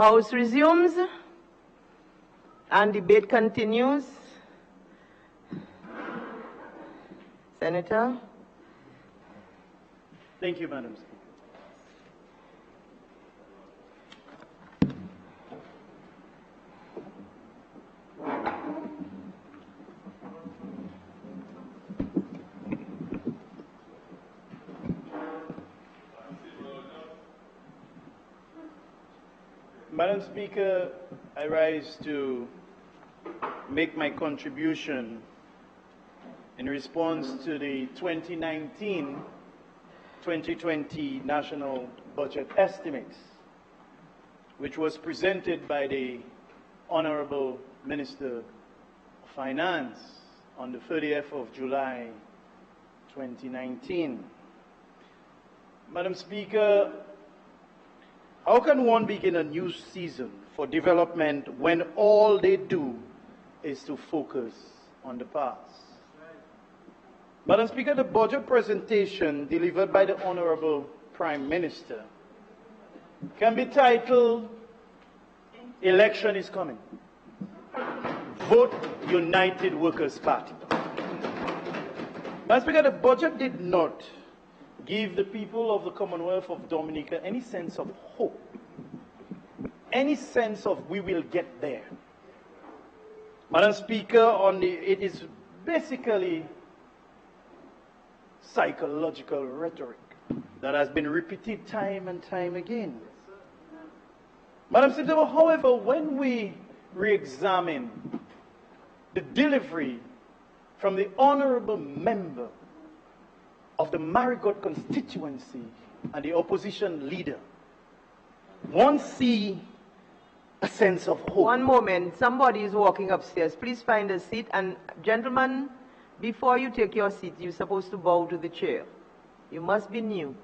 House resumes and debate continues. Senator. Thank you, Madam Speaker. Madam Speaker, I rise to make my contribution in response to the 2019-2020 National Budget Estimates, which was presented by the Honorable Minister of Finance on the 30th of July 2019. Madam Speaker, how can one begin a new season for development when all they do is to focus on the past? Madam Speaker, the budget presentation delivered by the Honorable Prime Minister can be titled, "Election is Coming. Vote United Workers' Party." Madam Speaker, the budget did not give the people of the Commonwealth of Dominica any sense of hope, any sense of we will get there. Madam Speaker, it is basically psychological rhetoric that has been repeated time and time again. Madam Speaker, however, when we re-examine the delivery from the honorable member of the Marigot constituency and the opposition leader, one see a sense of hope. One moment, somebody is walking upstairs. Please find a seat. And gentlemen, before you take your seat, you're supposed to bow to the chair. You must be new.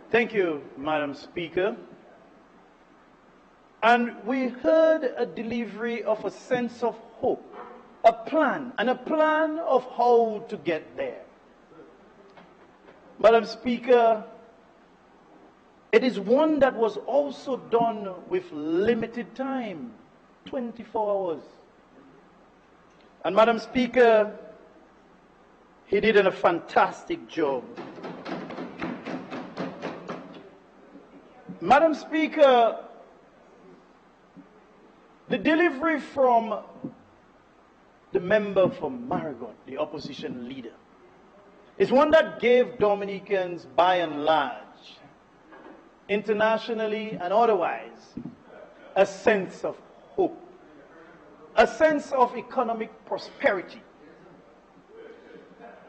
Thank you, Madam Speaker. And we heard a delivery of a sense of hope, a plan of how to get there. Madam Speaker, it is one that was also done with limited time, 24 hours. And Madam Speaker, he did a fantastic job. Madam Speaker, the delivery from the member from Marigot, the opposition leader, is one that gave Dominicans, by and large, internationally and otherwise, a sense of hope, a sense of economic prosperity.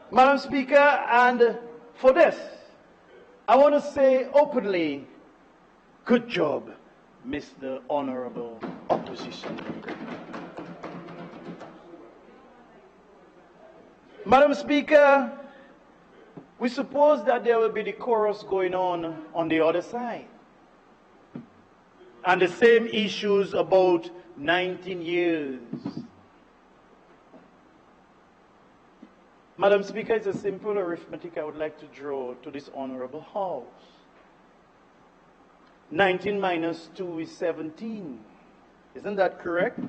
Madam Speaker, and for this, I want to say openly, good job, Mr. Honorable Opposition Leader. Madam Speaker, we suppose that there will be the chorus going on the other side. And the same issues about 19 years. Madam Speaker, it's a simple arithmetic I would like to draw to this honorable House. 19 minus 2 is 17. Isn't that correct?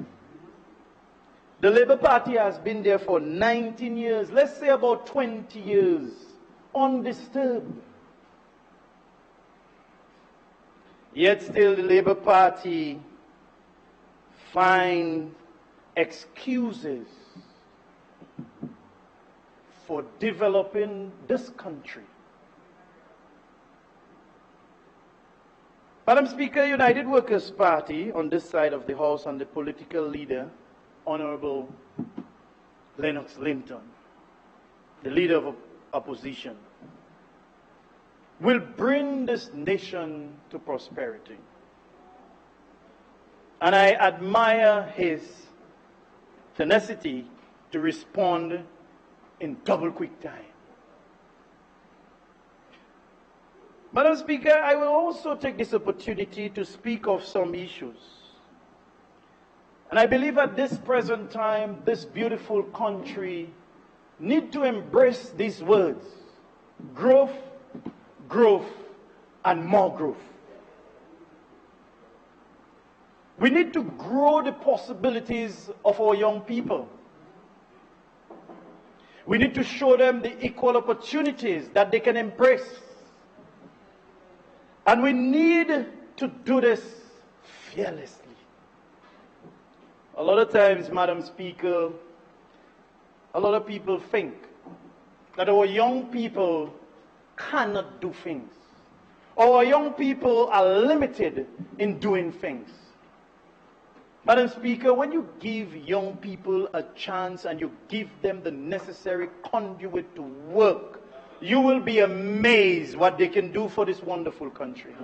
The Labour Party has been there for 19 years, let's say about 20 years, undisturbed. Yet still the Labour Party find excuses for developing this country. Madam Speaker, United Workers' Party on this side of the House and the political leader, Honorable Lennox Linton, the leader of opposition, will bring this nation to prosperity. And I admire his tenacity to respond in double quick time. Madam Speaker, I will also take this opportunity to speak of some issues. And I believe at this present time, this beautiful country need to embrace these words: growth, growth, and more growth. We need to grow the possibilities of our young people. We need to show them the equal opportunities that they can embrace. And we need to do this fearlessly. A lot of times, Madam Speaker, a lot of people think that our young people cannot do things. Our young people are limited in doing things. Madam Speaker, when you give young people a chance and you give them the necessary conduit to work, you will be amazed what they can do for this wonderful country.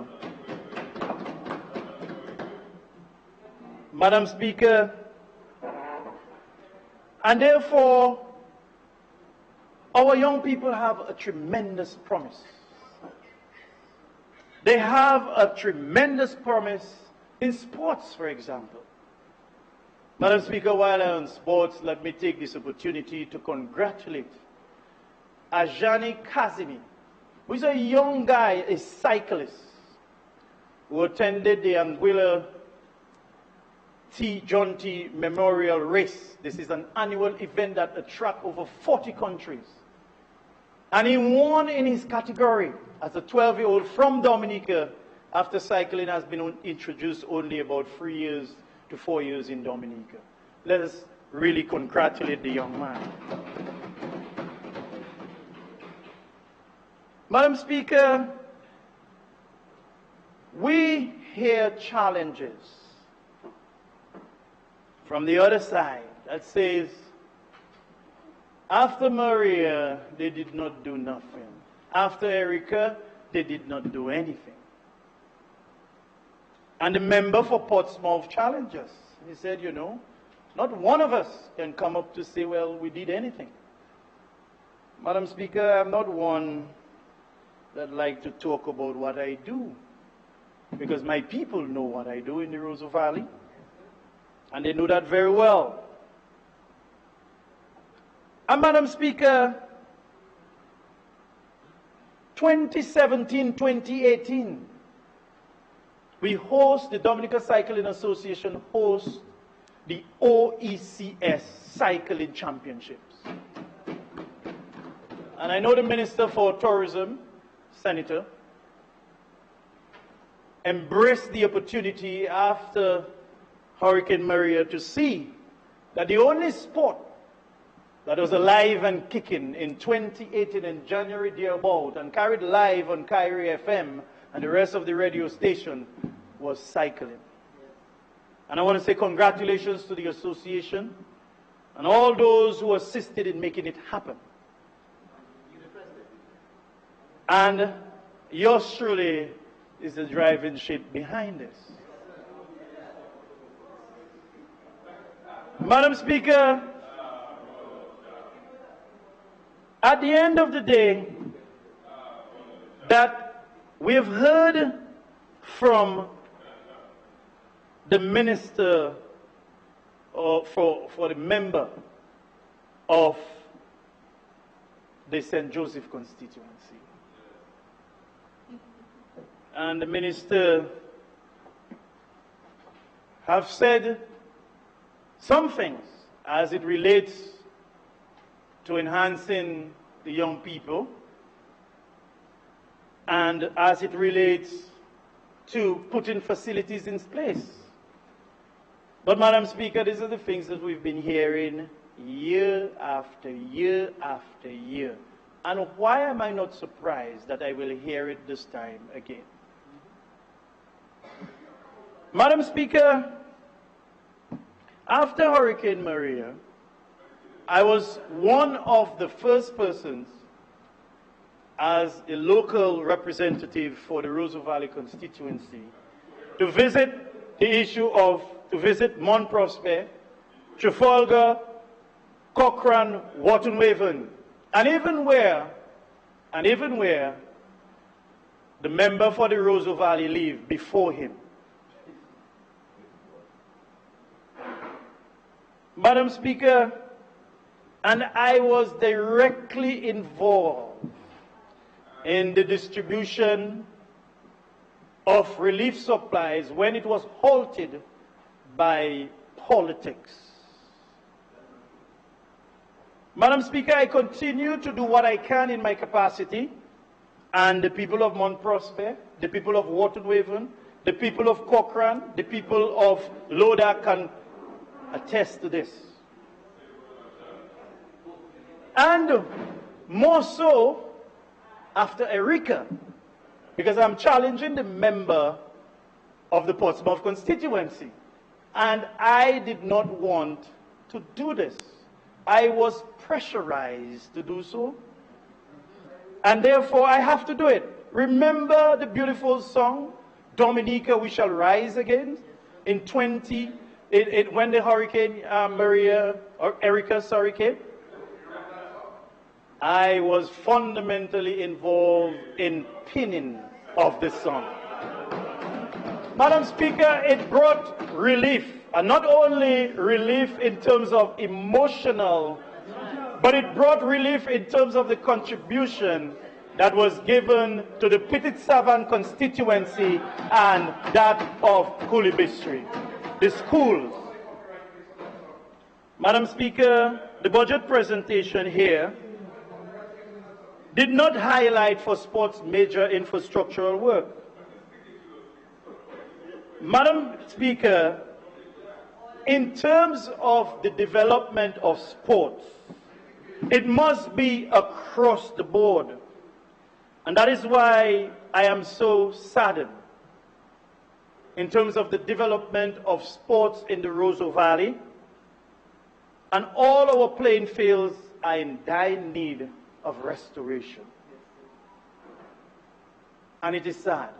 Madam Speaker, and therefore, our young people have a tremendous promise. They have a tremendous promise in sports, for example. Madam Speaker, while I'm on sports, let me take this opportunity to congratulate Ajani Kazimi, who is a young guy, a cyclist, who attended the Anguilla John T. Memorial Race. This is an annual event that attracts over 40 countries. And he won in his category as a 12-year-old from Dominica, after cycling has been introduced only about 3 years to 4 years in Dominica. Let us really congratulate the young man. Madam Speaker, we hear challenges from the other side that says, after Maria, they did not do nothing. After Erica, they did not do anything. And the member for Portsmouth challenged us. He said, you know, not one of us can come up to say, well, we did anything. Madam Speaker, I'm not one that like to talk about what I do, because my people know what I do in the Roseau Valley, and they know that very well. And Madam Speaker, 2017-2018, we host, the Dominica Cycling Association hosts the OECS Cycling Championships. And I know the Minister for Tourism, Senator, embraced the opportunity after Hurricane Maria to see that the only sport that was alive and kicking in 2018 in January thereabout and carried live on Kyrie FM and the rest of the radio station was cycling. And I want to say congratulations to the association and all those who assisted in making it happen. And yours truly is the driving ship behind this. Madam Speaker, at the end of the day, that we have heard from the minister for the member of the St. Joseph constituency. And the minister have said some things as it relates to enhancing the young people and as it relates to putting facilities in place. But Madam Speaker, these are the things that we've been hearing year after year after year. And why am I not surprised that I will hear it this time again? Madam Speaker, after Hurricane Maria, I was one of the first persons as a local representative for the Roseau Valley constituency to visit the issue of, to visit Mont Prosper, Trafalgar, Cochrane, Wharton Waven, and even where the member for the Roseau Valley lived before him. Madam Speaker, and I was directly involved in the distribution of relief supplies when it was halted by politics. Madam Speaker, I continue to do what I can in my capacity, and the people of Mount Prosper, the people of Waterwaven, the people of Cochrane, the people of Loda can attest to this. And more so after Erika, because I'm challenging the member of the Portsmouth constituency. And I did not want to do this. I was pressurized to do so. And therefore I have to do it. Remember the beautiful song, Dominica, We Shall Rise Again? In when the Hurricane Erika came? I was fundamentally involved in pinning of this song. Madam Speaker, it brought relief, and not only relief in terms of emotional, but it brought relief in terms of the contribution that was given to the Petit Savant constituency and that of Coolibistry, the schools. Madam Speaker, the budget presentation here did not highlight for sports major infrastructural work. Madam Speaker, in terms of the development of sports, it must be across the board. And that is why I am so saddened in terms of the development of sports in the Roseau Valley. And all our playing fields are in dire need of restoration. And it is sad.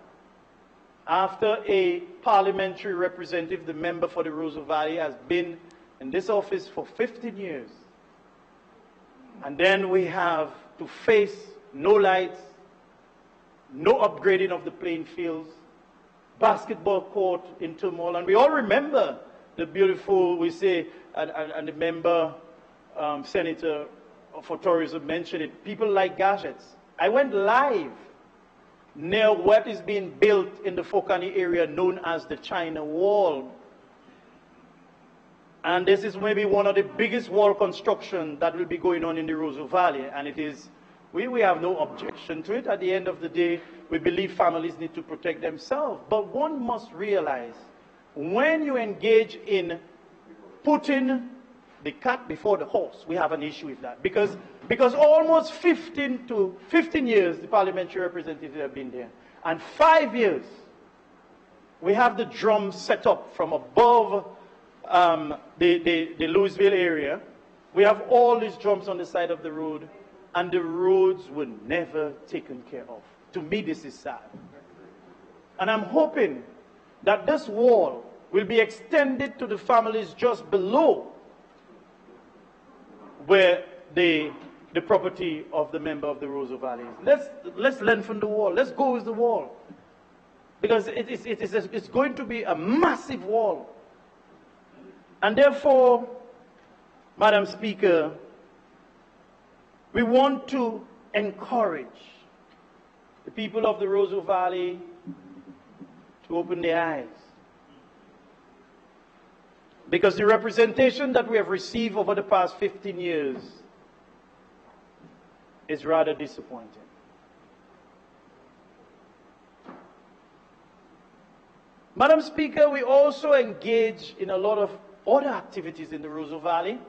After a parliamentary representative, the member for the Roseau Valley, has been in this office for 15 years, and then we have to face no lights, no upgrading of the playing fields, basketball court in turmoil. And we all remember the beautiful, we say, and the member, Senator for Tourism mentioned it, people like gadgets. I went live near what is being built in the Fokani area known as the China Wall. And this is maybe one of the biggest wall construction that will be going on in the Roseau Valley. And it is, we have no objection to it. At the end of the day, we believe families need to protect themselves. But one must realize, when you engage in putting the cat before the horse, we have an issue with that. Because almost 15 years the parliamentary representatives have been there. And 5 years, we have the drums set up from above the Louisville area. We have all these drums on the side of the road, and the roads were never taken care of. To me, this is sad. And I'm hoping that this wall will be extended to the families just below where the property of the member of the Roseau Valley is. Let's lengthen the wall. Let's go with the wall. Because it's going to be a massive wall. And therefore, Madam Speaker, we want to encourage the people of the Roseau Valley to open their eyes. Because the representation that we have received over the past 15 years is rather disappointing. Madam Speaker, we also engage in a lot of other activities in the Roseau Valley.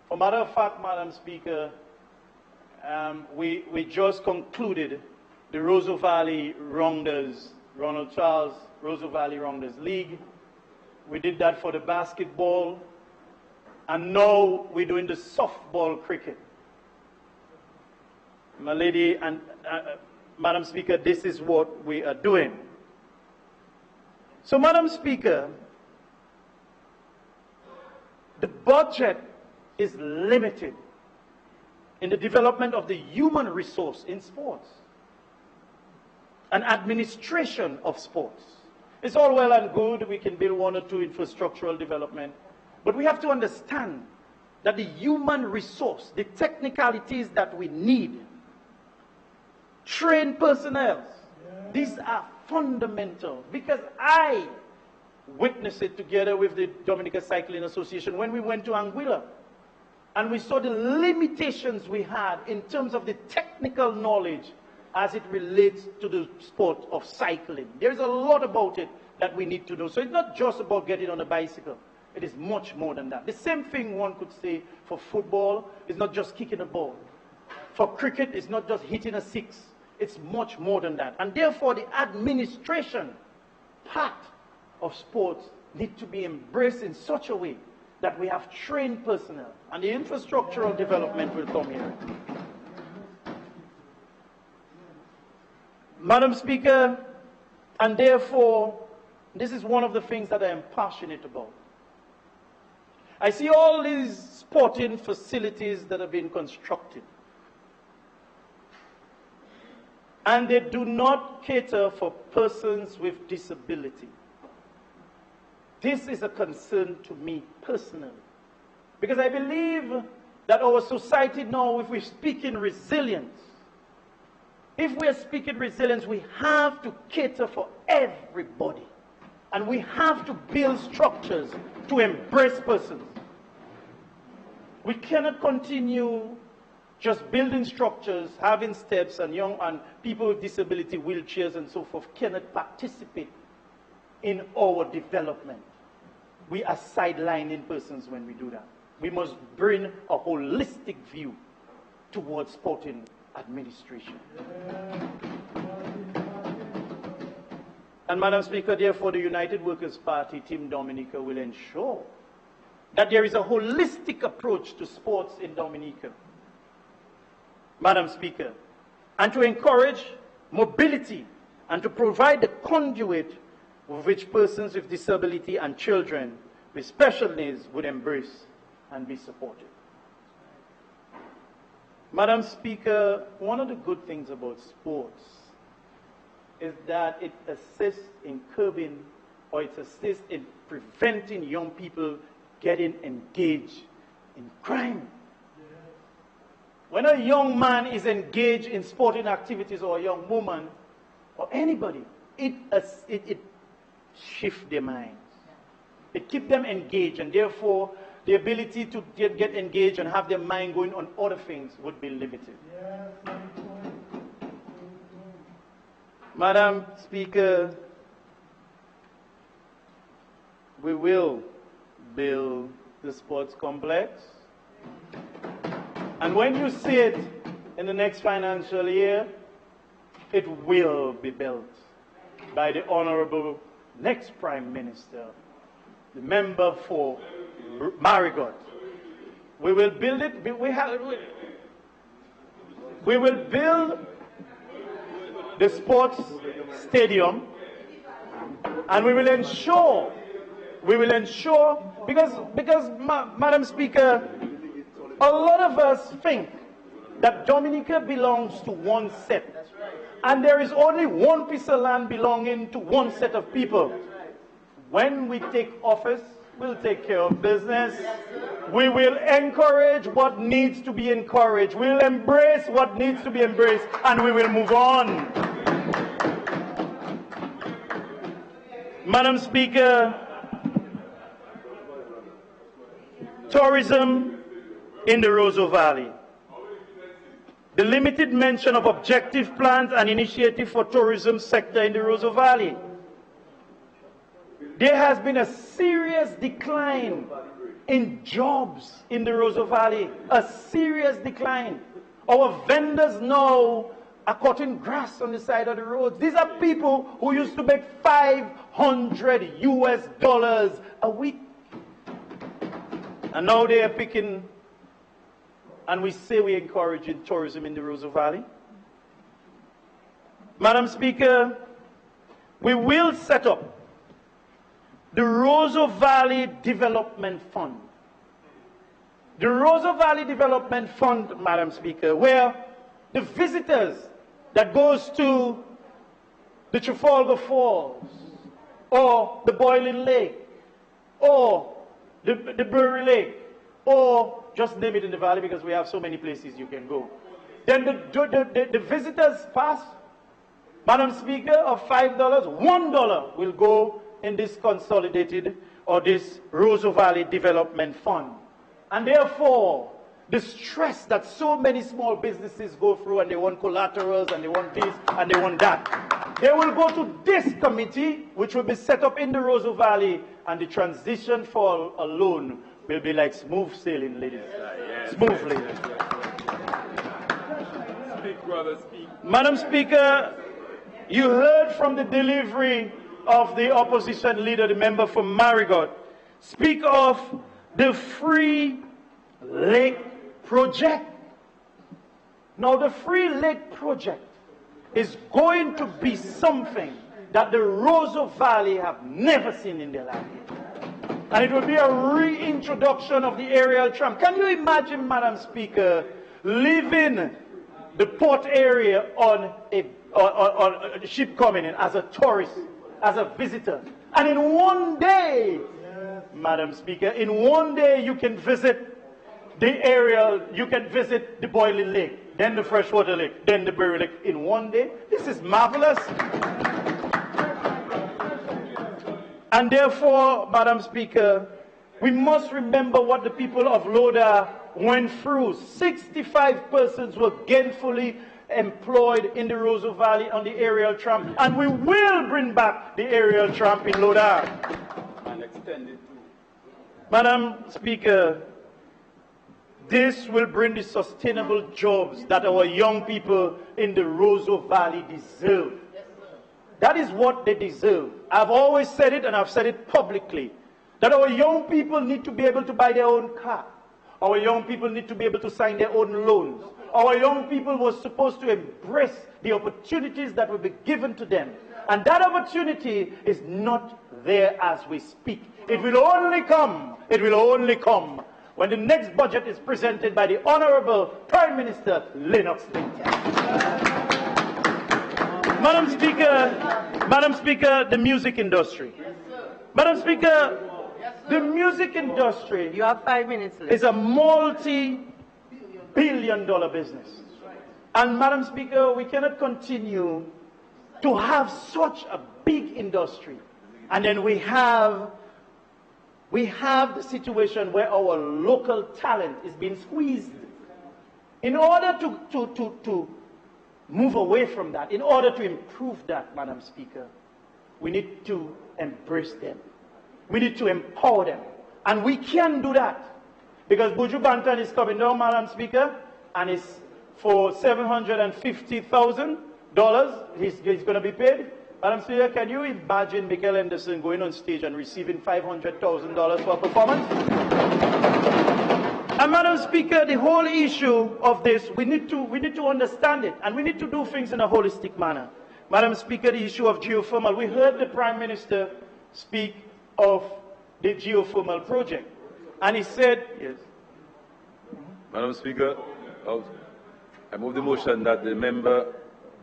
For matter of fact, Madam Speaker, we just concluded the Roseau Valley Rounders, Ronald Charles Roseau Valley Rounders League. We did that for the basketball, and now we're doing the softball cricket. My lady and Madam Speaker, this is what we are doing. So, Madam Speaker, the budget is limited in the development of the human resource in sports and administration of sports. It's all well and good, we can build one or two infrastructural development, but we have to understand that the human resource, the technicalities that we need trained personnel. These are fundamental, because I witnessed it together with the Dominica Cycling Association when we went to Anguilla. And we saw the limitations we had in terms of the technical knowledge as it relates to the sport of cycling. There's a lot about it that we need to know. So it's not just about getting on a bicycle. It is much more than that. The same thing one could say for football. It's not just kicking a ball. For cricket, it's not just hitting a six. It's much more than that. And therefore, the administration part of sports need to be embraced in such a way that we have trained personnel, and the infrastructural development will come here. Madam Speaker, and therefore, this is one of the things that I am passionate about. I see all these sporting facilities that have been constructed, and they do not cater for persons with disability. This is a concern to me personally, because I believe that our society now, if we speak in resilience, we have to cater for everybody. And we have to build structures to embrace persons. We cannot continue just building structures, having steps, and people with disability, wheelchairs and so forth, cannot participate in our development. We are sidelining persons when we do that. We must bring a holistic view towards sporting administration. And Madam Speaker, therefore the United Workers' Party, Team Dominica, will ensure that there is a holistic approach to sports in Dominica. Madam Speaker, and to encourage mobility and to provide the conduit with which persons with disability and children with special needs would embrace and be supported. Madam Speaker, one of the good things about sports is that it assists in curbing, or it assists in preventing young people getting engaged in crime. When a young man is engaged in sporting activities, or a young woman, or anybody, it shifts their minds. It keeps them engaged, and therefore the ability to get engaged and have their mind going on other things would be limited. Madam Speaker, we will build the sports complex. And when you see it in the next financial year, it will be built by the Honorable next Prime Minister, the member for Marigot. We will build it. We will build the sports stadium, and we will ensure, because Madam Speaker, a lot of us think that Dominica belongs to one set, and there is only one piece of land belonging to one set of people. When we take office, we'll take care of business. We will encourage what needs to be encouraged. We'll embrace what needs to be embraced, and we will move on. Madam Speaker, tourism in the Roseau Valley. The limited mention of objective plans and initiative for tourism sector in the Roseau Valley. There has been a serious decline in jobs in the Roseau Valley. A serious decline. Our vendors now are cutting grass on the side of the road. These are people who used to make $500 US a week. And now they are picking, and we say we're encouraging tourism in the Roseau Valley. Madam Speaker, we will set up the Roseau Valley Development Fund. The Roseau Valley Development Fund, Madam Speaker, where the visitors that goes to the Trafalgar Falls, or the Boiling Lake, or the Brewery Lake, or just name it in the valley because we have so many places you can go. Then the visitors pass, Madam Speaker, of $5, $1 will go in this consolidated or this Roseau Valley Development Fund. And therefore, the stress that so many small businesses go through, and they want collaterals, and they want this, and they want that, they will go to this committee, which will be set up in the Roseau Valley, and the transition for a loan will be like smooth sailing, ladies. Smoothly. Speak, brother, speak. Madam Speaker, you heard from the delivery of the opposition leader, the member from Marigot, speak of the Free Lake Project. Now, the Free Lake Project is going to be something that the Roseau Valley have never seen in their life. And it will be a reintroduction of the aerial tram. Can you imagine, Madam Speaker, leaving the port area on a ship coming in as a tourist, as a visitor, and in one day, Madam Speaker, in one day you can visit the aerial, you can visit the boiling lake, then the freshwater lake, then the berry lake in one day. This is marvelous. And therefore, Madam Speaker, we must remember what the people of Loda went through. 65 persons were gainfully employed in the Roseau Valley on the aerial tram, and we will bring back the aerial tram in Loda. And extend it too. Madam Speaker, this will bring the sustainable jobs that our young people in the Roseau Valley deserve. That is what they deserve. I've always said it, and I've said it publicly, that our young people need to be able to buy their own car. Our young people need to be able to sign their own loans. Our young people were supposed to embrace the opportunities that will be given to them. And that opportunity is not there as we speak. It will only come when the next budget is presented by the Honorable Prime Minister Lennox Linton. Madam Speaker, the music industry. Madam Speaker, the music industry, You have 5 minutes left. is a multi-billion-dollar business. And Madam Speaker, we cannot continue to have such a big industry, and then we have the situation where our local talent is being squeezed. In order to move away from that, in order to improve that, Madam Speaker, we need to embrace them. We need to empower them. And we can do that. Because Buju Banton is coming down, Madam Speaker, and it's for $750,000 he's going to be paid. Madam Speaker, can you imagine Michael Henderson going on stage and receiving $500,000 for a performance? And Madam Speaker, the whole issue of this, we need to understand it, and we need to do things in a holistic manner. Madam Speaker, the issue of geothermal, we heard the Prime Minister speak of the geothermal project, and he said, yes. Madam Speaker, I move the motion that the member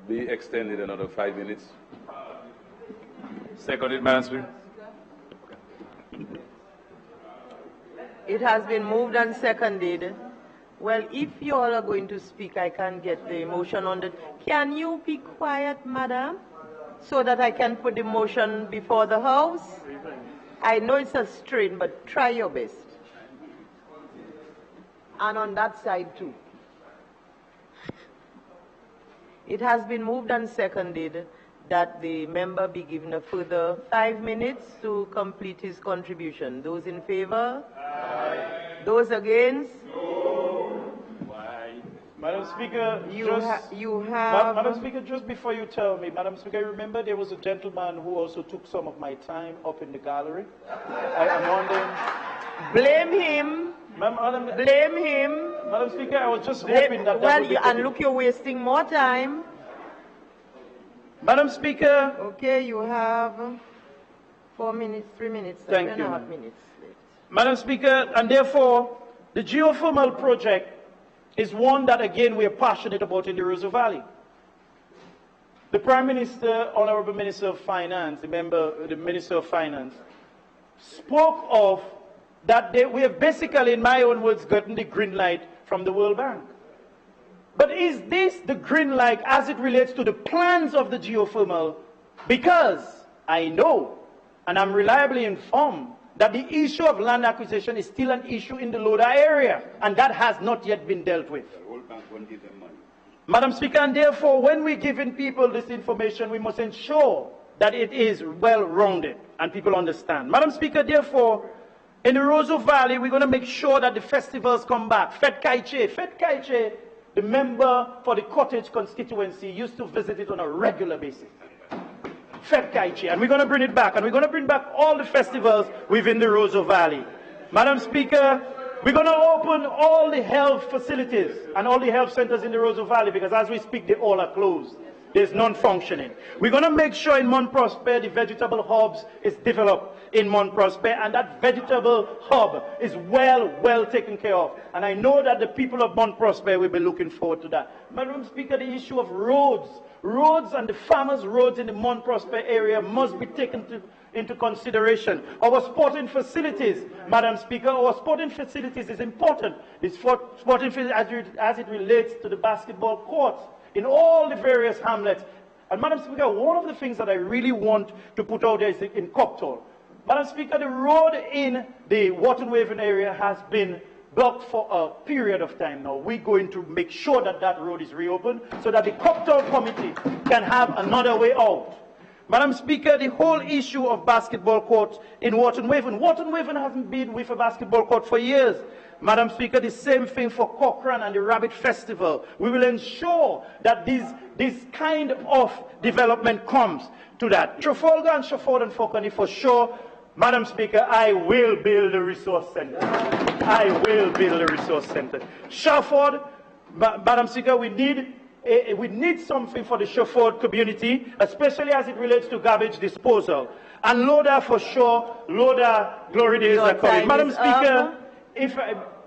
be extended another 5 minutes. Seconded, Madam Speaker. It has been moved and seconded. Well, if you all are going to speak, I can get the motion on the... Can you be quiet, madam, so that I can put the motion before the House? I know it's a strain, but try your best. And on that side, too. It has been moved and seconded that the member be given a further 5 minutes to complete his contribution. Those in favor? Aye. Those against? No. Why? Madam Speaker, Madam Speaker, just before you tell me, Madam Speaker, you remember there was a gentleman who also took some of my time up in the gallery? I'm wondering... Blame him. Blame him. Madam Speaker, I was just hoping that... and look, you're wasting more time. Madam Speaker. Okay, you have 4 minutes, 3 minutes, Thank you. 3.5 minutes left. Madam Speaker, and therefore, the geothermal project is one that, again, we are passionate about in the Roseau Valley. The Prime Minister, Honorable Minister of Finance, the Minister of Finance, spoke of that we have basically, in my own words, gotten the green light from the World Bank. But is this the green light as it relates to the plans of the geothermal? Because I know, and I'm reliably informed, that the issue of land acquisition is still an issue in the Loda area, and that has not yet been dealt with. Madam Speaker, and therefore, when we're giving people this information, we must ensure that it is well-rounded and people understand. Madam Speaker, therefore, in the Roseau Valley, we're going to make sure that the festivals come back. Fet Kaiche, the member for the Cottage constituency, used to visit it on a regular basis. Fet Kaiche, and we're going to bring it back, and we're going to bring back all the festivals within the Roseau Valley. Madam Speaker, we're going to open all the health facilities and all the health centers in the Roseau Valley, because as we speak, they all are closed. There's none functioning. We're going to make sure in Mount Prosper the vegetable hubs is developed in Mount Prosper, and that vegetable hub is well taken care of. And I know that the people of Mount Prosper will be looking forward to that. Madam Speaker, the issue of roads and the farmers' roads in the Mount Prosper area must be taken into consideration. Our sporting facilities, Madam Speaker, our sporting facilities is important. The sporting facilities as it relates to the basketball courts in all the various hamlets. And Madam Speaker, one of the things that I really want to put out there is in Coptol. Madam Speaker, the road in the Waterwaven area has been blocked for a period of time now. We're going to make sure that that road is reopened so that the Coptol committee can have another way out. Madam Speaker, the whole issue of basketball courts in Waterwaven hasn't been with a basketball court for years. Madam Speaker, the same thing for Cochrane and the Rabbit Festival. We will ensure that this kind of development comes to that. Trafalgar and Shefford and Falcony, for sure, Madam Speaker, I will build a resource center. I will build a resource center. Shefford, Madam Speaker, we need something for the Shefford community, especially as it relates to garbage disposal. And Loda, for sure, Loda, glory days are coming. Madam Speaker,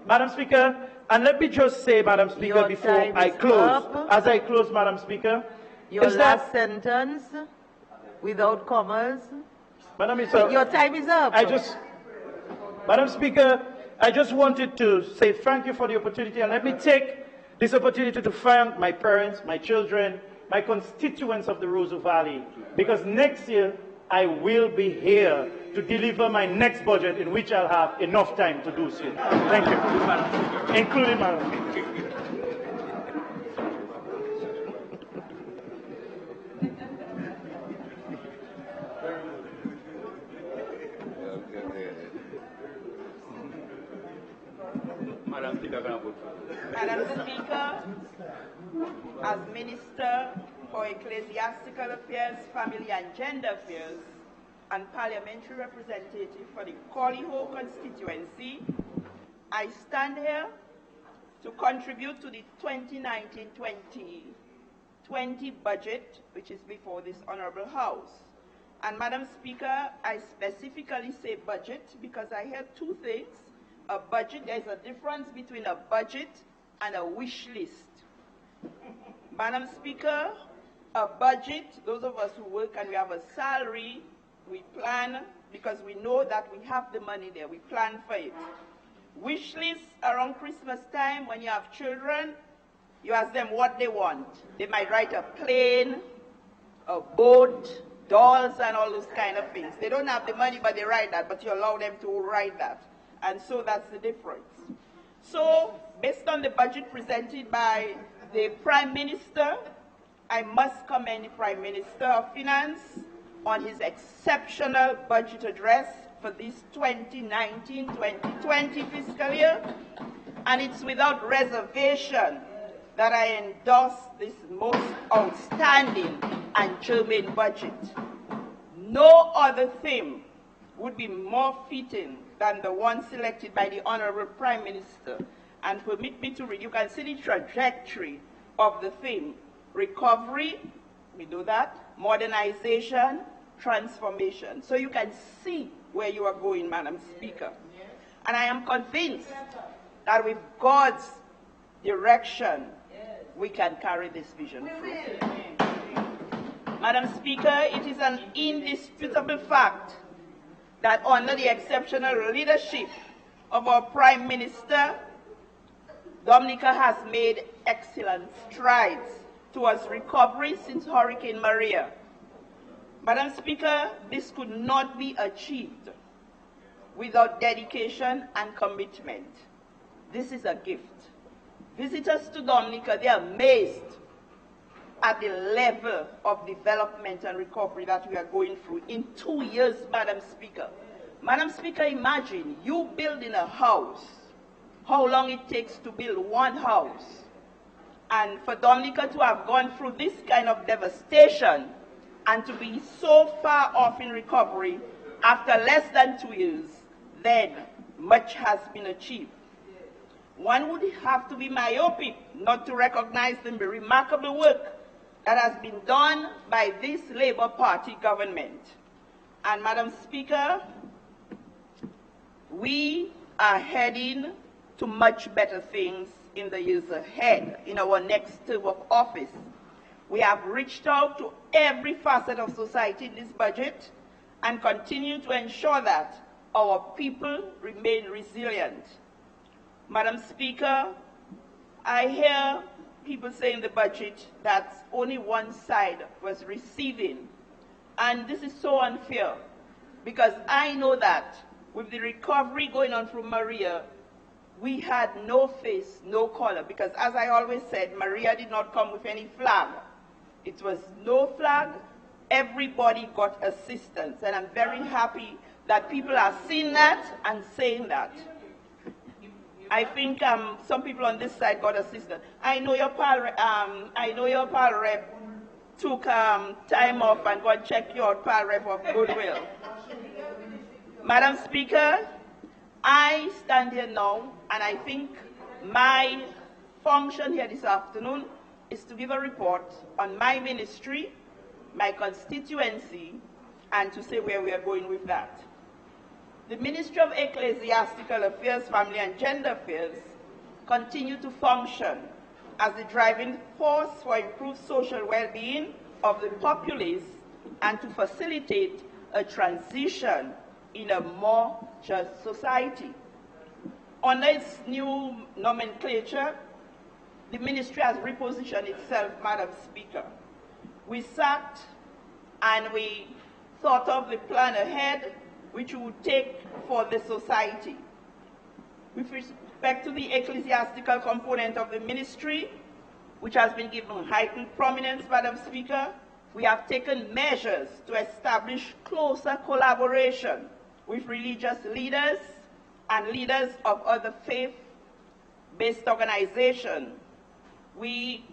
Madam Speaker, and let me just say, Madam Speaker, before I close, as I close, Madam Speaker, your last sentence, without commas. Madam, your time is up. Madam Speaker, I just wanted to say thank you for the opportunity, and let me take this opportunity to thank my parents, my children, my constituents of the Roseau Valley, because next year I will be here to deliver my next budget in which I'll have enough time to do so. Thank you. Including Madam Speaker. Madam Speaker, as Minister for Ecclesiastical Affairs, Family and Gender Affairs, and Parliamentary Representative for the Collyho constituency, I stand here to contribute to the 2019-2020 budget, which is before this Honorable House. And Madam Speaker, I specifically say budget because I hear two things. A budget, there's a difference between a budget and a wish list. Madam Speaker, a budget, those of us who work and we have a salary, we plan because we know that we have the money there. We plan for it. Wish lists around Christmas time when you have children, you ask them what they want. They might write a plane, a boat, dolls, and all those kind of things. They don't have the money, but they write that, but you allow them to write that. And so that's the difference. So, based on the budget presented by the Prime Minister, I must commend the Prime Minister of Finance on his exceptional budget address for this 2019-2020 fiscal year. And it's without reservation that I endorse this most outstanding and germane budget. No other theme would be more fitting than the one selected by the Honorable Prime Minister. And permit me to read, you can see the trajectory of the theme. Recovery, we do that, modernization, transformation. So you can see where you are going, Madam Speaker. And I am convinced that with God's direction, we can carry this vision through. Madam Speaker, it is an indisputable fact that under the exceptional leadership of our Prime Minister, Dominica has made excellent strides towards recovery since Hurricane Maria. Madam Speaker, this could not be achieved without dedication and commitment. This is a gift. Visitors to Dominica, they are amazed at the level of development and recovery that we are going through in 2 years, Madam Speaker. Madam Speaker, imagine you building a house, how long it takes to build one house. And for Dominica to have gone through this kind of devastation and to be so far off in recovery after less than 2 years, then much has been achieved. One would have to be myopic not to recognize the remarkable work that has been done by this Labour Party government. And Madam Speaker, we are heading to much better things in the years ahead in our next term of office. We have reached out to every facet of society in this budget and continue to ensure that our people remain resilient. Madam Speaker, I hear people say in the budget that only one side was receiving. And this is so unfair because I know that with the recovery going on from Maria, we had no face, no color, because as I always said, Maria did not come with any flag. It was no flag. Everybody got assistance, and I'm very happy that people are seeing that and saying that. I think some people on this side got assistance. I know your pal rep took time off and go and check your pal rep of goodwill. Madam Speaker, I stand here now, and I think my function here this afternoon is to give a report on my ministry, my constituency, and to say where we are going with that. The Ministry of Ecclesiastical Affairs, Family and Gender Affairs continue to function as the driving force for improved social well-being of the populace and to facilitate a transition in a more just society. Under its new nomenclature, the ministry has repositioned itself, Madam Speaker. We sat and we thought of the plan ahead which we would take for the society. With respect to the ecclesiastical component of the ministry, which has been given heightened prominence, Madam Speaker, we have taken measures to establish closer collaboration with religious leaders and leaders of other faith-based organizations. We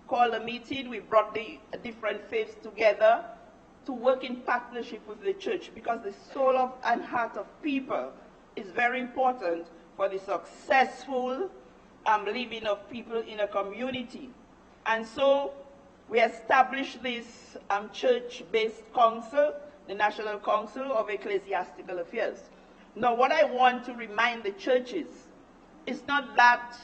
called a meeting, we brought the different faiths together to work in partnership with the church, because the soul and heart of people is very important for the successful living of people in a community. And so we established this church-based council, the National Council of Ecclesiastical Affairs. Now, what I want to remind the churches is not that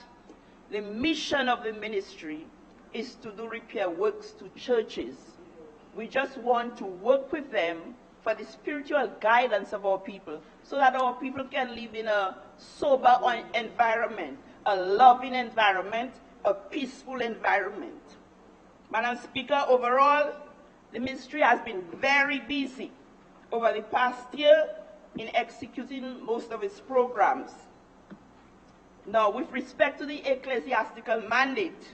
the mission of the ministry is to do repair works to churches. We just want to work with them for the spiritual guidance of our people so that our people can live in a sober environment, a loving environment, a peaceful environment. Madam Speaker, overall, the ministry has been very busy over the past year in executing most of its programs. Now, with respect to the ecclesiastical mandate,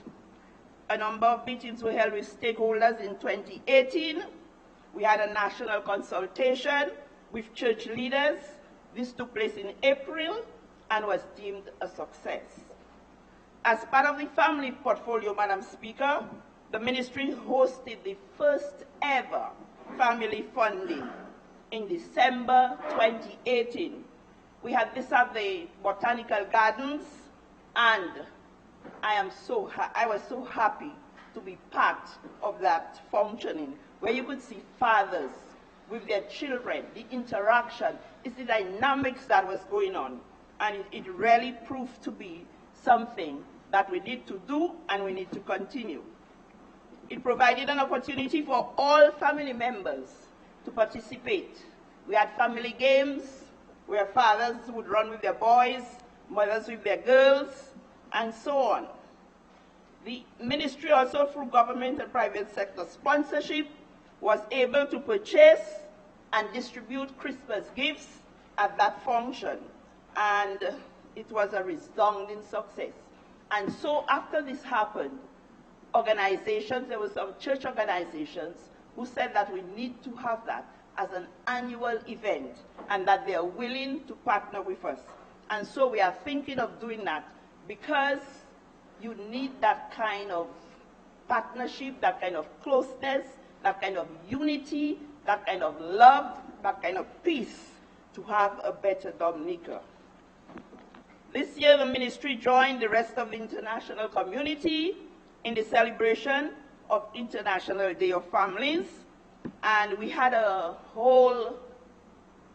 a number of meetings were held with stakeholders in 2018. We had a national consultation with church leaders. This took place in April and was deemed a success. As part of the family portfolio, Madam Speaker, the ministry hosted the first ever family funding in December 2018. We had this at the Botanical Gardens, and I was so happy to be part of that functioning, where you could see fathers with their children, the interaction, it's the dynamics that was going on. And it really proved to be something that we need to do and we need to continue. It provided an opportunity for all family members to participate. We had family games where fathers would run with their boys, mothers with their girls, and so on. The ministry also, through government and private sector sponsorship, was able to purchase and distribute Christmas gifts at that function. And it was a resounding success. And so after this happened, organizations, there were some church organizations who said that we need to have that as an annual event and that they are willing to partner with us. And so we are thinking of doing that because you need that kind of partnership, that kind of closeness, that kind of unity, that kind of love, that kind of peace to have a better Dominica. This year the ministry joined the rest of the international community in the celebration of International Day of Families, and we had a whole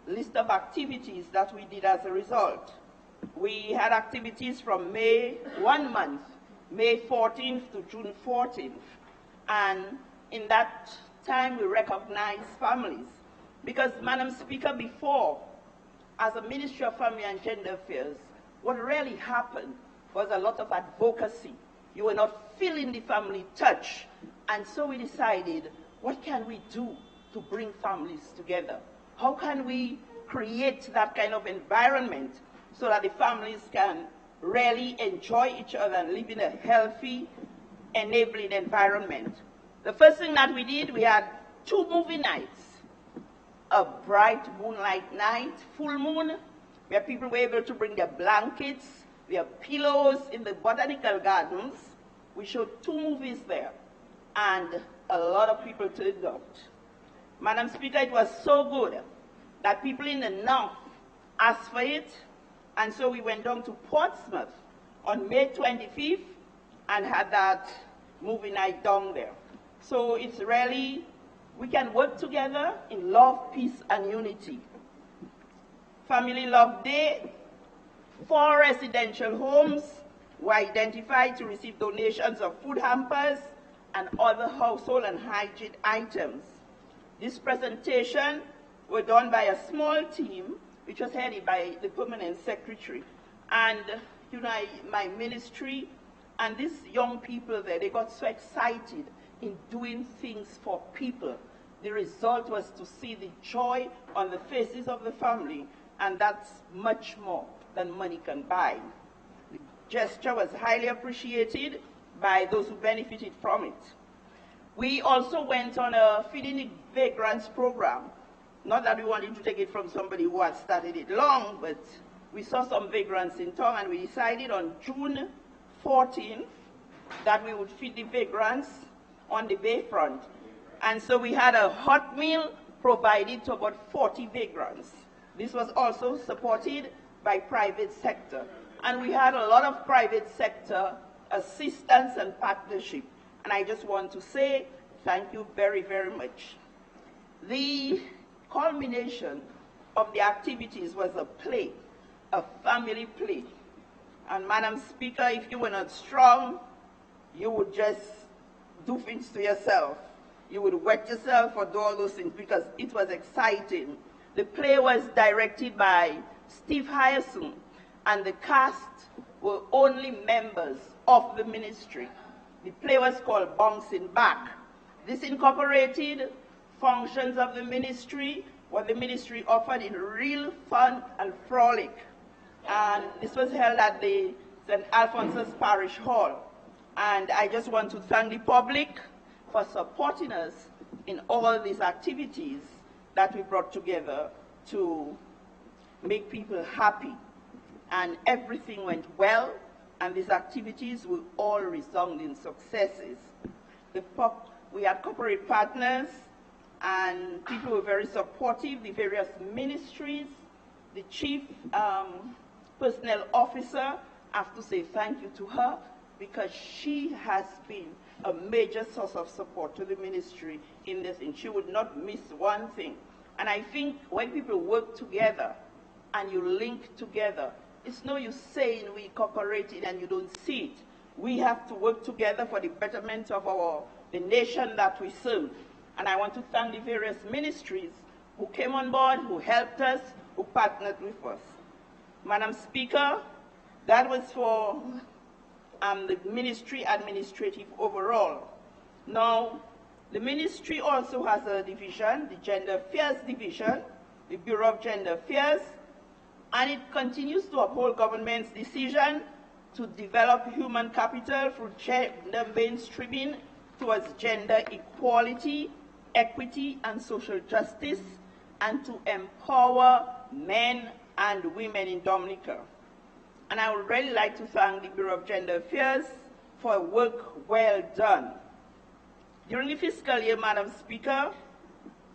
list of activities that we did as a result. We had activities from May 14th to June 14th, and in that time we recognized families. Because, Madam Speaker, before, as a Ministry of Family and Gender Affairs, what really happened was a lot of advocacy. You were not feeling the family touch. And so we decided, what can we do to bring families together? How can we create that kind of environment so that the families can really enjoy each other and live in a healthy, enabling environment? The first thing that we did, we had 2 movie nights. A bright moonlight night, full moon, where people were able to bring their blankets, their pillows in the botanical gardens. We showed 2 movies there, and a lot of people turned out. Madam Speaker, it was so good that people in the north asked for it, and so we went down to Portsmouth on May 25th and had that movie night down there. So it's really, we can work together in love, peace, and unity. Family Love Day, 4 residential homes were identified to receive donations of food hampers and other household and hygiene items. This presentation was done by a small team, which was headed by the permanent secretary. And, you know, my ministry and these young people there, they got so excited in doing things for people. The result was to see the joy on the faces of the family, and that's much more than money can buy. The gesture was highly appreciated by those who benefited from it. We also went on a Feeding the Vagrants program. Not that we wanted to take it from somebody who had started it long, but we saw some vagrants in town, and we decided on June 14th that we would feed the vagrants on the bayfront. And so we had a hot meal provided to about 40 vagrants. This was also supported by private sector. And we had a lot of private sector assistance and partnership. And I just want to say thank you very, very much. The culmination of the activities was a play, a family play. And Madam Speaker, if you were not strong, you would just do things to yourself. You would wet yourself or do all those things because it was exciting. The play was directed by Steve Hyerson, and the cast were only members of the ministry. The play was called Bouncing Back. This incorporated functions of the ministry, what the ministry offered in real fun and frolic. And this was held at the St. Alphonsus Parish Hall. And I just want to thank the public for supporting us in all these activities that we brought together to make people happy. And everything went well, and these activities were all resounding successes. We had corporate partners, and people were very supportive, the various ministries. The chief personnel officer, I have to say thank you to her, because she has been a major source of support to the ministry in this, and she would not miss one thing. And I think when people work together and you link together, it's no use saying we cooperated and you don't see it. We have to work together for the betterment of the nation that we serve. And I want to thank the various ministries who came on board, who helped us, who partnered with us. Madam Speaker, that was for and the ministry administrative overall. Now, the ministry also has a division, the Gender Affairs Division, the Bureau of Gender Affairs, and it continues to uphold government's decision to develop human capital through gender mainstreaming towards gender equality, equity, and social justice, and to empower men and women in Dominica. And I would really like to thank the Bureau of Gender Affairs for work well done. During the fiscal year, Madam Speaker,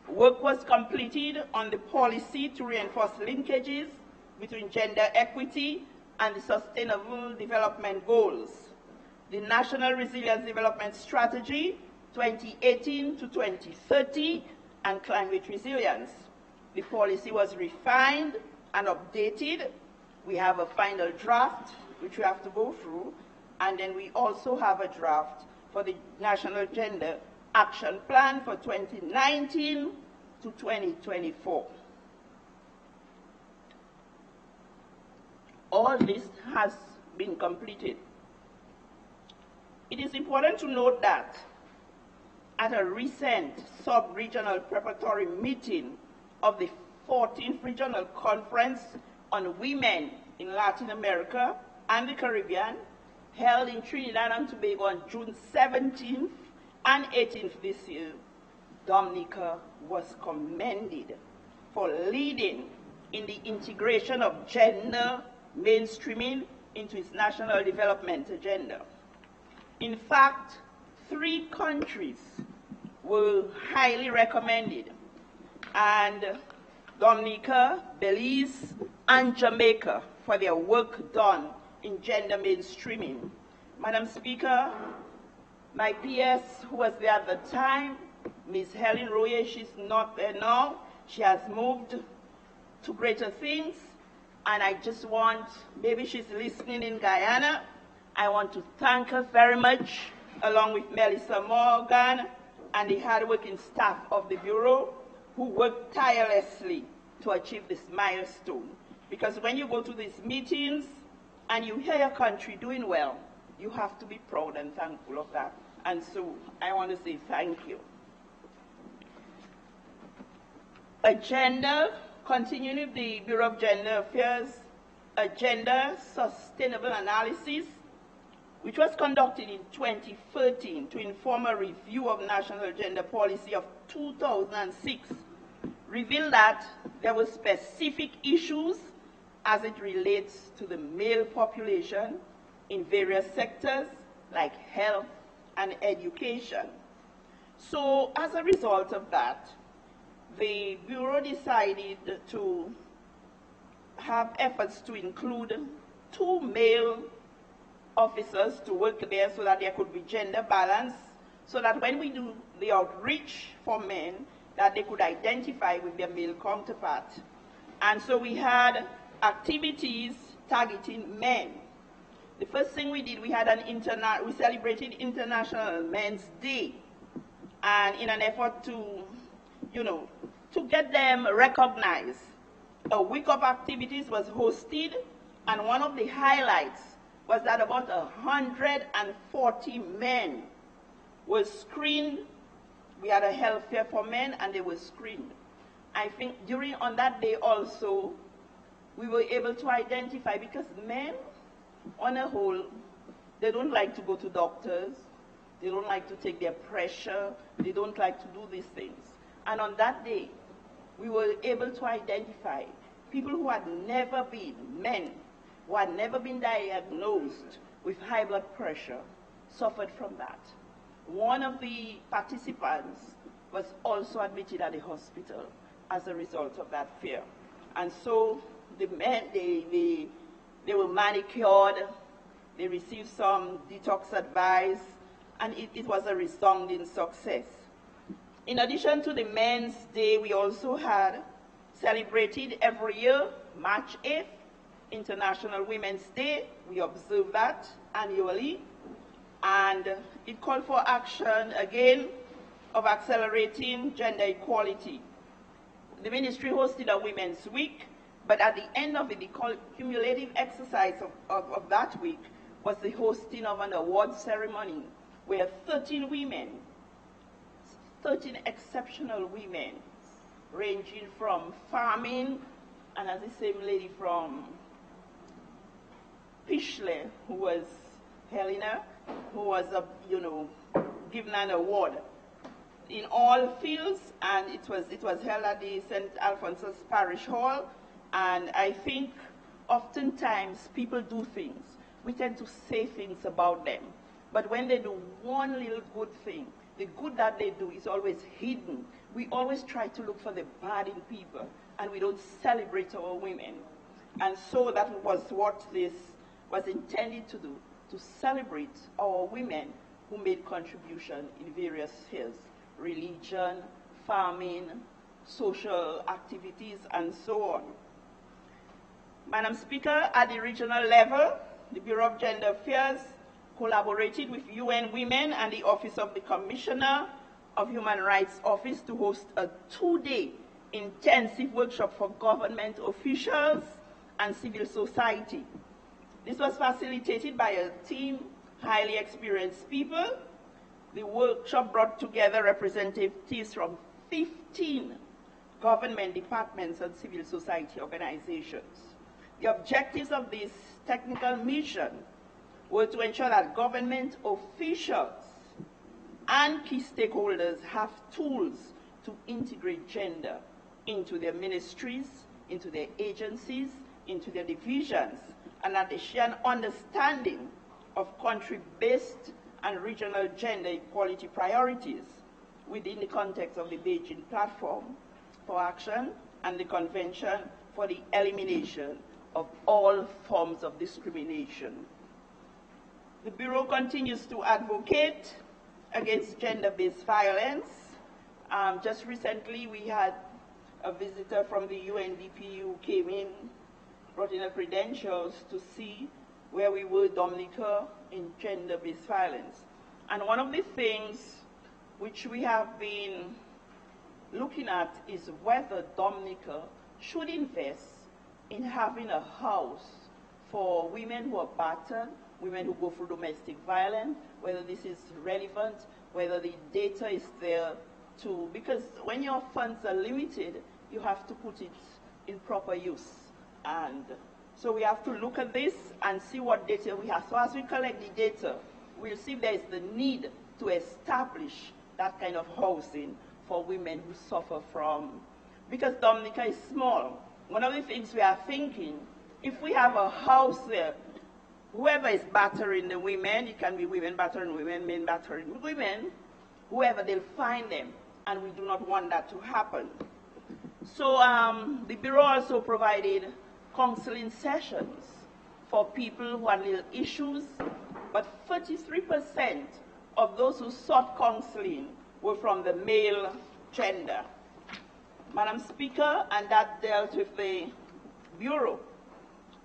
work was completed on the policy to reinforce linkages between gender equity and the Sustainable Development Goals, the National Resilience Development Strategy 2018 to 2030, and climate resilience. The policy was refined and updated. We have a final draft, which we have to go through, and then we also have a draft for the National Gender Action Plan for 2019 to 2024. All this has been completed. It is important to note that at a recent sub-regional preparatory meeting of the 14th Regional Conference on Women in Latin America and the Caribbean, held in Trinidad and Tobago on June 17th and 18th this year, Dominica was commended for leading in the integration of gender mainstreaming into its national development agenda. In fact, 3 countries were highly recommended, and Dominica, Belize, and Jamaica for their work done in gender mainstreaming. Madam Speaker, my PS, who was there at the time, Ms. Helen Royer, she's not there now. She has moved to greater things, and I just want, maybe she's listening in Guyana, I want to thank her very much, along with Melissa Morgan and the hardworking staff of the Bureau, who worked tirelessly to achieve this milestone. Because when you go to these meetings and you hear your country doing well, you have to be proud and thankful of that. And so I want to say thank you. Agenda, continuing with the Bureau of Gender Affairs, Agenda Sustainable Analysis, which was conducted in 2013 to inform a review of National Gender Policy of 2006, revealed that there were specific issues as it relates to the male population in various sectors like health and education. So as a result of that, the Bureau decided to have efforts to include 2 male officers to work there so that there could be gender balance, so that when we do the outreach for men, that they could identify with their male counterpart. And so we had activities targeting men. The first thing we did, we had we celebrated International Men's Day, and in an effort to, to get them recognized, a week of activities was hosted, and one of the highlights was that about 140 men were screened. We had a health fair for men, and they were screened. I think on that day also, we were able to identify, because men, on a whole, they don't like to go to doctors, they don't like to take their pressure, they don't like to do these things. And on that day, we were able to identify people who had never been, men, who had never been diagnosed with high blood pressure, suffered from that. One of the participants was also admitted at the hospital as a result of that fear. And so the men, they were manicured, they received some detox advice, and it was a resounding success. In addition to the Men's Day, we also had celebrated every year, March 8th, International Women's Day. We observe that annually, and it called for action, again, of accelerating gender equality. The ministry hosted a Women's Week, but at the end of it, the cumulative exercise of that week was the hosting of an award ceremony where 13 women, 13 exceptional women, ranging from farming, and as the same lady from Pishley, who was Helena, who was, given an award in all fields, and it was held at the St. Alphonsus Parish Hall. And I think oftentimes people do things. We tend to say things about them. But when they do one little good thing, the good that they do is always hidden. We always try to look for the bad in people, and we don't celebrate our women. And so that was what this was intended to do, to celebrate our women who made contribution in various spheres: religion, farming, social activities, and so on. Madam Speaker, at the regional level, the Bureau of Gender Affairs collaborated with UN Women and the Office of the Commissioner of Human Rights Office to host a 2-day intensive workshop for government officials and civil society. This was facilitated by a team of highly experienced people. The workshop brought together representatives from 15 government departments and civil society organizations. The objectives of this technical mission were to ensure that government officials and key stakeholders have tools to integrate gender into their ministries, into their agencies, into their divisions, and that they share an understanding of country-based and regional gender equality priorities within the context of the Beijing Platform for Action and the Convention for the Elimination of all forms of discrimination. The Bureau continues to advocate against gender-based violence. Just recently we had a visitor from the UNDP who came in, brought in her credentials to see where we were, Dominica, in gender-based violence. And one of the things which we have been looking at is whether Dominica should invest in having a house for women who are battered, women who go through domestic violence, whether this is relevant, whether the data is there too. Because when your funds are limited, you have to put it in proper use. And so we have to look at this and see what data we have. So as we collect the data, we'll see if there is the need to establish that kind of housing for women who suffer from, because Dominica is small. One of the things we are thinking, if we have a house there, whoever is battering the women, it can be women battering women, men battering women, whoever, they'll find them, and we do not want that to happen. So the Bureau also provided counseling sessions for people who had little issues, but 33% of those who sought counseling were from the male gender. Madam Speaker, and that dealt with the Bureau.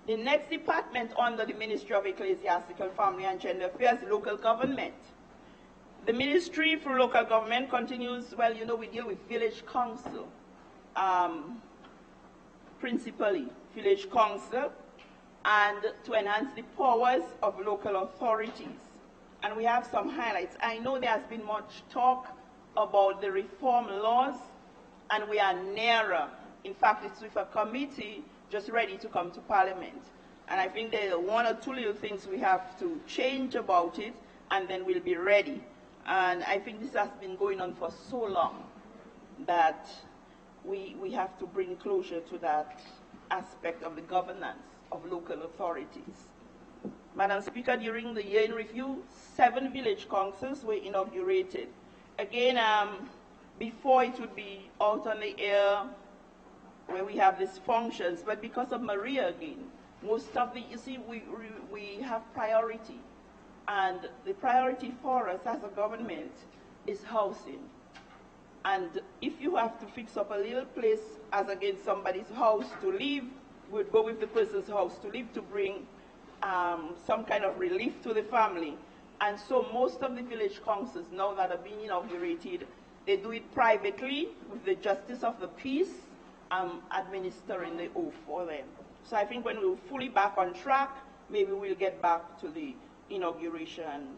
The next department under the Ministry of Ecclesiastical, Family and Gender Affairs, local government. The Ministry for Local Government continues, well, you know, we deal with village council, principally village council, and to enhance the powers of local authorities. And we have some highlights. I know there has been much talk about the reform laws, and we are nearer. In fact, it's with a committee just ready to come to Parliament. And I think there are one or two little things we have to change about it, and then we'll be ready. And I think this has been going on for so long that we have to bring closure to that aspect of the governance of local authorities. Madam Speaker, during the year in review, 7 village councils were inaugurated. Again, before it would be out on the air where we have these functions, but because of Maria again, most of the, you see, we have priority. And the priority for us as a government is housing. And if you have to fix up a little place as against somebody's house to live, we'd go with the person's house to live to bring some kind of relief to the family. And so most of the village councils now that are being inaugurated, they do it privately with the Justice of the Peace administering the oath for them. So I think when we're fully back on track, maybe we'll get back to the inauguration,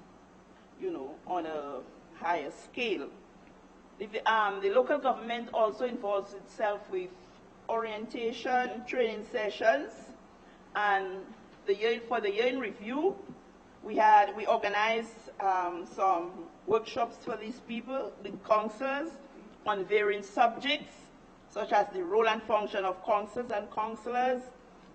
you know, on a higher scale. The local government also involves itself with orientation, training sessions, and for the year in review, we organized some workshops for these people, the councillors, on varying subjects, such as the role and function of councillors and councillors,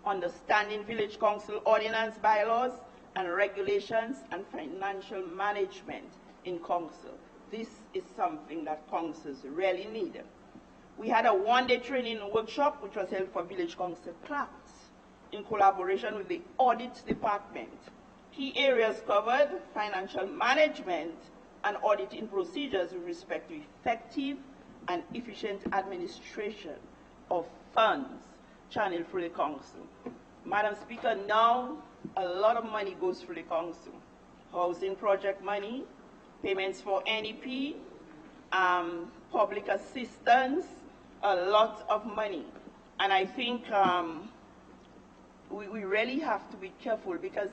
understanding village council ordinance bylaws and regulations, and financial management in council. This is something that councils really need. We had a one-day training workshop which was held for village council clerks in collaboration with the audit department. Key areas covered: financial management and auditing procedures with respect to effective and efficient administration of funds channeled through the council. Madam Speaker, now a lot of money goes through the council. Housing project money, payments for NEP, public assistance, a lot of money. And I think we really have to be careful because,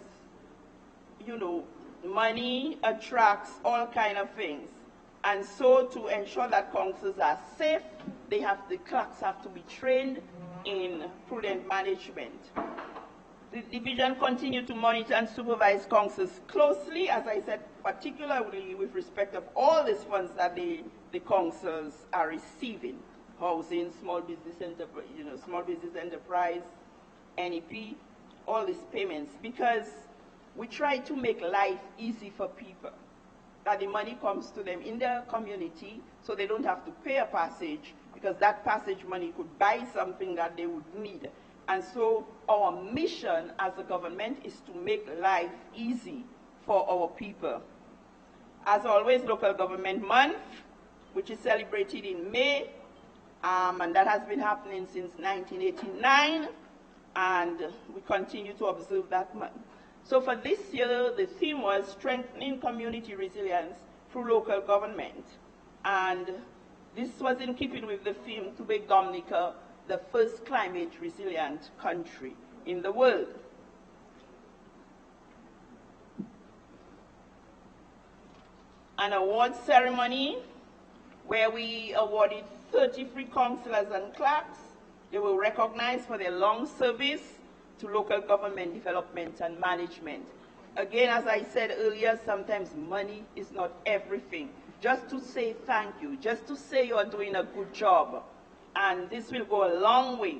you know, money attracts all kind of things. And so to ensure that councils are safe, the clerks have to be trained in prudent management. The division continued to monitor and supervise councils closely, as I said, particularly with respect of all these funds that the councils are receiving: housing, small business enterprise, NEP, all these payments, because we try to make life easy for people, that the money comes to them in their community so they don't have to pay a passage, because that passage money could buy something that they would need. And so our mission as a government is to make life easy for our people. As always, Local Government Month, which is celebrated in May, and that has been happening since 1989, and we continue to observe that month. So for this year, the theme was strengthening community resilience through local government. And this was in keeping with the theme to make Dominica the first climate resilient country in the world. An award ceremony where we awarded 33 councillors and clerks. They were recognized for their long service to local government development and management. Again, as I said earlier, sometimes money is not everything. Just to say thank you, just to say you're doing a good job, and this will go a long way,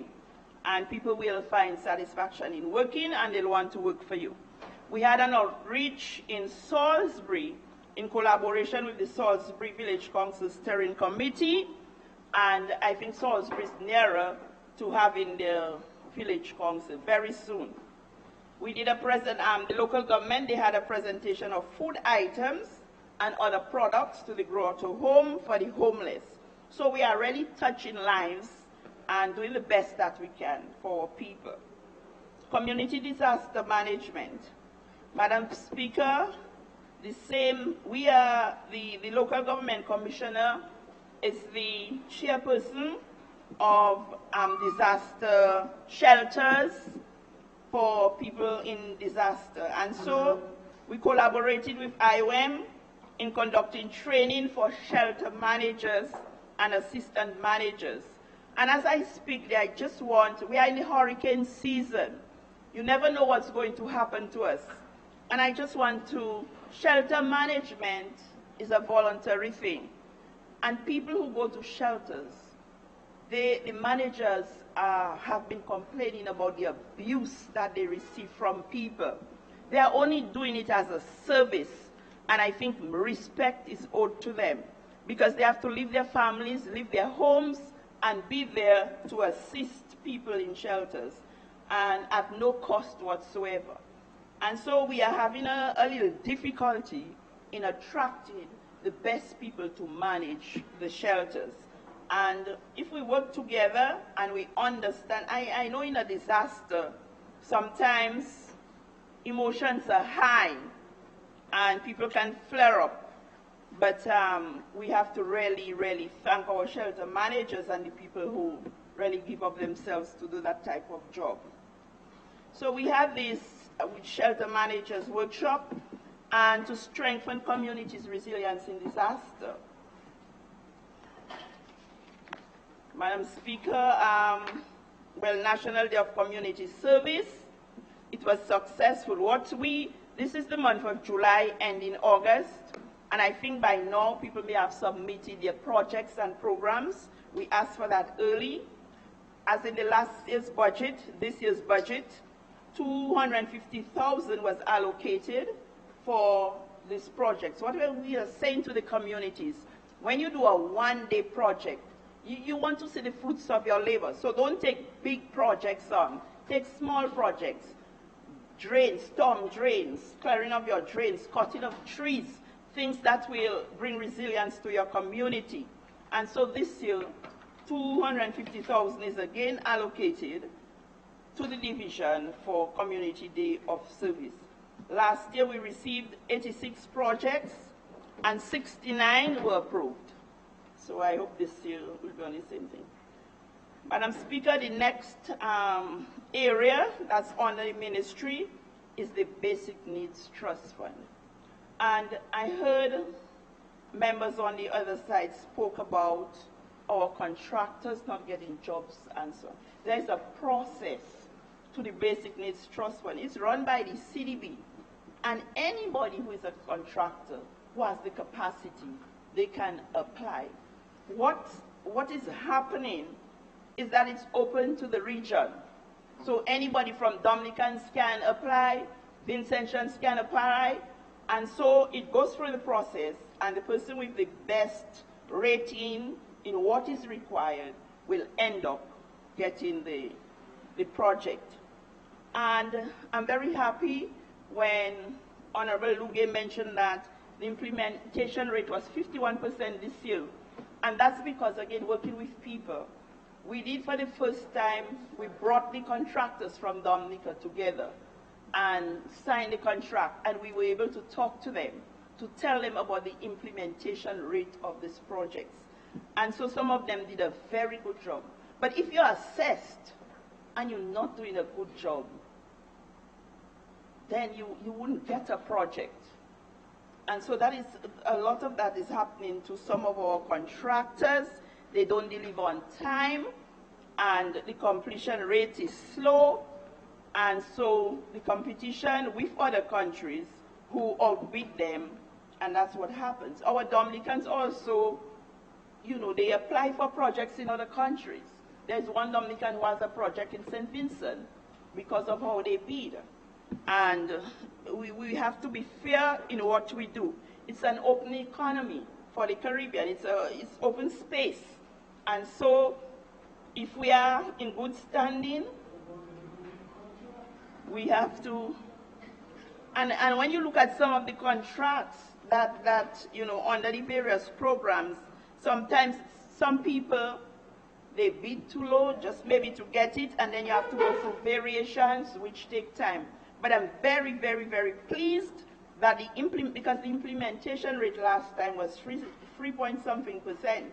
and people will find satisfaction in working, and they'll want to work for you. We had an outreach in Salisbury in collaboration with the Salisbury Village Council Steering Committee, and I think Salisbury is nearer to having the village council very soon. We did the local government, they had a presentation of food items and other products to the Grotto Home for the homeless. So we are really touching lives and doing the best that we can for our people. Community disaster management. Madam Speaker, we are the local government commissioner is the chairperson of disaster shelters for people in disaster. And so we collaborated with IOM in conducting training for shelter managers and assistant managers. And as I speak there, we are in the hurricane season. You never know what's going to happen to us. And I just want to, shelter management is a voluntary thing. And people who go to shelters, the managers have been complaining about the abuse that they receive from people. They are only doing it as a service, and I think respect is owed to them, because they have to leave their families, leave their homes, and be there to assist people in shelters, and at no cost whatsoever. And so we are having a little difficulty in attracting the best people to manage the shelters. And if we work together and we understand, I know in a disaster, sometimes emotions are high and people can flare up. But we have to really, really thank our shelter managers and the people who really give up themselves to do that type of job. So we have this with shelter managers workshop, and to strengthen communities' resilience in disaster. Madam Speaker, National Day of Community Service, it was successful. This is the month of July and in August, and I think by now people may have submitted their projects and programs. We asked for that early. As in the last year's budget, this year's budget, 250,000 was allocated for this project. So what we are saying to the communities, when you do a one-day project, you want to see the fruits of your labor. So don't take big projects on. Take small projects. Drains, storm drains, clearing of your drains, cutting of trees, things that will bring resilience to your community. And so this year, 250,000 is again allocated to the division for Community Day of Service. Last year we received 86 projects and 69 were approved. So I hope this year will be on the same thing. Madam Speaker, the next area that's under the ministry is the Basic Needs Trust Fund. And I heard members on the other side spoke about our contractors not getting jobs and so on. There is a process to the Basic Needs Trust Fund. It's run by the CDB. And anybody who is a contractor who has the capacity, they can apply. What is happening is that it's open to the region. So anybody from Dominicans can apply, Vincentians can apply, and so it goes through the process, and the person with the best rating in what is required will end up getting the project. And I'm very happy when Honorable Luge mentioned that the implementation rate was 51% this year. And that's because, again, working with people, we did for the first time, we brought the contractors from Dominica together and signed the contract, and we were able to talk to them, to tell them about the implementation rate of these projects. And so some of them did a very good job. But if you're assessed and you're not doing a good job, then you wouldn't get a project. And so that is, a lot of that is happening to some of our contractors. They don't deliver on time, and the completion rate is slow, and so the competition with other countries who outbid them, and that's what happens. Our Dominicans also, they apply for projects in other countries. There's one Dominican who has a project in St. Vincent because of how they bid. And we have to be fair in what we do. It's an open economy for the Caribbean. It's open space. And so if we are in good standing, we have to, and when you look at some of the contracts that under the various programs, sometimes some people, they bid too low just maybe to get it, and then you have to go through variations which take time. But I'm very, very, very pleased that because the implementation rate last time was 3 point something %,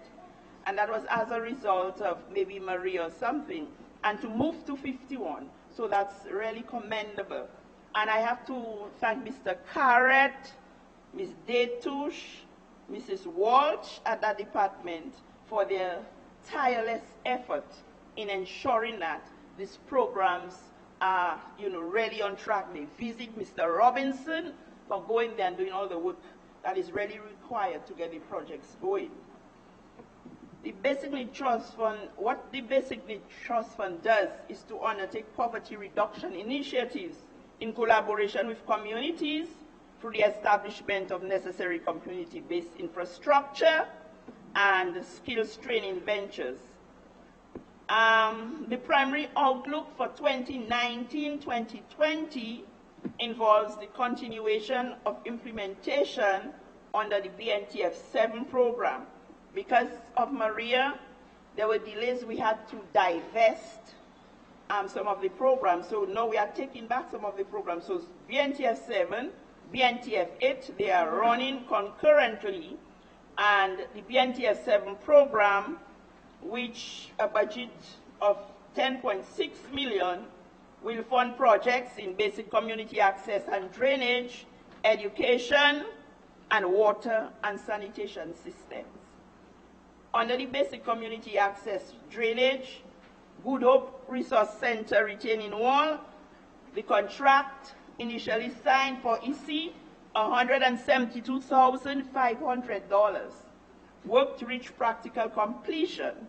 and that was as a result of maybe Maria or something, and to move to 51, so that's really commendable. And I have to thank Mr. Carrett, Ms. Detouche, Mrs. Walsh at that department for their tireless effort in ensuring that these programs are, really on track. They visit Mr. Robinson for going there and doing all the work that is really required to get the projects going. The Basic Need Trust Fund, what the Basic Need Trust Fund does is to undertake poverty reduction initiatives in collaboration with communities through the establishment of necessary community-based infrastructure and skills training ventures. The primary outlook for 2019-2020 involves the continuation of implementation under the BNTF 7 program. Because of Maria, there were delays. We had to divest some of the programs. So now we are taking back some of the programs. So BNTF 7, BNTF 8, they are running concurrently. And the BNTF 7 program, which a budget of 10.6 million, will fund projects in basic community access and drainage, education, and water and sanitation systems. Under the basic community access drainage, Good Hope Resource Center retaining wall, the contract initially signed for EC $172,500. Work to reach practical completion.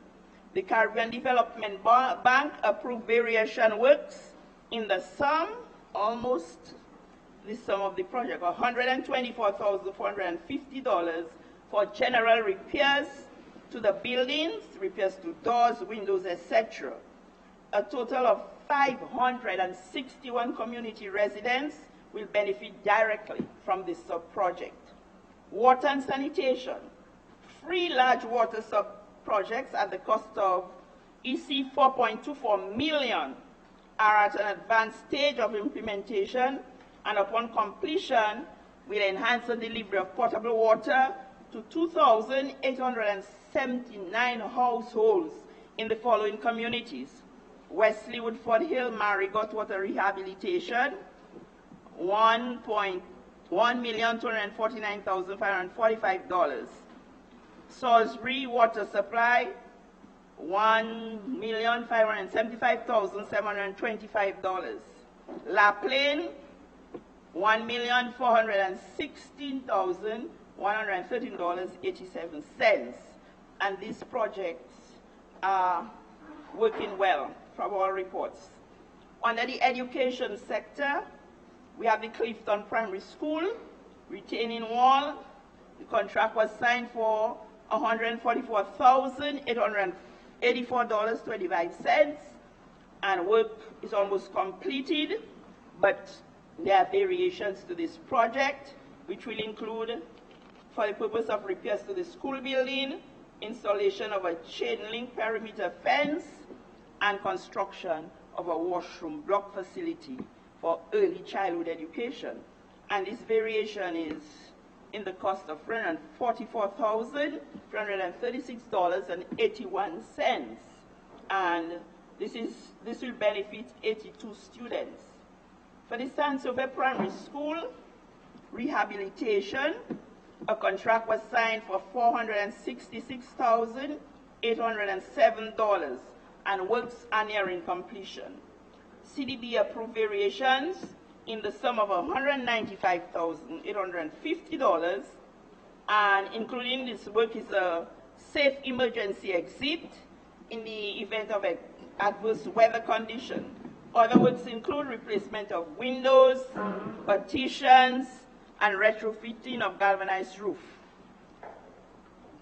The Caribbean Development Bank approved variation works in the sum, almost the sum of the project, $124,450 for general repairs to the buildings, repairs to doors, windows, etc. A total of 561 community residents will benefit directly from this sub-project. Water and sanitation. 3 large water sub-projects at the cost of EC $4.24 million are at an advanced stage of implementation, and upon completion will enhance the delivery of potable water to 2,879 households in the following communities: Wesley, Woodford Hill, Marigot Water Rehabilitation, $1,249,545. Salisbury Water Supply, $1,575,725. La Plaine, $1,416,113.87. And these projects are working well from our reports. Under the education sector, we have the Clifton Primary School retaining wall. The contract was signed for $144,884.25, and work is almost completed, but there are variations to this project, which will include, for the purpose of repairs to the school building, installation of a chain link perimeter fence, and construction of a washroom block facility for early childhood education. And this variation is in the cost of $344,336.81, and this will benefit 82 students. For the San Sove Primary School rehabilitation, a contract was signed for $466,807, and works are nearing completion. CDB approved variations in the sum of $195,850, and including this work is a safe emergency exit in the event of an adverse weather condition. Other works include replacement of windows, partitions, and retrofitting of galvanized roof.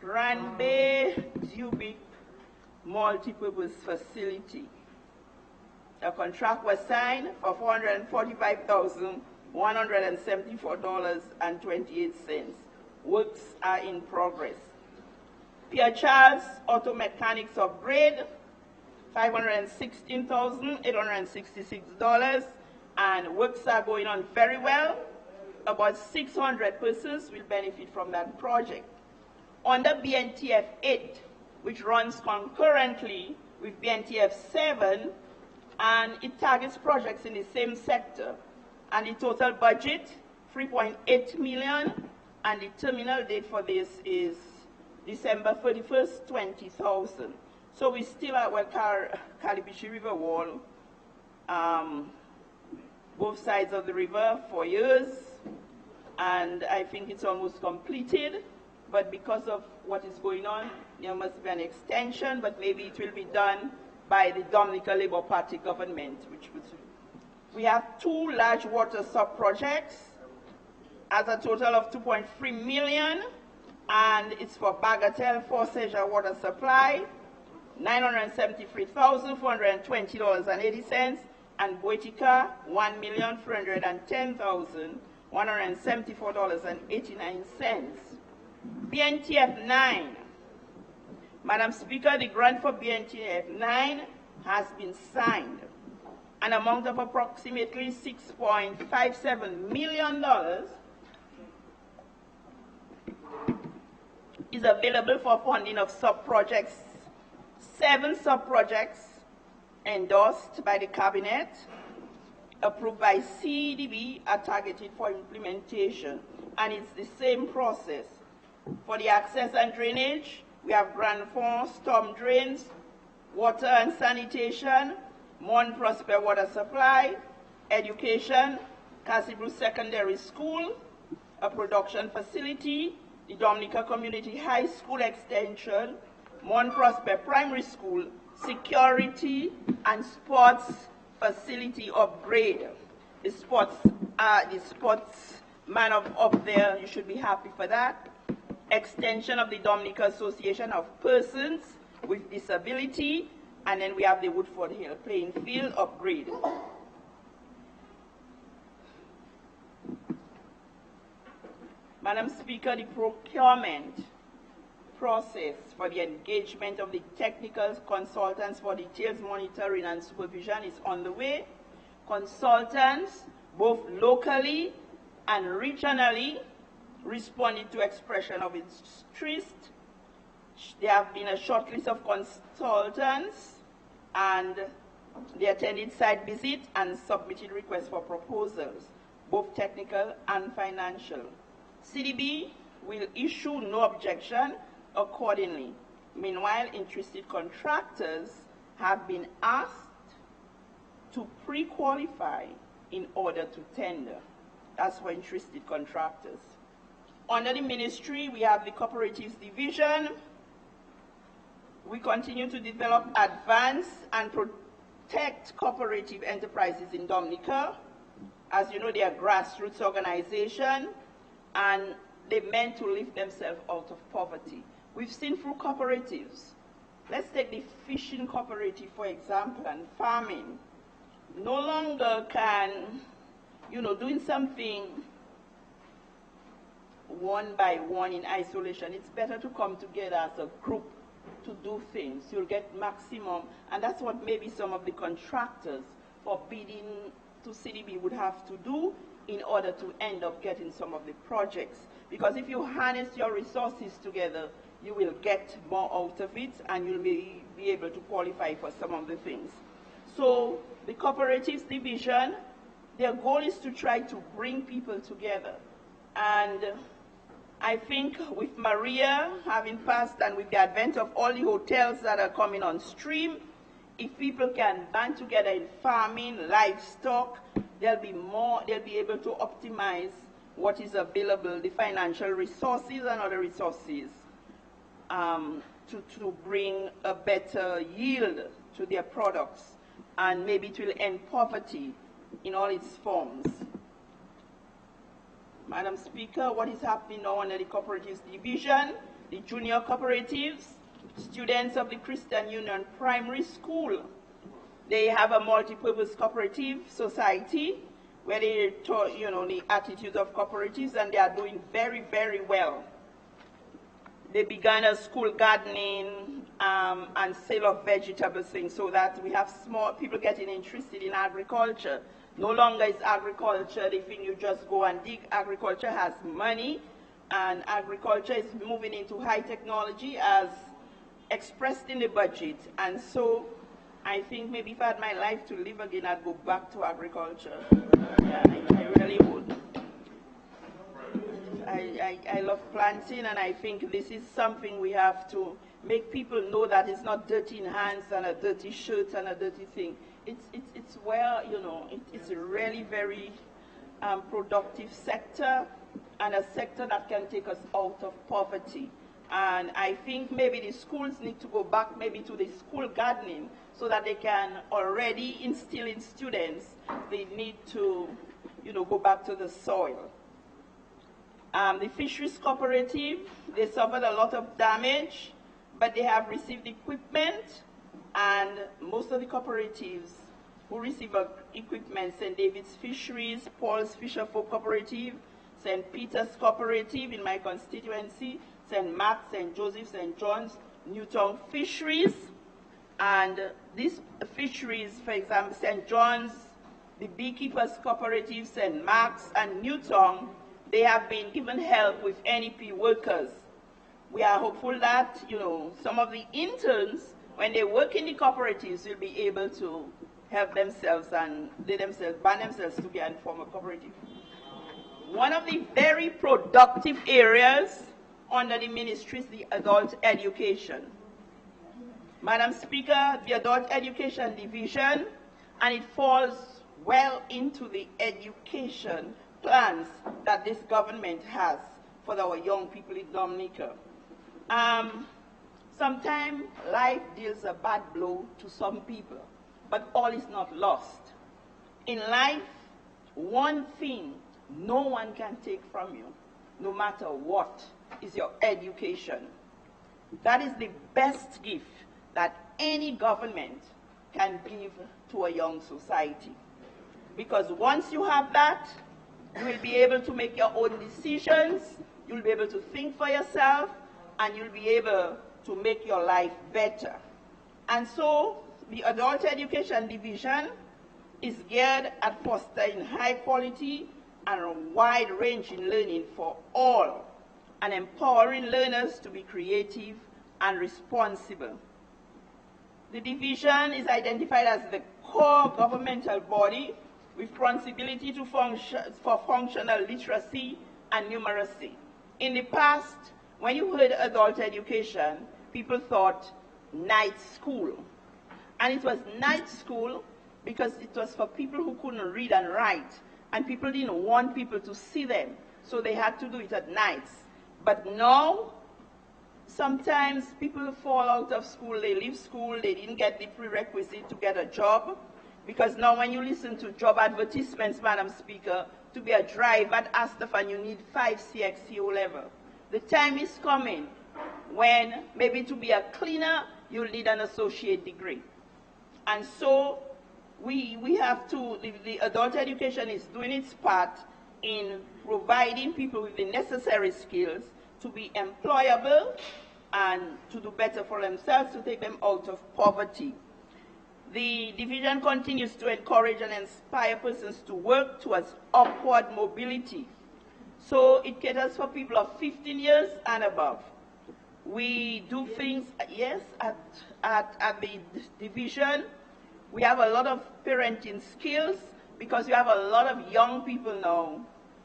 Grand Bay Cubic Multipurpose Facility. A contract was signed for $445,174.28. Works are in progress. Pierre Charles Auto Mechanics Upgrade, $516,866, and works are going on very well. About 600 persons will benefit from that project. Under BNTF 8, which runs concurrently with BNTF 7, and it targets projects in the same sector, and the total budget, $3.8 million, and the terminal date for this is December 31st, 20,000. So we still are at Calibichi River Wall, both sides of the river for years, and I think it's almost completed, but because of what is going on, there must be an extension, but maybe it will be done by the Dominica Labour Party government, we have 2 large water sub-projects as a total of $2.3 million, and it's for Bagatelle Forceja Water Supply, $973,420.80, and Boetica, $1,310,174.89. BNTF 9. Madam Speaker, the grant for BNTF 9 has been signed. An amount of approximately $6.57 million is available for funding of sub-projects, 7 sub-projects endorsed by the Cabinet, approved by CDB are targeted for implementation, and it's the same process. For the access and drainage, we have Grand Fond, storm drains, water and sanitation, Mount Prosper water supply, education, Castle Secondary School, a production facility, the Dominica Community High School extension, Mount Prosper Primary School, security and sports facility upgrade. The sports man up there, you should be happy for that. Extension of the Dominica Association of Persons with Disability, and then we have the Woodford Hill playing field upgrade. Madam Speaker, the procurement process for the engagement of the technical consultants for details monitoring and supervision is on the way. Consultants, both locally and regionally, responded to expression of interest. There have been a short list of consultants, and they attended site visit and submitted requests for proposals, both technical and financial. CDB will issue no objection accordingly. Meanwhile, interested contractors have been asked to pre-qualify in order to tender. That's for interested contractors. Under the ministry, we have the Cooperatives Division. We continue to develop, advance, and protect cooperative enterprises in Dominica. As you know, they are a grassroots organization, and they meant to lift themselves out of poverty. We've seen through cooperatives. Let's take the fishing cooperative, for example, and farming. No longer can, doing something one by one in isolation. It's better to come together as a group to do things. You'll get maximum, and that's what maybe some of the contractors for bidding to CDB would have to do in order to end up getting some of the projects. Because if you harness your resources together, you will get more out of it, and you'll be able to qualify for some of the things. So the Cooperatives Division, their goal is to try to bring people together. And I think with Maria having passed, and with the advent of all the hotels that are coming on stream, if people can band together in farming, livestock, they'll be able to optimize what is available, the financial resources and other resources, to bring a better yield to their products, and maybe it will end poverty in all its forms. Madam Speaker, what is happening now under the Cooperatives Division? The junior cooperatives, students of the Christian Union Primary School, they have a multi-purpose cooperative society where they taught, the attitudes of cooperatives, and they are doing very, very well. They began a school gardening and sale of vegetable things, so that we have small people getting interested in agriculture. No longer is agriculture the thing you just go and dig. Agriculture has money, and agriculture is moving into high technology as expressed in the budget. And so I think maybe if I had my life to live again, I'd go back to agriculture. Yeah, I really would. I love planting, and I think this is something we have to make people know, that it's not dirty in hands and a dirty shirt and a dirty thing. It's where, it's a really very productive sector, and a sector that can take us out of poverty. And I think maybe the schools need to go back maybe to the school gardening, so that they can already instill in students the need to, go back to the soil. The fisheries cooperative, they suffered a lot of damage, but they have received equipment, and most of the cooperatives who receive equipment, St. David's Fisheries, Paul's Fisherfolk Cooperative, St. Peter's Cooperative in my constituency, St. Mark's, St. Joseph's, St. John's, Newtown Fisheries, and these fisheries, for example, St. John's, the Beekeepers Cooperative, St. Mark's, and Newtown, they have been given help with NEP workers. We are hopeful that, some of the interns, when they work in the cooperatives, will be able to help themselves and they themselves ban themselves to be and form a cooperative. One of the very productive areas under the ministry is the adult education. Madam Speaker, the adult education division, and it falls well into the education plans that this government has for our young people in Dominica. Sometimes life deals a bad blow to some people, but all is not lost. In life, one thing no one can take from you, no matter what, is your education. That is the best gift that any government can give to a young society. Because once you have that, you will be able to make your own decisions, you'll be able to think for yourself, and you'll be able to make your life better. And so, the Adult Education Division is geared at fostering high quality and wide-ranging learning for all, and empowering learners to be creative and responsible. The division is identified as the core governmental body with responsibility to for functional literacy and numeracy. In the past, when you heard adult education, people thought night school. And it was night school because it was for people who couldn't read and write, and people didn't want people to see them, so they had to do it at nights. But now, sometimes people fall out of school, they leave school, they didn't get the prerequisite to get a job, because now when you listen to job advertisements, Madam Speaker, to be a driver at Astafan, you need 5 CXCO level. The time is coming when maybe to be a cleaner, you'll need an associate degree. And so we have to, the adult education is doing its part in providing people with the necessary skills to be employable and to do better for themselves, to take them out of poverty. The division continues to encourage and inspire persons to work towards upward mobility. So it caters for people of 15 years and above. We do things, yes, at the division. We have a lot of parenting skills because we have a lot of young people now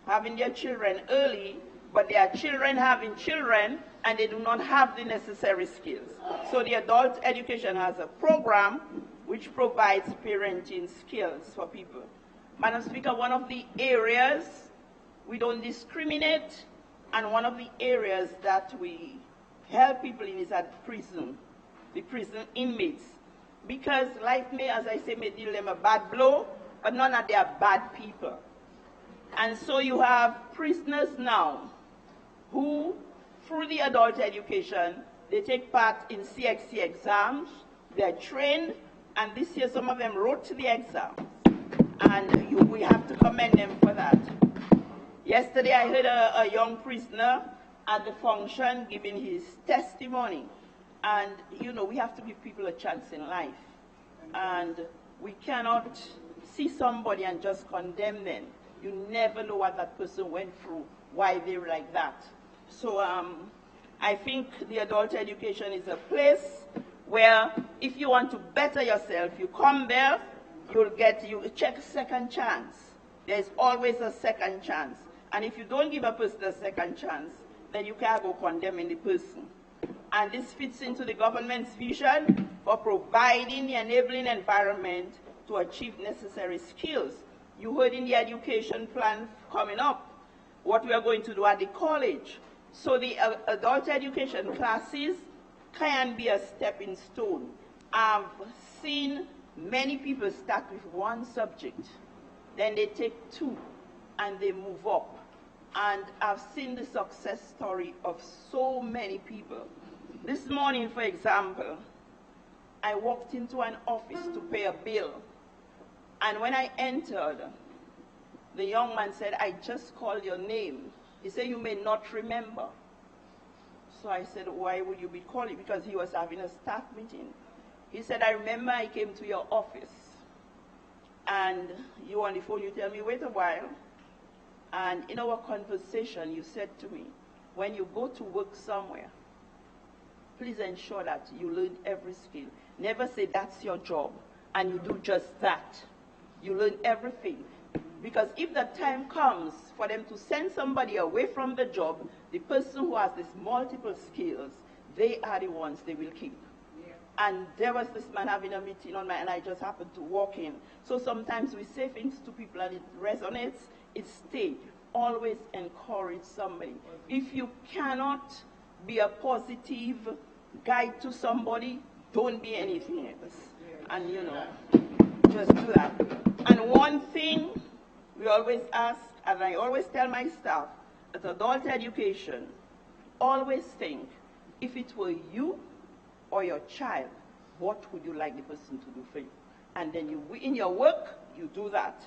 having their children early, but their children having children and they do not have the necessary skills. So the adult education has a program which provides parenting skills for people. Madam Speaker, one of the areas we don't discriminate, and one of the areas that we help people in is at prison, the prison inmates. Because life may, as I say, may deal them a bad blow, but none of them are bad people. And so you have prisoners now who, through the adult education, they take part in CXC exams, they're trained, and this year some of them wrote to the exams. And we have to commend them for that. Yesterday I heard a young prisoner at the function giving his testimony. And, you know, we have to give people a chance in life. And we cannot see somebody and just condemn them. You never know what that person went through, why they're like that. So I think the adult education is a place where if you want to better yourself, you come there, you check a second chance. There's always a second chance. And if you don't give a person a second chance, then you can't go condemning the person. And this fits into the government's vision for providing the enabling environment to achieve necessary skills. You heard in the education plan coming up what we are going to do at the college. So the adult education classes can be a stepping stone. I've seen many people start with one subject, then they take 2, and they move up. And I've seen the success story of so many people. This morning, for example, I walked into an office to pay a bill. And when I entered, the young man said, "I just called your name." He said, "You may not remember." So I said, "Why would you be calling?" Because he was having a staff meeting. He said, "I remember I came to your office. And you on the phone, you tell me, wait a while. And in our conversation, you said to me, when you go to work somewhere, please ensure that you learn every skill. Never say that's your job. and you do just that. You learn everything. Because if the time comes for them to send somebody away from the job, the person who has these multiple skills, they are the ones they will keep. And there was this man having a meeting on and I just happened to walk in. So sometimes we say things to people and it resonates, it stays. Always encourage somebody. If you cannot be a positive guide to somebody, don't be anything else. And you know, just do that. And one thing we always ask, and I always tell my staff, at adult education, always think, if it were you or your child, what would you like the person to do for you? And then you, in your work, you do that.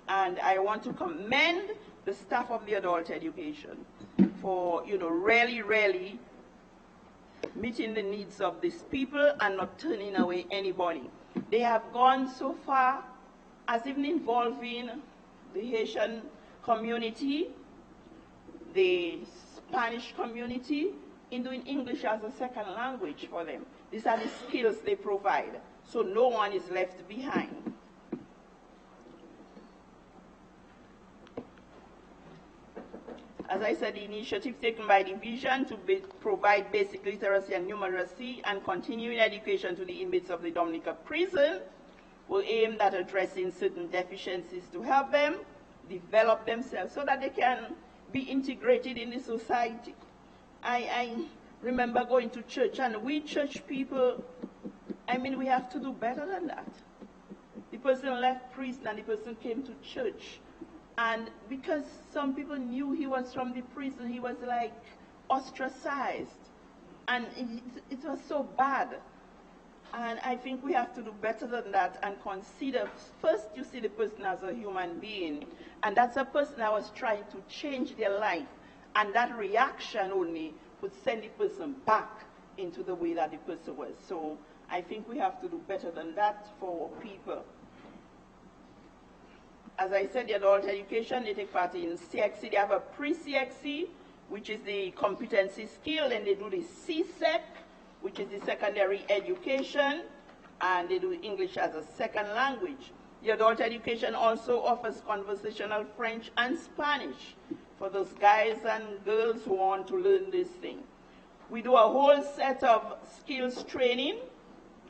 And I want to commend the staff of the adult education for, you know, really meeting the needs of these people and not turning away anybody. They have gone so far as even involving the Haitian community, the Spanish community, in doing English as a second language for them. These are the skills they provide, so no one is left behind. As I said, the initiative taken by the division to provide basic literacy and numeracy and continuing education to the inmates of the Dominica prison will aim at addressing certain deficiencies to help them develop themselves so that they can be integrated in the society. I remember going to church, and we church people, I mean, we have to do better than that. The person left prison and the person came to church. And because some people knew he was from the prison, he was like ostracized. And it was so bad. And I think we have to do better than that and consider, first you see the person as a human being. And that's a person that was trying to change their life. And that reaction only would send the person back into the way that the person was. So I think we have to do better than that for people. As I said, the adult education, they take part in CXC. They have a pre-CXC, which is the competency skill, and they do the CSEC, which is the secondary education, and they do English as a second language. The adult education also offers conversational French and Spanish for those guys and girls who want to learn this thing. We do a whole set of skills training.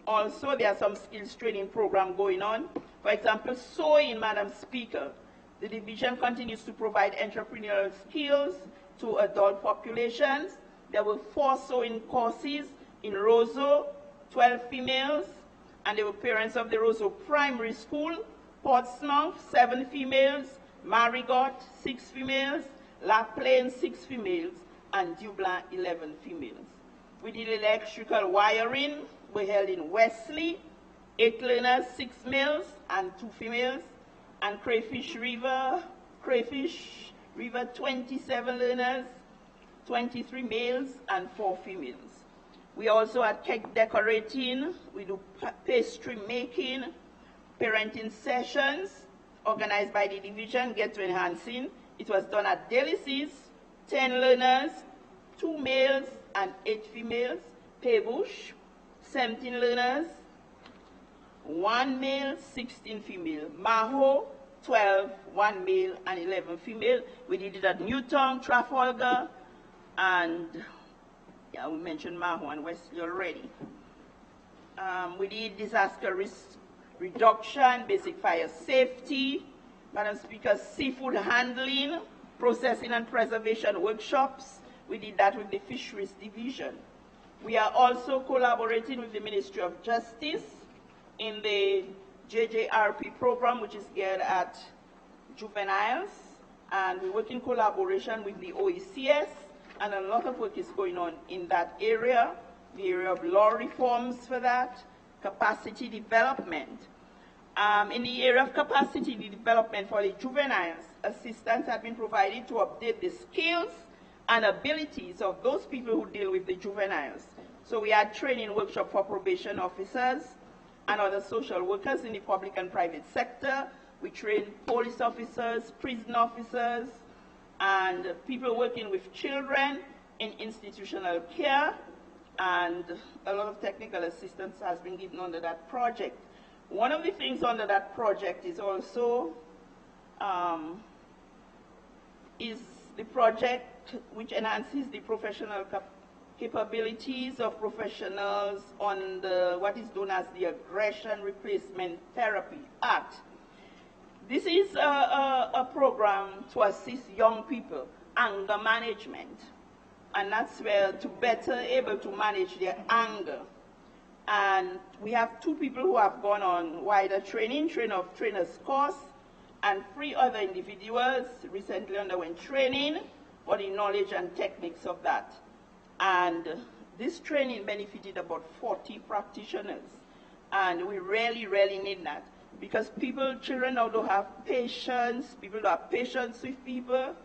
Also, there are some skills training program going on. For example, sewing, Madam Speaker. The division continues to provide entrepreneurial skills to adult populations. There were 4 sewing courses in Roseau, 12 females, and they were parents of the Roseau Primary School, Portsmouth, 7 females, Marigot, 6 females, La Plaine, 6 females, and Dublin, 11 females. We did electrical wiring. We held in Wesley, 8 learners, 6 males and 2 females, and Crayfish River, 27 learners, 23 males and 4 females. We also had cake decorating, we do pastry making, parenting sessions organized by the division, Get to Enhancing. It was done at Delices, 10 learners, 2 males and 8 females, Paybush, 17 learners, 1 male, 16 female. Maho, 12, 1 male and 11 female. We did it at Newtown, Trafalgar, and yeah, we mentioned Maho and Wesley already. We did disaster risk reduction, basic fire safety, Madam Speaker, seafood handling, processing and preservation workshops. We did that with the Fisheries Division. We are also collaborating with the Ministry of Justice in the JJRP program, which is geared at juveniles, and we work in collaboration with the OECS, and a lot of work is going on in that area, the area of law reforms for that, capacity development. In the area of capacity development for the juveniles, assistance has been provided to update the skills and abilities of those people who deal with the juveniles. So we had training workshop for probation officers and other social workers in the public and private sector. We trained police officers, prison officers, and people working with children in institutional care, and a lot of technical assistance has been given under that project. One of the things under that project is also is the project which enhances the professional capabilities of professionals on the, what is known as the Aggression Replacement Therapy Act. This is a program to assist young people, anger management, and that's where to better able to manage their anger. And we have 2 people who have gone on wider training, trainers course, and 3 other individuals recently underwent training for the knowledge and techniques of that. And this training benefited about 40 practitioners. And we really, really need that. Because children now don't have patience, people don't have patience with people,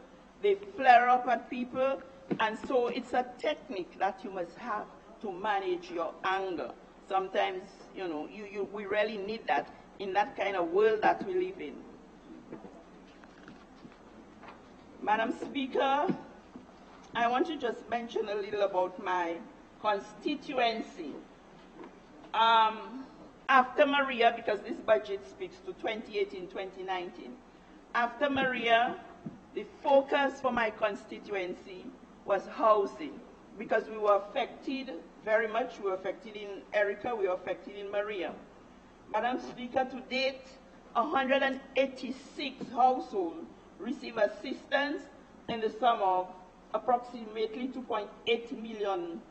they flare up at people, and so it's a technique that you must have to manage your anger. Sometimes, you know, we really need that in that kind of world that we live in. Madam Speaker, I want to just mention a little about my constituency. After Maria, because this budget speaks to 2018-2019, after Maria, the focus for my constituency was housing, because we were affected very much. We were affected in Erica, we were affected in Maria. Madam Speaker, to date, 186 households receive assistance in the sum of approximately $2.8 million.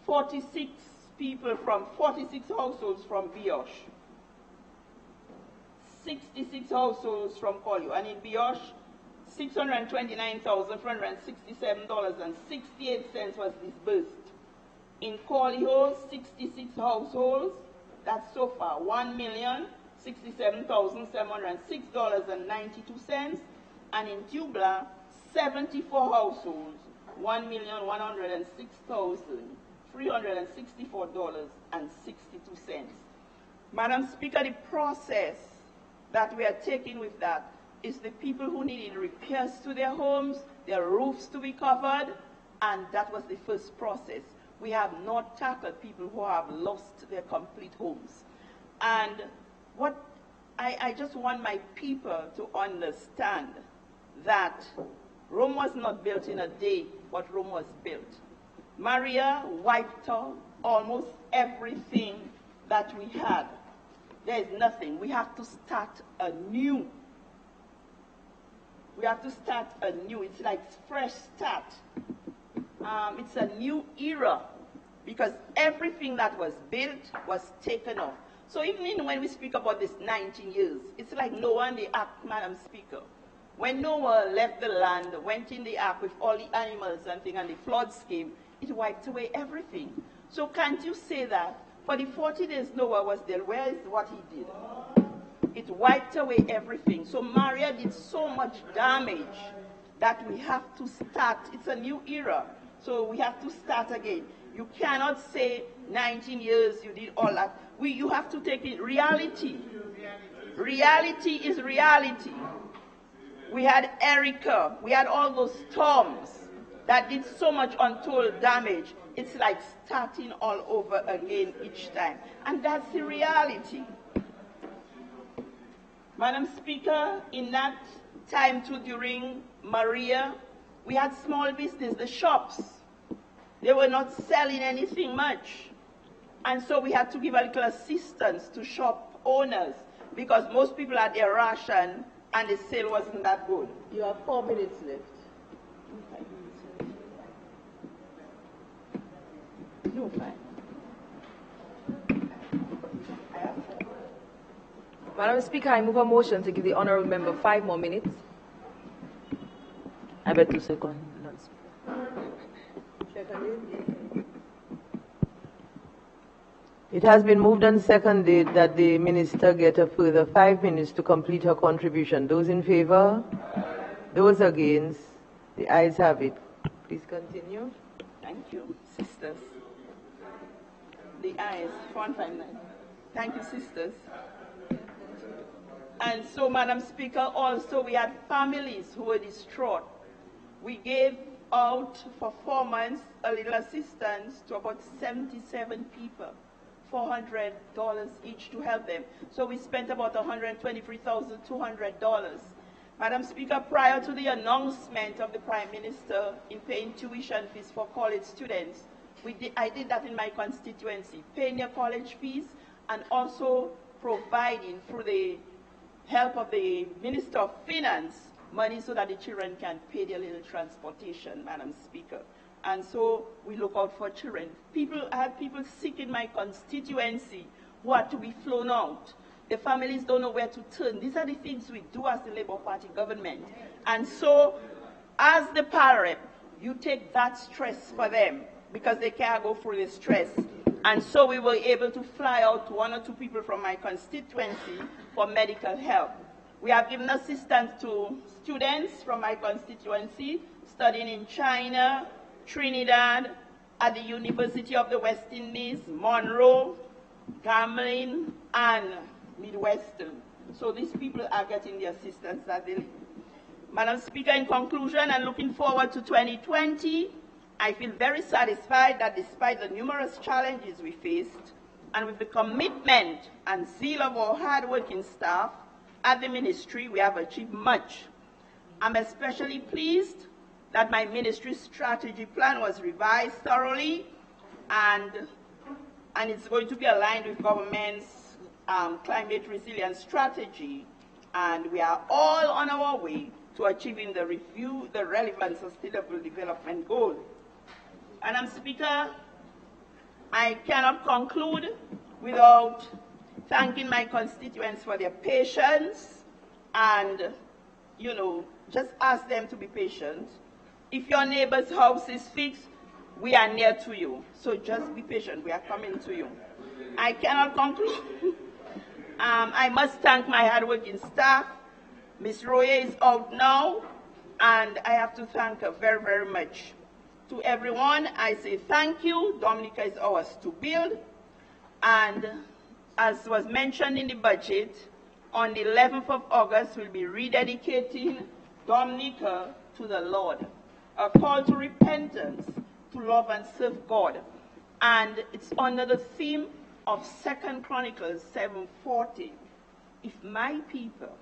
46 people from 46 households from Biosh, 66 households from Collier, and in Biosh, $629,467.68 was disbursed. In Collier, 66 households, that's so far $1,067,706.92, and in Tubla, 74 households, $1,106,364.62. Madam Speaker, the process that we are taking with that is the people who needed repairs to their homes, their roofs to be covered, and that was the first process. We have not tackled people who have lost their complete homes. And what I just want my people to understand that Rome was not built in a day, but Rome was built. Maria wiped out almost everything that we had. There is nothing. We have to start anew. We have to start anew. It's like fresh start. It's a new era, because everything that was built was taken off. So even when we speak about this 19 years, it's like Noah and the ark, Madam Speaker. When Noah left the land, went in the ark with all the animals and things, and the floods came, it wiped away everything. So can't you say that for the 40 days Noah was there, where is what he did? It wiped away everything. So Maria did so much damage that we have to start. It's a new era. So we have to start again. You cannot say 19 years you did all that. You have to take it reality. Reality is reality. We had Erica. We had all those storms that did so much untold damage. It's like starting all over again each time. And that's the reality. Madam Speaker, in that time too, during Maria, we had small business, the shops. They were not selling anything much. And so we had to give a little assistance to shop owners, because most people had their ration and the sale wasn't that good. You have 4 minutes left. No, fine. Madam Speaker, I move a motion to give the honourable member 5 more minutes. I bet 2 seconds. It has been moved and seconded that the minister get a further 5 minutes to complete her contribution. Those in favor? Those against? The ayes have it. Please continue. Thank you, sisters. The ayes, 159. Thank you, sisters. And so, Madam Speaker, also we had families who were distraught. We gave out for 4 months a little assistance to about 77 people. $400 each to help them. So we spent about $123,200. Madam Speaker, prior to the announcement of the Prime Minister in paying tuition fees for college students, I did that in my constituency, paying their college fees and also providing, through the help of the Minister of Finance, money so that the children can pay their little transportation, Madam Speaker. And so we look out for children. I have people sick in my constituency who are to be flown out. The families don't know where to turn. These are the things we do as the Labour Party government. And so, as the PAREP, you take that stress for them because they can't go through the stress. And so we were able to fly out 1 or 2 people from my constituency for medical help. We have given assistance to students from my constituency studying in China, Trinidad, at the University of the West Indies, Monroe, Grambling, and Midwestern. So these people are getting the assistance that they need. Madam Speaker, in conclusion, and looking forward to 2020, I feel very satisfied that despite the numerous challenges we faced, and with the commitment and zeal of our hard-working staff at the ministry, we have achieved much. I'm especially pleased that my ministry's strategy plan was revised thoroughly, and it's going to be aligned with government's climate resilience strategy, and we are all on our way to achieving the relevant sustainable development goals. Madam Speaker, I cannot conclude without thanking my constituents for their patience and, just ask them to be patient. If your neighbor's house is fixed, we are near to you. So just be patient. We are coming to you. I cannot conclude. I must thank my hardworking staff. Ms. Royer is out now, and I have to thank her very, very much. To everyone, I say thank you. Dominica is ours to build. And as was mentioned in the budget, on the 11th of August, we'll be rededicating Dominica to the Lord. A call to repentance, to love and serve God. And it's under the theme of 2 Chronicles 7:40. If my people,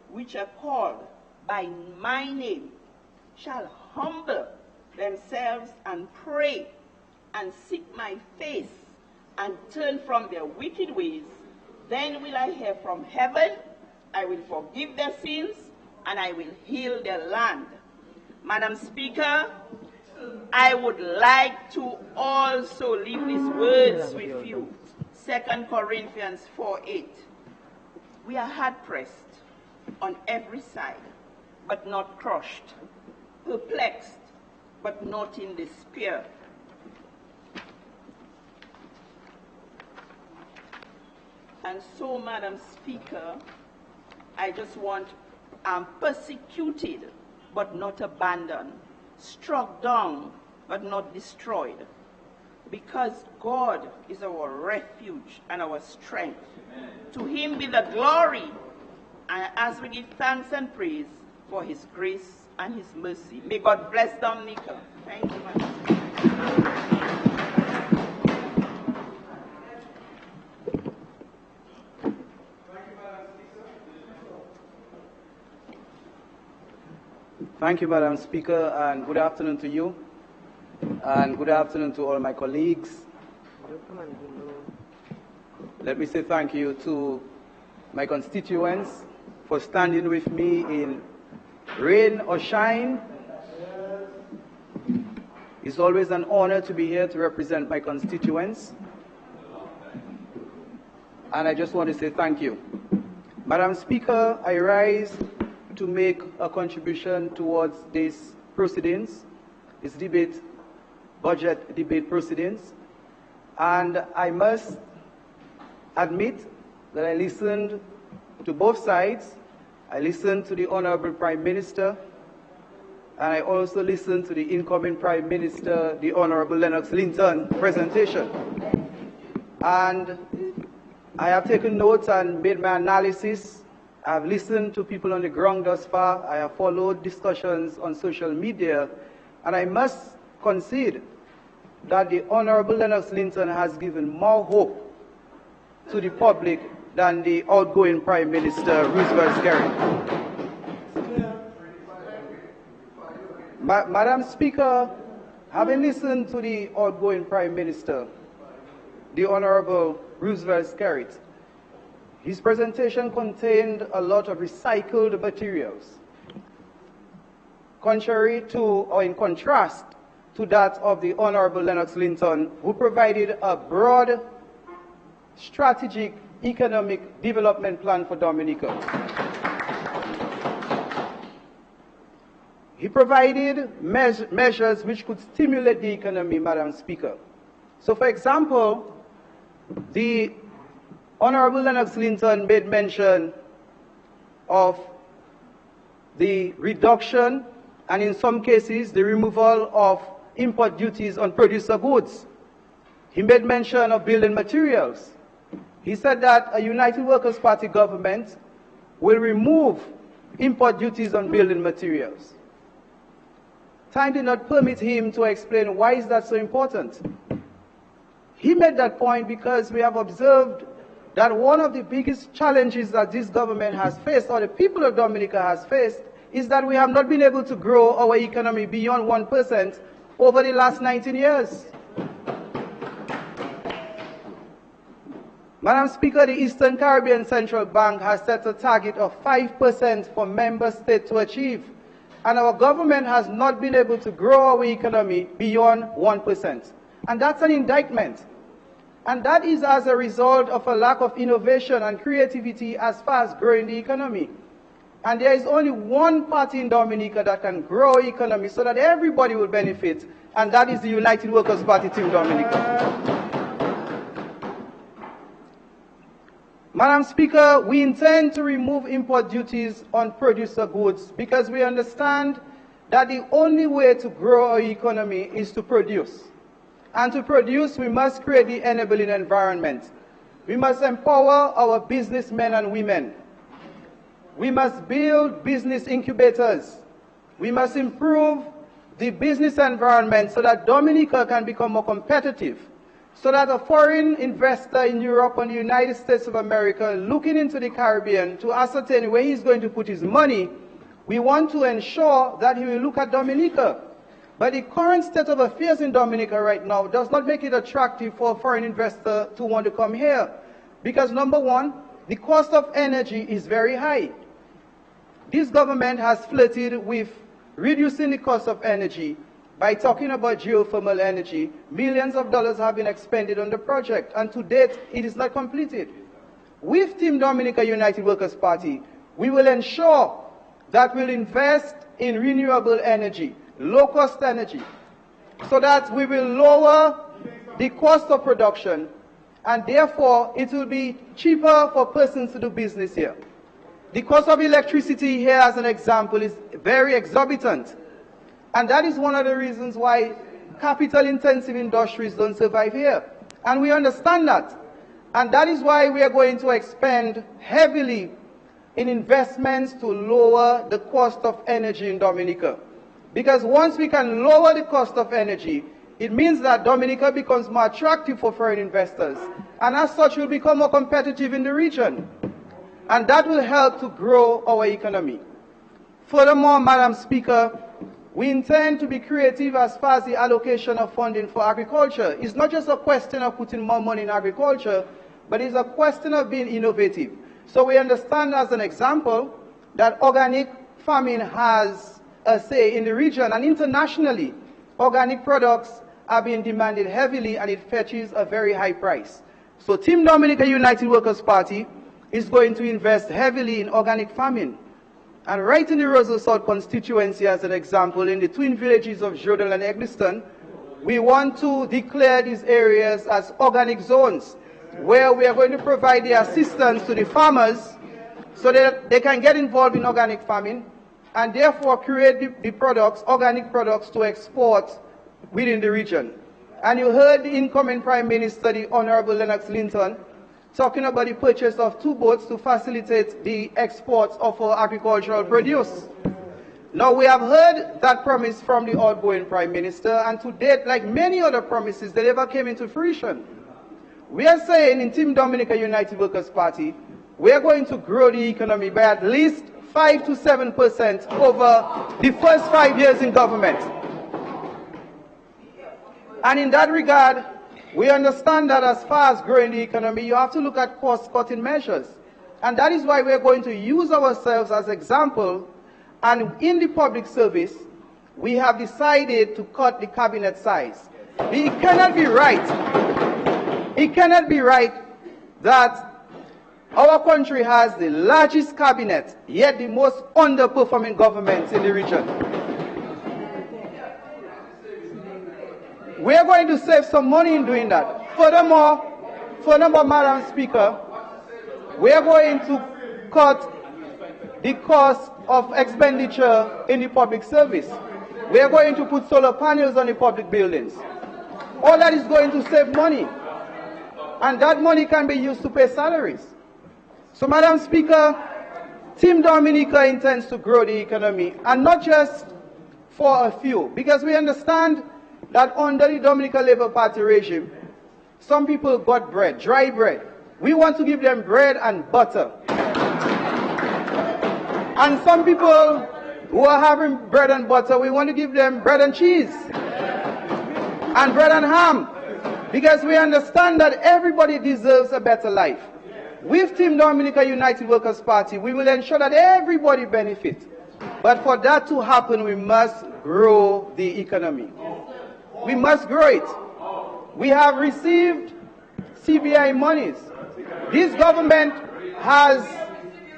which are called by my name, shall humble themselves and pray and seek my face and turn from their wicked ways, then will I hear from heaven, I will forgive their sins, and I will heal their land. Madam Speaker, I would like to also leave these words with you. 2 Corinthians 4:8. We are hard-pressed on every side, but not crushed, perplexed, but not in despair. And so, Madam Speaker, I just want, persecuted, but not abandoned, struck down, but not destroyed, because God is our refuge and our strength. Amen. To him be the glory, and as we give thanks and praise for his grace and his mercy. May God bless Dominica. Thank you, Madam. Thank you, Madam Speaker, and good afternoon to you, and good afternoon to all my colleagues. Let me say thank you to my constituents for standing with me in rain or shine. It's always an honor to be here to represent my constituents, and I just want to say thank you. Madam Speaker, I rise to make a contribution towards this proceedings, this budget debate proceedings, and I must admit that I listened to both sides. I listened to the Honorable Prime Minister, and I also listened to the incoming Prime Minister, the Honorable Lennox Linton presentation. And I have taken notes and made my analysis. I've listened to people on the ground thus far. I have followed discussions on social media, and I must concede that the Honorable Lennox Linton has given more hope to the public than the outgoing Prime Minister, Roosevelt Skerrit. Madam Speaker, having listened to the outgoing Prime Minister, the Honorable Roosevelt Skerrit, his presentation contained a lot of recycled materials, contrary to or in contrast to that of the Honorable Lennox Linton, who provided a broad strategic economic development plan for Dominica. He provided measures which could stimulate the economy, Madam Speaker. So, for example, the Honorable Lennox Linton made mention of the reduction and in some cases the removal of import duties on producer goods. He made mention of building materials. He said that a United Workers' Party government will remove import duties on building materials. Time did not permit him to explain why is that so important. He made that point because we have observed that one of the biggest challenges that this government has faced, or the people of Dominica has faced, is that we have not been able to grow our economy beyond 1% over the last 19 years. Madam Speaker, the Eastern Caribbean Central Bank has set a target of 5% for member states to achieve, and our government has not been able to grow our economy beyond 1%. And that's an indictment. And that is as a result of a lack of innovation and creativity as far as growing the economy. And there is only one party in Dominica that can grow our economy so that everybody will benefit, and that is the United Workers' Party Team Dominica. Madam Speaker, we intend to remove import duties on producer goods because we understand that the only way to grow our economy is to produce. And to produce, we must create the enabling environment. We must empower our businessmen and women. We must build business incubators. We must improve the business environment so that Dominica can become more competitive, so that a foreign investor in Europe and the United States of America looking into the Caribbean to ascertain where he's going to put his money, we want to ensure that he will look at Dominica. But the current state of affairs in Dominica right now does not make it attractive for a foreign investor to want to come here. Because number one, the cost of energy is very high. This government has flirted with reducing the cost of energy by talking about geothermal energy. Millions of dollars have been expended on the project, and to date, it is not completed. With Team Dominica United Workers' Party, we will ensure that we'll invest in renewable energy, low-cost energy, so that we will lower the cost of production, and therefore it will be cheaper for persons to do business here. The cost of electricity here, as an example, is very exorbitant. And that is one of the reasons why capital-intensive industries don't survive here. And we understand that. And that is why we are going to expend heavily in investments to lower the cost of energy in Dominica. Because once we can lower the cost of energy, it means that Dominica becomes more attractive for foreign investors. And as such, we'll become more competitive in the region. And that will help to grow our economy. Furthermore, Madam Speaker, we intend to be creative as far as the allocation of funding for agriculture. It's not just a question of putting more money in agriculture, but it's a question of being innovative. So we understand, as an example, that organic farming has a say in the region, and internationally, organic products are being demanded heavily, and it fetches a very high price. So Team Dominica United Workers' Party is going to invest heavily in organic farming. And right in the Rosal South constituency, as an example, in the twin villages of Jodel and Egliston, we want to declare these areas as organic zones, where we are going to provide the assistance to the farmers so that they can get involved in organic farming and therefore create the products, organic products, to export within the region. And you heard the incoming Prime Minister, the Honorable Lennox Linton, talking about the purchase of 2 boats to facilitate the exports of our agricultural produce. Now, we have heard that promise from the outgoing Prime Minister, and to date, like many other promises, they never came into fruition. We are saying in Team Dominica United Workers' Party, we are going to grow the economy by at least 5 to 7% over the first 5 years in government. And in that regard, we understand that as far as growing the economy, you have to look at cost-cutting measures. And that is why we are going to use ourselves as example. And in the public service, we have decided to cut the cabinet size. It cannot be right. It cannot be right that our country has the largest cabinet, yet the most underperforming governments in the region. We are going to save some money in doing that. Furthermore, Madam Speaker, we are going to cut the cost of expenditure in the public service. We are going to put solar panels on the public buildings. All that is going to save money. And that money can be used to pay salaries. So, Madam Speaker, Team Dominica intends to grow the economy, and not just for a few, because we understand that under the Dominica Labour Party regime, some people got bread, dry bread. We want to give them bread and butter. And some people who are having bread and butter, we want to give them bread and cheese and bread and ham, because we understand that everybody deserves a better life. With Team Dominica United Workers' Party, we will ensure that everybody benefits. But for that to happen, we must grow the economy. We must grow it. We have received CBI monies. This government has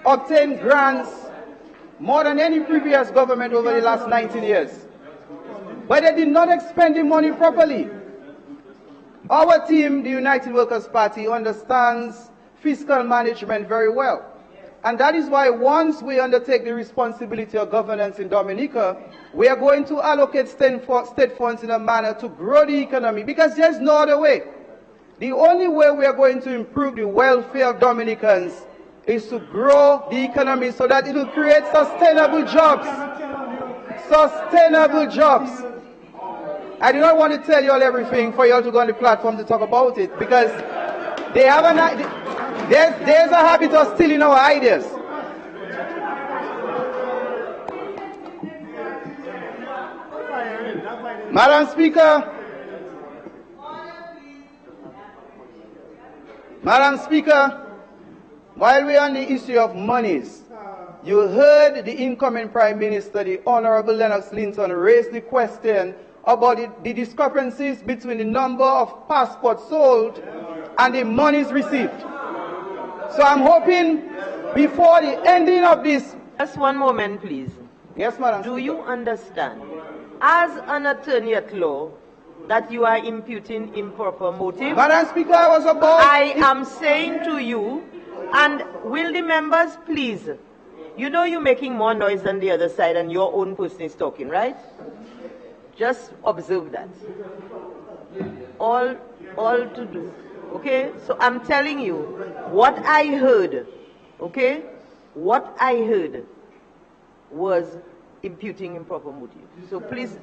obtained grants more than any previous government over the last 19 years. But they did not expend the money properly. Our team, the United Workers' Party, understands fiscal management very well. And that is why once we undertake the responsibility of governance in Dominica, we are going to allocate state funds in a manner to grow the economy, because there's no other way. The only way we are going to improve the welfare of Dominicans is to grow the economy so that it will create sustainable jobs. Sustainable jobs. I do not want to tell you all everything for you all to go on the platform to talk about it, because they have there's a habit of stealing our ideas. Madam Speaker, while we are on the issue of monies, you heard the incoming Prime Minister, the Honorable Lennox Linton, raise the question about the discrepancies between the number of passports sold and the monies received. So I'm hoping before the ending of this... Just one moment, please. Yes, Madam Do Speaker. you understand, as an attorney at law, that you are imputing improper motive? Madam Speaker, I was about... I am saying to you, and will the members please, you know you're making more noise than the other side and your own person is talking, right? Just observe that. All to do. Okay? So I'm telling you, what I heard, okay? What I heard was imputing improper motive. So please...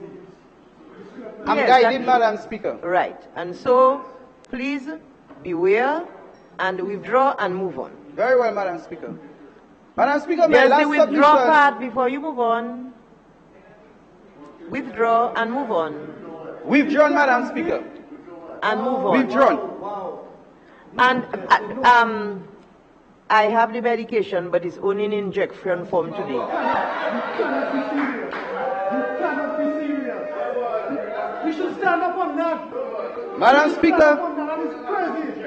I'm Yes, guided, Madam Speaker. Right. And so, please beware and withdraw and move on. Very well, Madam Speaker. Madam Speaker, my There's last the withdraw submission... part before you move on. Withdraw and move on. Withdrawn, Madam Speaker. And move on. Withdrawn. And I have the medication, but it's only in injection form today. You cannot be serious. You should stand up on that. Madam Speaker. That is crazy.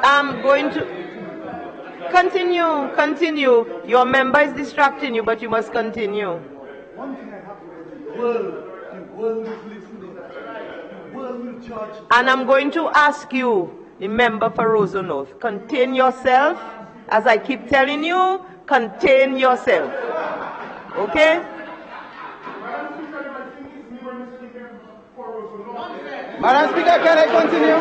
I'm going to... Continue. Your member is distracting you, but you must continue. One thing I have to say, the world is listening. The world will judge. And I'm going to ask you, the member for Roseau North, contain yourself. As I keep telling you, contain yourself. Okay? Madam Speaker, can I continue?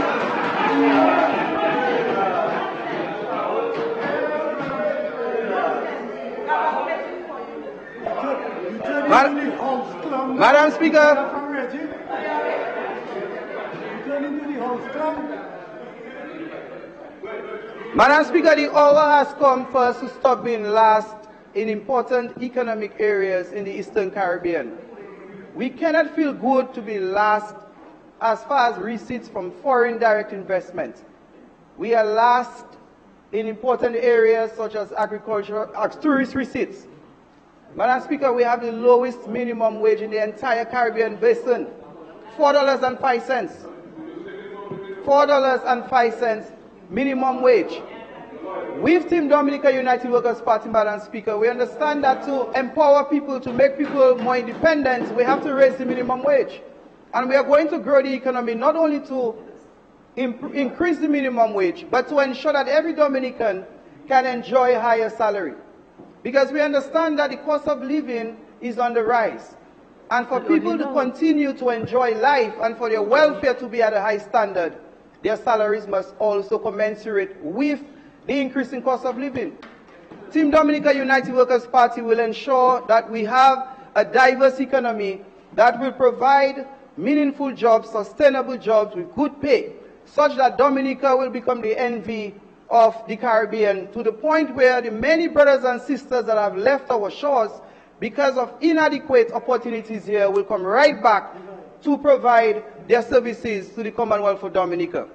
Madam Speaker. You turn into the house club. Madam Speaker, the hour has come for us to stop being last in important economic areas in the Eastern Caribbean. We cannot feel good to be last as far as receipts from foreign direct investment. We are last in important areas such as agriculture, tourist receipts. Madam Speaker, we have the lowest minimum wage in the entire Caribbean basin, $4.05. $4.05 minimum wage. With Team Dominica United Workers Party, Madam Speaker, we understand that to empower people, to make people more independent, we have to raise the minimum wage. And we are going to grow the economy not only to increase the minimum wage, but to ensure that every Dominican can enjoy a higher salary. Because we understand that the cost of living is on the rise. And for people to continue to enjoy life and for their welfare to be at a high standard, their salaries must also commensurate with the increasing cost of living. Team Dominica United Workers Party will ensure that we have a diverse economy that will provide meaningful jobs, sustainable jobs with good pay, such that Dominica will become the envy of the Caribbean, to the point where the many brothers and sisters that have left our shores because of inadequate opportunities here will come right back to provide their services to the Commonwealth of Dominica.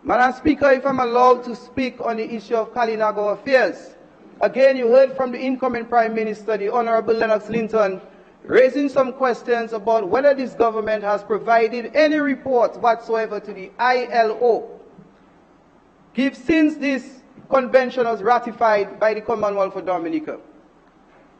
Madam Speaker, if I'm allowed to speak on the issue of Kalinago affairs, again, you heard from the incoming Prime Minister, the Honorable Lennox Linton, raising some questions about whether this government has provided any report whatsoever to the ILO since this convention was ratified by the Commonwealth of Dominica.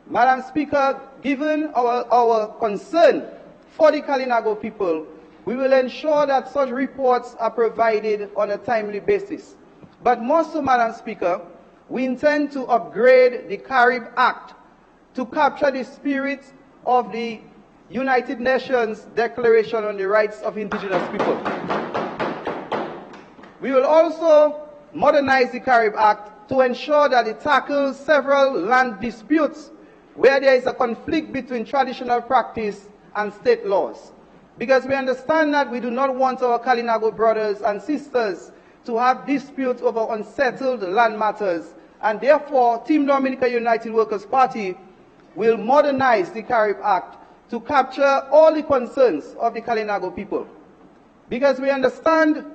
Madam Speaker, given our concern for the Kalinago people, we will ensure that such reports are provided on a timely basis. But more so, Madam Speaker, we intend to upgrade the Carib Act to capture the spirit of the United Nations Declaration on the Rights of Indigenous People. We will also modernize the Carib Act to ensure that it tackles several land disputes where there is a conflict between traditional practice and state laws. Because we understand that we do not want our Kalinago brothers and sisters to have disputes over unsettled land matters, and therefore Team Dominica United Workers Party will modernize the Carib Act to capture all the concerns of the Kalinago people. Because we understand,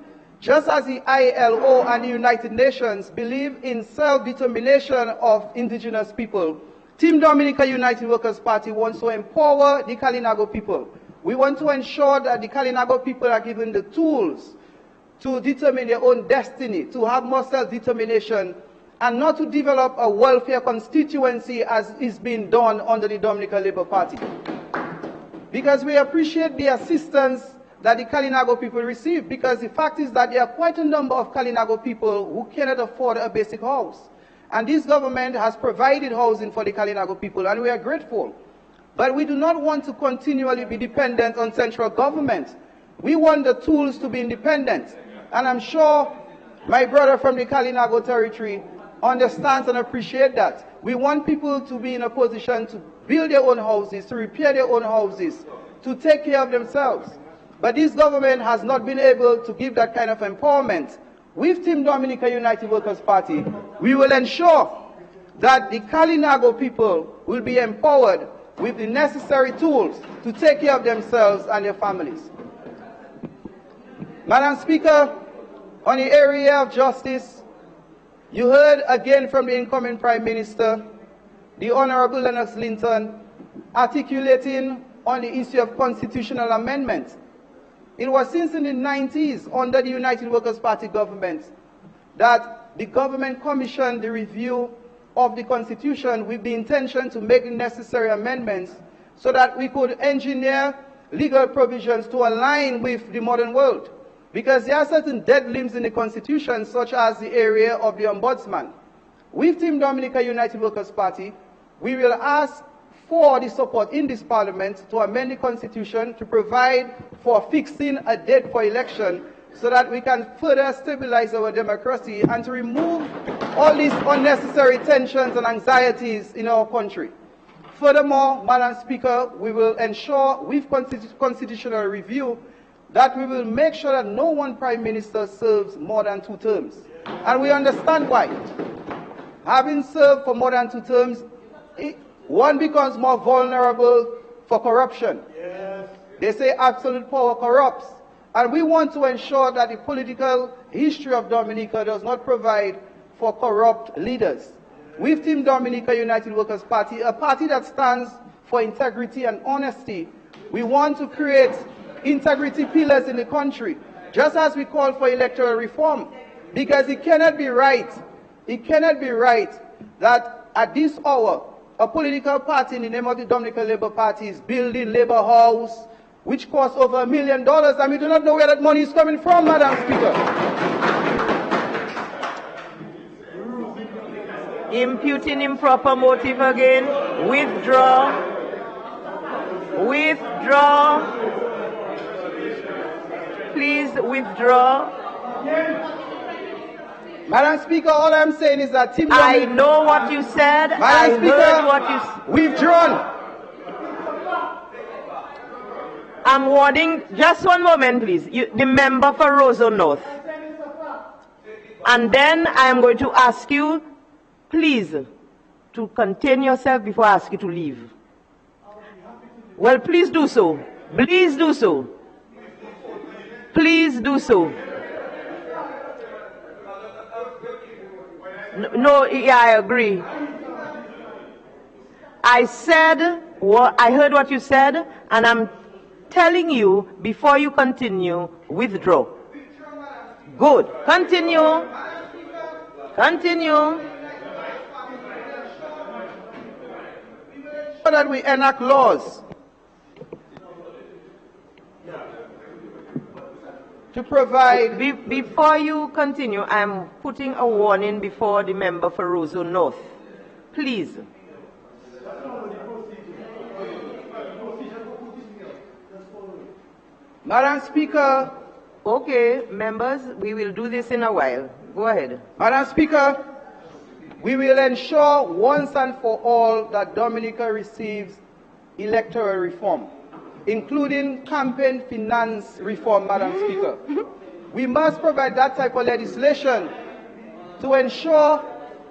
just as the ILO and the United Nations believe in self-determination of indigenous people, Team Dominica United Workers Party wants to empower the Kalinago people. We want to ensure that the Kalinago people are given the tools to determine their own destiny, to have more self-determination, and not to develop a welfare constituency as is being done under the Dominica Labour Party. Because we appreciate the assistance that the Kalinago people receive, because the fact is that there are quite a number of Kalinago people who cannot afford a basic house. And this government has provided housing for the Kalinago people, and we are grateful. But we do not want to continually be dependent on central government. We want the tools to be independent. And I'm sure my brother from the Kalinago territory understands and appreciates that. We want people to be in a position to build their own houses, to repair their own houses, to take care of themselves. But this government has not been able to give that kind of empowerment. With Team Dominica United Workers Party, we will ensure that the Kalinago people will be empowered with the necessary tools to take care of themselves and their families. Madam Speaker, on the area of justice, you heard again from the incoming Prime Minister, the Honorable Lennox Linton, articulating on the issue of constitutional amendment. It was since in the 90s, under the United Workers Party government, that the government commissioned the review of the Constitution with the intention to make the necessary amendments so that we could engineer legal provisions to align with the modern world. Because there are certain dead limbs in the Constitution, such as the area of the Ombudsman. With Team Dominica United Workers Party, we will ask for the support in this Parliament to amend the Constitution to provide for fixing a date for election so that we can further stabilize our democracy and to remove all these unnecessary tensions and anxieties in our country. Furthermore, Madam Speaker, we will ensure with constitutional review that we will make sure that no one Prime Minister serves more than 2 terms. And we understand why. Having served for more than 2 terms, one becomes more vulnerable for corruption. Yes. They say absolute power corrupts. And we want to ensure that the political history of Dominica does not provide for corrupt leaders. With Team Dominica United Workers' Party, a party that stands for integrity and honesty, we want to create integrity pillars in the country, just as we call for electoral reform. Because it cannot be right that at this hour, a political party in the name of the Dominican Labour Party is building Labour House, which costs over $1 million, and we do not know where that money is coming from, Madam Speaker. Imputing improper motive again. Withdraw. Withdraw. Please withdraw. Madam Speaker, all I'm saying is that Team I Dominica... know what you said. Madam I Speaker, heard what you said. withdrawn. I'm warning, just one moment please, the member for Roseau North. And then I am going to ask you, please, to contain yourself before I ask you to leave. Well, please do so. Please do so. Please do so. No, yeah, I agree. I said, I heard what you said, and I'm telling you, before you continue, withdraw. Good. Continue. Continue. So that we enact laws to provide... Before you continue, I'm putting a warning before the member for Roseau North. Please. Madam Speaker. Okay, members, we will do this in a while. Go ahead. Madam Speaker, we will ensure once and for all that Dominica receives electoral reform, including campaign finance reform, Madam Speaker. We must provide that type of legislation to ensure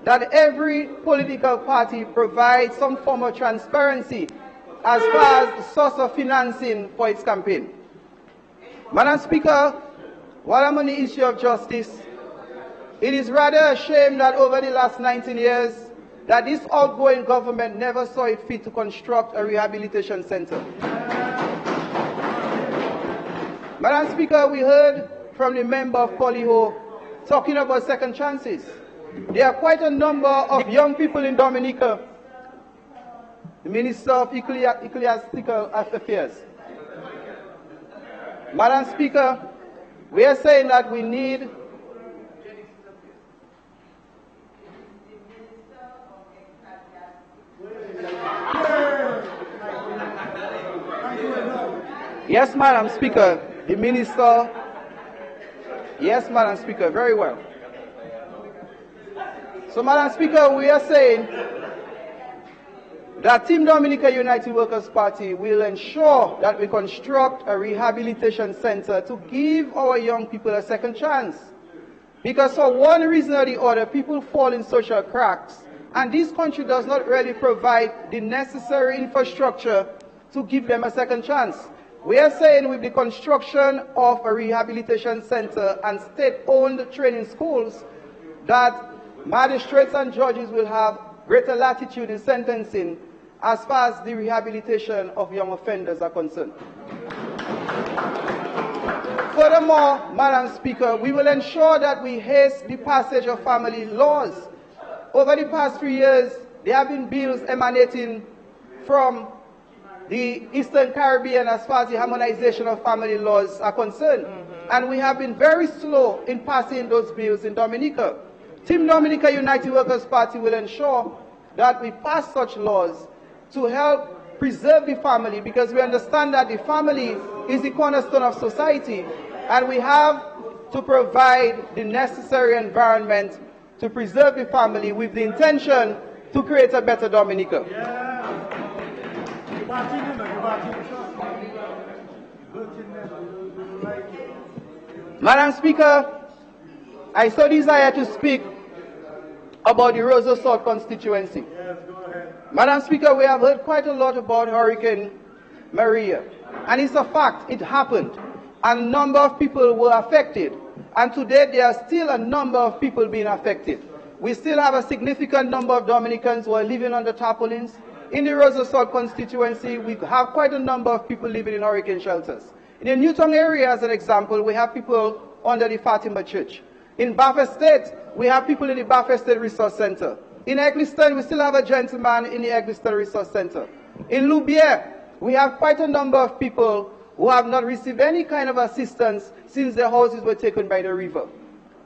that every political party provides some form of transparency as far as the source of financing for its campaign. Madam Speaker, while I'm on the issue of justice, it is rather a shame that over the last 19 years, that this outgoing government never saw it fit to construct a rehabilitation center. Madam Speaker, we heard from the member of Polyho talking about second chances. There are quite a number of young people in Dominica, the Minister of Ecclesiastical Affairs. Madam Speaker, we are saying that we need Yes, Madam Speaker, the Minister. Yes, Madam Speaker, very well. So, Madam Speaker, we are saying that Team Dominica United Workers' Party will ensure that we construct a rehabilitation center to give our young people a second chance. Because for one reason or the other, people fall in social cracks, and this country does not really provide the necessary infrastructure to give them a second chance. We are saying with the construction of a rehabilitation center and state-owned training schools that magistrates and judges will have greater latitude in sentencing as far as the rehabilitation of young offenders are concerned. Furthermore, Madam Speaker, we will ensure that we haste the passage of family laws. Over the past 3 years, there have been bills emanating from the Eastern Caribbean as far as the harmonization of family laws are concerned. And we have been very slow in passing those bills in Dominica. Team Dominica United Workers' Party will ensure that we pass such laws to help preserve the family, because we understand that the family is the cornerstone of society, and we have to provide the necessary environment to preserve the family with the intention to create a better Dominica. Madam Speaker, I so desire to speak about the Roseau South constituency. Yes, go ahead. Madam Speaker, we have heard quite a lot about Hurricane Maria. And it's a fact, it happened. And a number of people were affected. And today there are still a number of people being affected. We still have a significant number of Dominicans who are living under tarpaulins. In the Roseau South constituency, we have quite a number of people living in hurricane shelters. In the Newtown area, as an example, we have people under the Fatima Church. In Bath Estate, we have people in the Bath Estate Resource Center. In Eccleston, we still have a gentleman in the Eccleston Resource Center. In Loubier, we have quite a number of people who have not received any kind of assistance since their houses were taken by the river.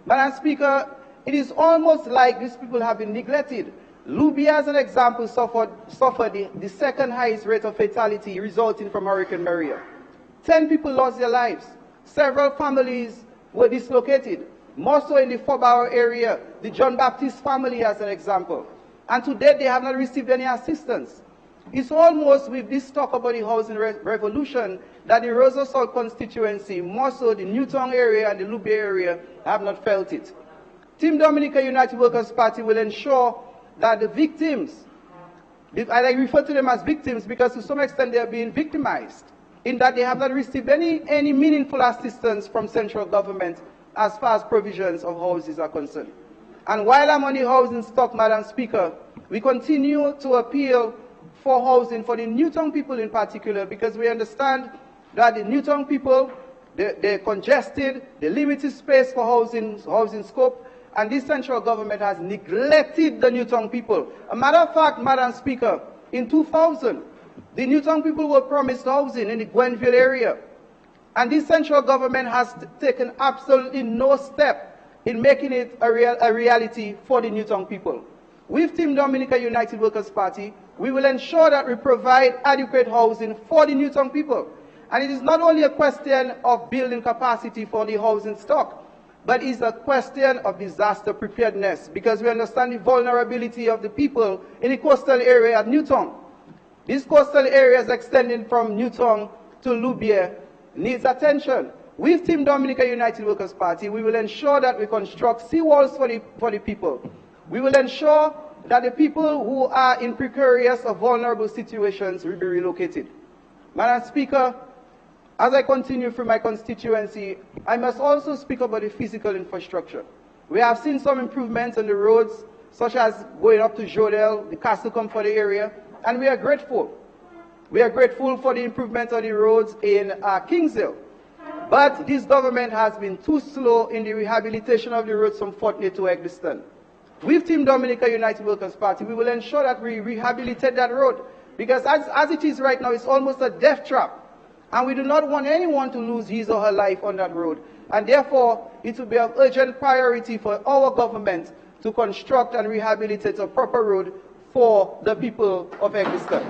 Madam Speaker, it is almost like these people have been neglected. Loubier, as an example, suffered the second highest rate of fatality resulting from Hurricane Maria. 10 people lost their lives. Several families were dislocated. More so in the Four-Bower area, the John Baptist family as an example. And to date, they have not received any assistance. It's almost with this talk about the housing revolution that the Roseau South constituency, more so the Newtown area and the Loubier area, have not felt it. Team Dominica United Workers' Party will ensure that the victims, and I refer to them as victims because to some extent they are being victimized, in that they have not received any meaningful assistance from central government as far as provisions of houses are concerned. And while I'm on the housing stock, Madam Speaker, we continue to appeal for housing for the Newtown people in particular, because we understand that the Newtown people, they're congested, they limited space for housing scope, and this central government has neglected the Newtown people. A matter of fact, Madam Speaker, in 2000, the Newtown people were promised housing in the Gwenville area. And this central government has taken absolutely no step in making it a reality for the Newtown people. With Team Dominica United Workers' Party, we will ensure that we provide adequate housing for the Newtown people. And it is not only a question of building capacity for the housing stock, but it's a question of disaster preparedness, because we understand the vulnerability of the people in the coastal area at Newtown. These coastal areas extending from Newtown to Loubier needs attention. With Team Dominica United Workers' Party, we will ensure that we construct seawalls for the people. We will ensure that the people who are in precarious or vulnerable situations will be relocated. Madam Speaker, as I continue through my constituency, I must also speak about the physical infrastructure. We have seen some improvements on the roads, such as going up to Jodel, the Castle Comfort area, and we are grateful. We are grateful for the improvement of the roads in Kingshill. But this government has been too slow in the rehabilitation of the roads from Fortney to Eccleston. With Team Dominica United Workers' Party, we will ensure that we rehabilitate that road, because as it is right now, it's almost a death trap. And we do not want anyone to lose his or her life on that road. And therefore, it will be of urgent priority for our government to construct and rehabilitate a proper road for the people of Eccleston.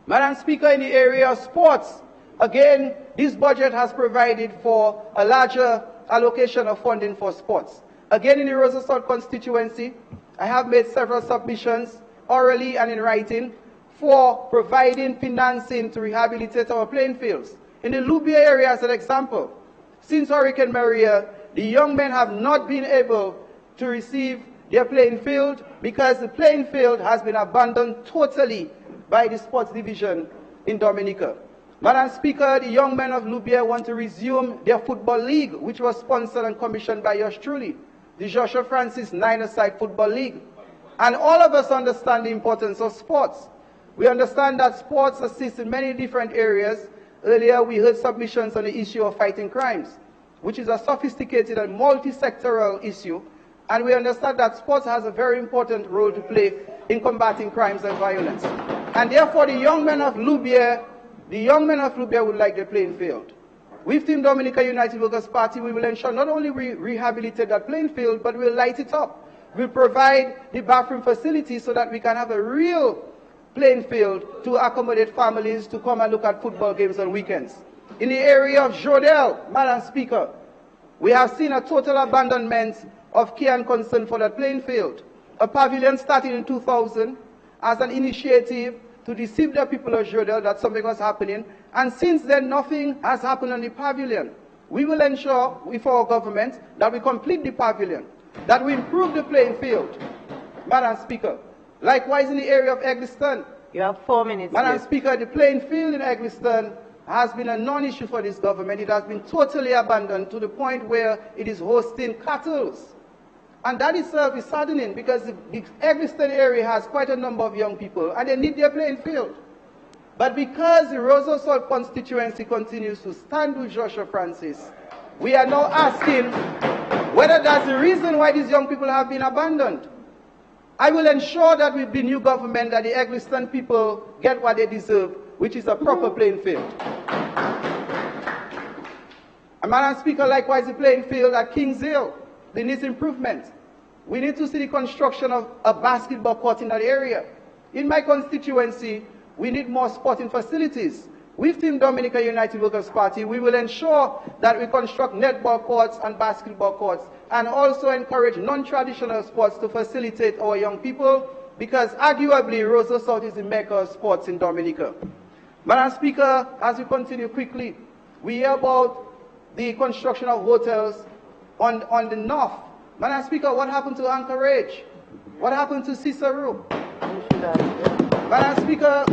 Madam Speaker, in the area of sports, again, this budget has provided for a larger allocation of funding for sports. Again, in the Roseau South constituency, I have made several submissions, orally and in writing, for providing financing to rehabilitate our playing fields. In the Loubier area, as an example, since Hurricane Maria, the young men have not been able to receive their playing field because the playing field has been abandoned totally by the sports division in Dominica. Madam Speaker, the young men of Loubier want to resume their football league, which was sponsored and commissioned by yours truly, the Joshua Francis Nine-a-Side Football League. And all of us understand the importance of sports. We understand that sports assist in many different areas. Earlier, we heard submissions on the issue of fighting crimes, which is a sophisticated and multi-sectoral issue. And we understand that sports has a very important role to play in combating crimes and violence. And therefore, the young men of Loubier would like the playing field. With Team Dominica United Workers' Party, we will ensure not only we rehabilitate that playing field, but we'll light it up. We'll provide the bathroom facilities so that we can have a real playing field to accommodate families to come and look at football games on weekends. In the area of Jodel, Madam Speaker, we have seen a total abandonment of care and concern for that playing field. A pavilion started in 2000 as an initiative to deceive the people of Jodel that something was happening, and since then nothing has happened on the pavilion. we will ensure with our government that we complete the pavilion, that we improve the playing field. Madam Speaker, likewise in the area of Eccleston. You have 4 minutes Madam left. Speaker, the playing field in Eccleston has been a non-issue for this government. It has been totally abandoned to the point where it is hosting cattle. And that itself is saddening because the Eccleston area has quite a number of young people and they need their playing field. But because the Roseau South constituency continues to stand with Joshua Francis, we are now asking whether that's the reason why these young people have been abandoned. I will ensure that with the new government that the Eccleston people get what they deserve, which is a proper playing field. And Madam Speaker, likewise the playing field at Kings Hill, they need improvement. We need to see the construction of a basketball court in that area. In my constituency, we need more sporting facilities. With Team Dominica United Workers' Party, we will ensure that we construct netball courts and basketball courts and also encourage non-traditional sports to facilitate our young people because arguably Roseau South is the mecca of sports in Dominica. Madam Speaker, as we continue quickly, we hear about the construction of hotels on the north. Madam Speaker, what happened to Anchorage? What happened to Cicero? Madam Speaker,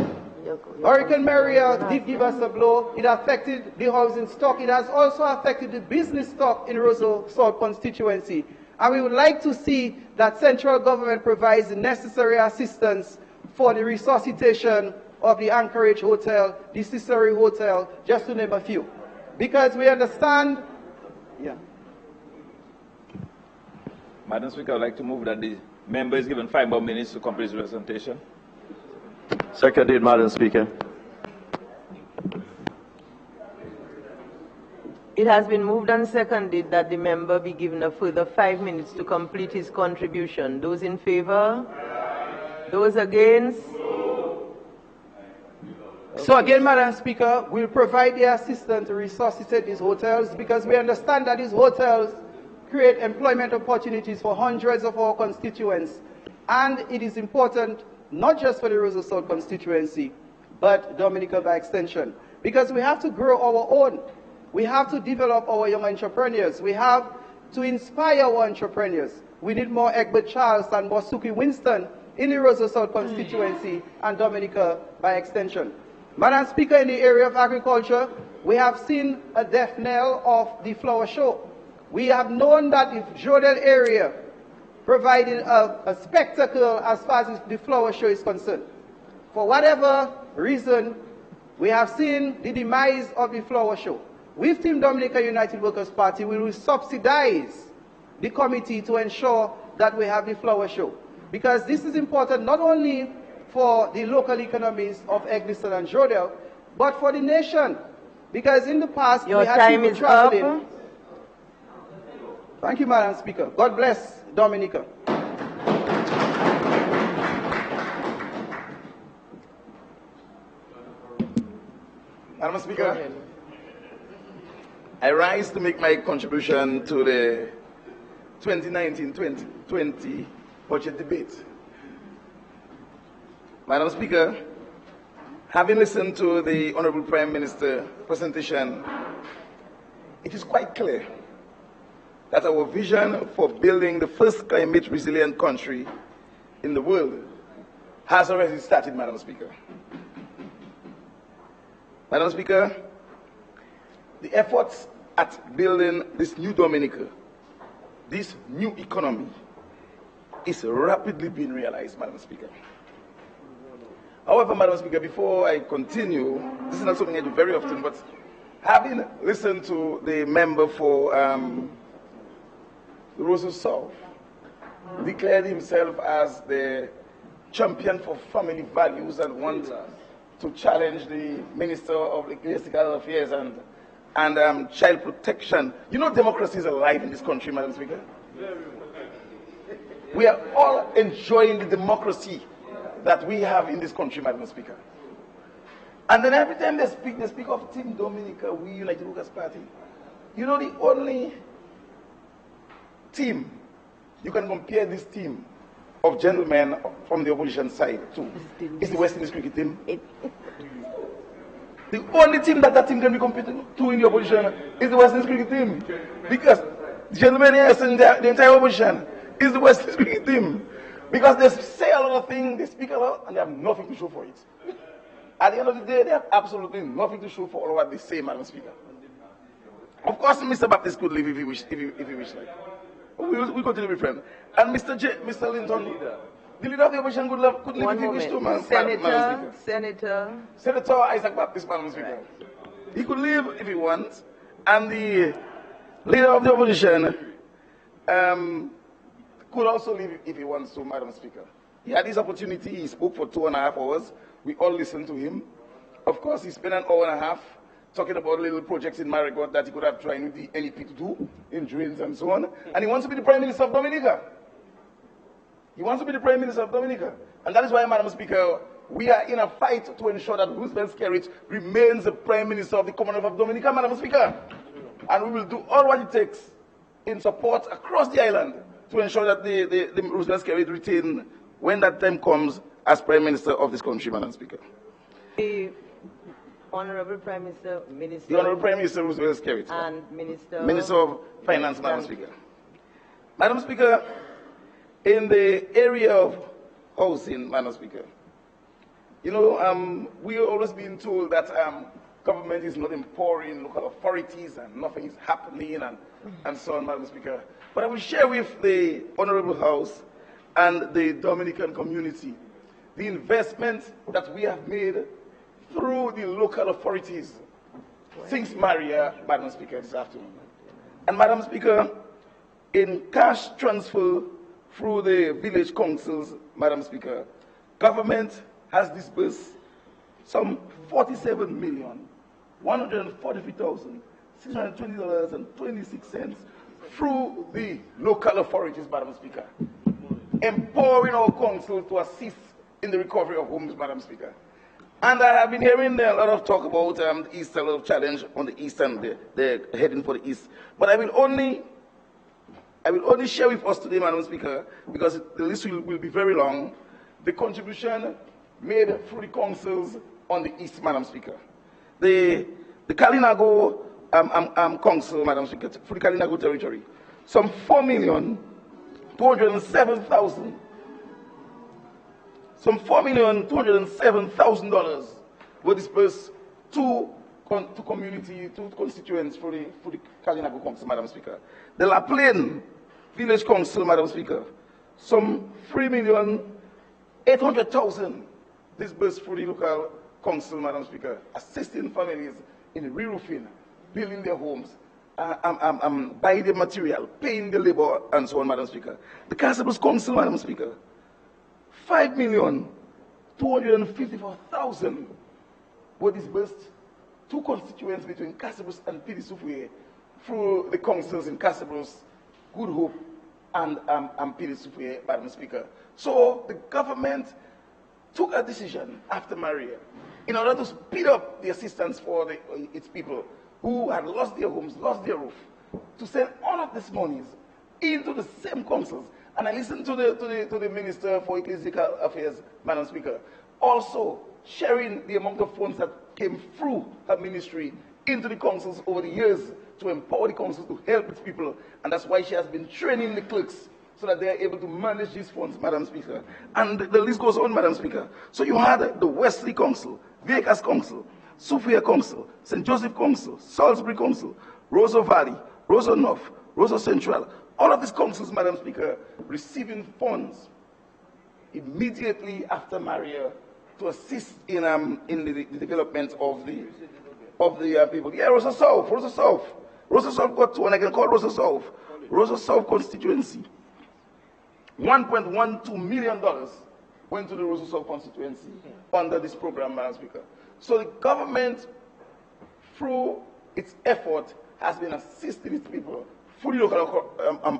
Hurricane Maria did give us a blow. It affected the housing stock. It has also affected the business stock in Roseau South constituency. And we would like to see that central government provides the necessary assistance for the resuscitation of the Anchorage Hotel, the Cicero Hotel, just to name a few. Because we understand, Madam Speaker, I would like to move that the member is given 5 more minutes to complete his presentation. Seconded, Madam Speaker. It has been moved and seconded that the member be given a further 5 minutes to complete his contribution. Those in favor? Those against? So again, Madam Speaker, we'll provide the assistance to resuscitate these hotels because we understand that these hotels create employment opportunities for hundreds of our constituents. And it is important not just for the Roseau South constituency, but Dominica by extension. Because we have to grow our own. We have to develop our young entrepreneurs. We have to inspire our entrepreneurs. We need more Egbert Charles and more Suki Winston in the Roseau South constituency and Dominica by extension. Madam Speaker, in the area of agriculture, we have seen a death knell of the flower show. We have known that the Jodel area provided a spectacle as far as the flower show is concerned. For whatever reason, we have seen the demise of the flower show. With Team Dominica United Workers' Party, we will subsidize the committee to ensure that we have the flower show. Because this is important not only for the local economies of Eccleston and Jodel, but for the nation. Because in the past, Your we had time people is traveling. up. Thank you, Madam Speaker. God bless Dominica. Madam Speaker, I rise to make my contribution to the 2019-2020 budget debate. Madam Speaker, having listened to the Honorable Prime Minister's presentation, it is quite clear that our vision for building the first climate resilient country in the world has already started, Madam Speaker. Madam Speaker, the efforts at building this new Dominica, this new economy, is rapidly being realized, Madam Speaker. However, Madam Speaker, before I continue, this is not something I do very often, but having listened to the member for the Roseau South, declared himself as the champion for family values and want to challenge the Minister of Ecclesiastical Affairs and child protection. You know democracy is alive in this country, Madam Speaker. We are all enjoying the democracy that we have in this country, Madam Speaker. And then every time they speak of Team Dominica, we United Workers' Party. You know the only team you can compare this team of gentlemen from the opposition side to is the West Indies cricket team. The only team that team can be competing to in the opposition is the West Indies cricket team. Because the gentlemen here in the entire opposition is the West Indies cricket team. Because they say a lot of things, they speak a lot, and they have nothing to show for it. At the end of the day, they have absolutely nothing to show for all what they say, Madam Speaker. Of course, Mr. Baptist could leave if he wished. If he wished like. We continue to be friends. And Mr. Linton, the leader of the opposition could leave if he wished to, Madam Speaker. Senator Isaac Baptist, Madam Speaker. He could leave if he wants. And the leader of the opposition could also leave if he wants to, Madam Speaker. He had this opportunity. He spoke for 2.5 hours. We all listened to him. Of course, he spent an hour and a half talking about little projects in Marigot that he could have tried with the NEP to do, in drains and so on. And he wants to be the Prime Minister of Dominica. He wants to be the Prime Minister of Dominica. And that is why, Madam Speaker, we are in a fight to ensure that Roosevelt Skerrit remains the Prime Minister of the Commonwealth of Dominica, Madam Speaker. And we will do all what it takes in support across the island to ensure that the Roosevelt Skerrit retain, when that time comes, as Prime Minister of this country, Madam Speaker. The Honorable Prime Minister, The Honorable Prime Minister Roosevelt Skerrit. And Minister of Finance, Madam Speaker. Madam Speaker, in the area of housing, Madam Speaker, you know, we are always being told that government is not empowering local authorities and nothing is happening and so on, Madam Speaker. But I will share with the Honorable House and the Dominican community the investments that we have made through the local authorities since Maria, Madam Speaker, this afternoon. And Madam Speaker, in cash transfer through the village councils, Madam Speaker, government has disbursed some $47,143,620.26 through the local authorities, Madam Speaker, empowering our council to assist in the recovery of homes, Madam Speaker. And I have been hearing a lot of talk about the East, a lot of challenge on the East and the heading for the East. But I will only share with us today, Madam Speaker, because the list will be very long, the contribution made through the councils on the East, Madam Speaker. The Kalinago Council, Madam Speaker, for the Kalinago territory, some $4,207,000 were dispersed to community, to constituents for the Kalinago Council, Madam Speaker. The La Plaine Village Council, Madam Speaker, some $3,800,000 dispersed for the local council, Madam Speaker, assisting families in re-roofing, building their homes, buying the material, paying the labor, and so on, Madam Speaker. The Castlebrooks Council, Madam Speaker, $5,254,000 were disbursed to constituents between Castlebrooks and Pidisufwe through the councils in Castlebrooks, Good Hope, and Pidisufwe, Madam Speaker. So the government took a decision after Maria in order to speed up the assistance for its people who had lost their homes, lost their roof, to send all of these monies into the same councils. And I listened to the Minister for Ecclesiastical Affairs, Madam Speaker, also sharing the amount of funds that came through her ministry into the councils over the years to empower the councils to help its people. And that's why she has been training the clerks so that they are able to manage these funds, Madam Speaker. And the list goes on, Madam Speaker. So you had the Wesley Council, Vegas Council, Sophia Council, St. Joseph Council, Salisbury Council, Roseau Valley, Roseau North, Roseau Central. All of these councils, Madam Speaker, receiving funds immediately after Maria to assist in the development of the people. Yeah, Roseau South. Roseau South got two, and I can call Roseau South. Roseau South constituency. $1.12 million went to the Roseau South constituency under this program, Madam Speaker. So the government, through its effort, has been assisting its people through the local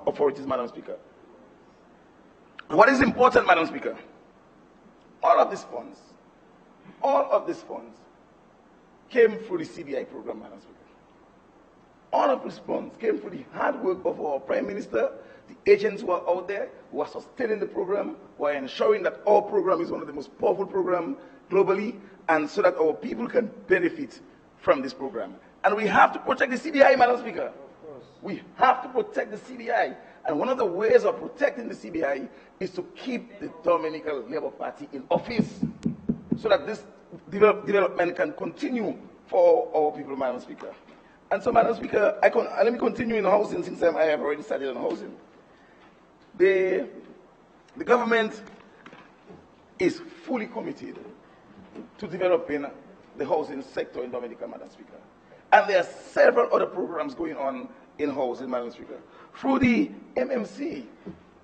authorities, Madam Speaker. What is important, Madam Speaker? All of these funds came through the CBI program, Madam Speaker. All of these funds came through the hard work of our Prime Minister, the agents who are out there, who are sustaining the program, who are ensuring that our program is one of the most powerful programs globally, and so that our people can benefit from this program. And we have to protect the CBI, Madam Speaker. We have to protect the CBI. And one of the ways of protecting the CBI is to keep the Dominican Labour Party in office so that this development can continue for our people, Madam Speaker. And so, Madam Speaker, let me continue in housing since I have already started on housing. The government is fully committed to developing the housing sector in Dominica, Madam Speaker. And there are several other programs going on in housing, Madam Speaker. Through the MMC,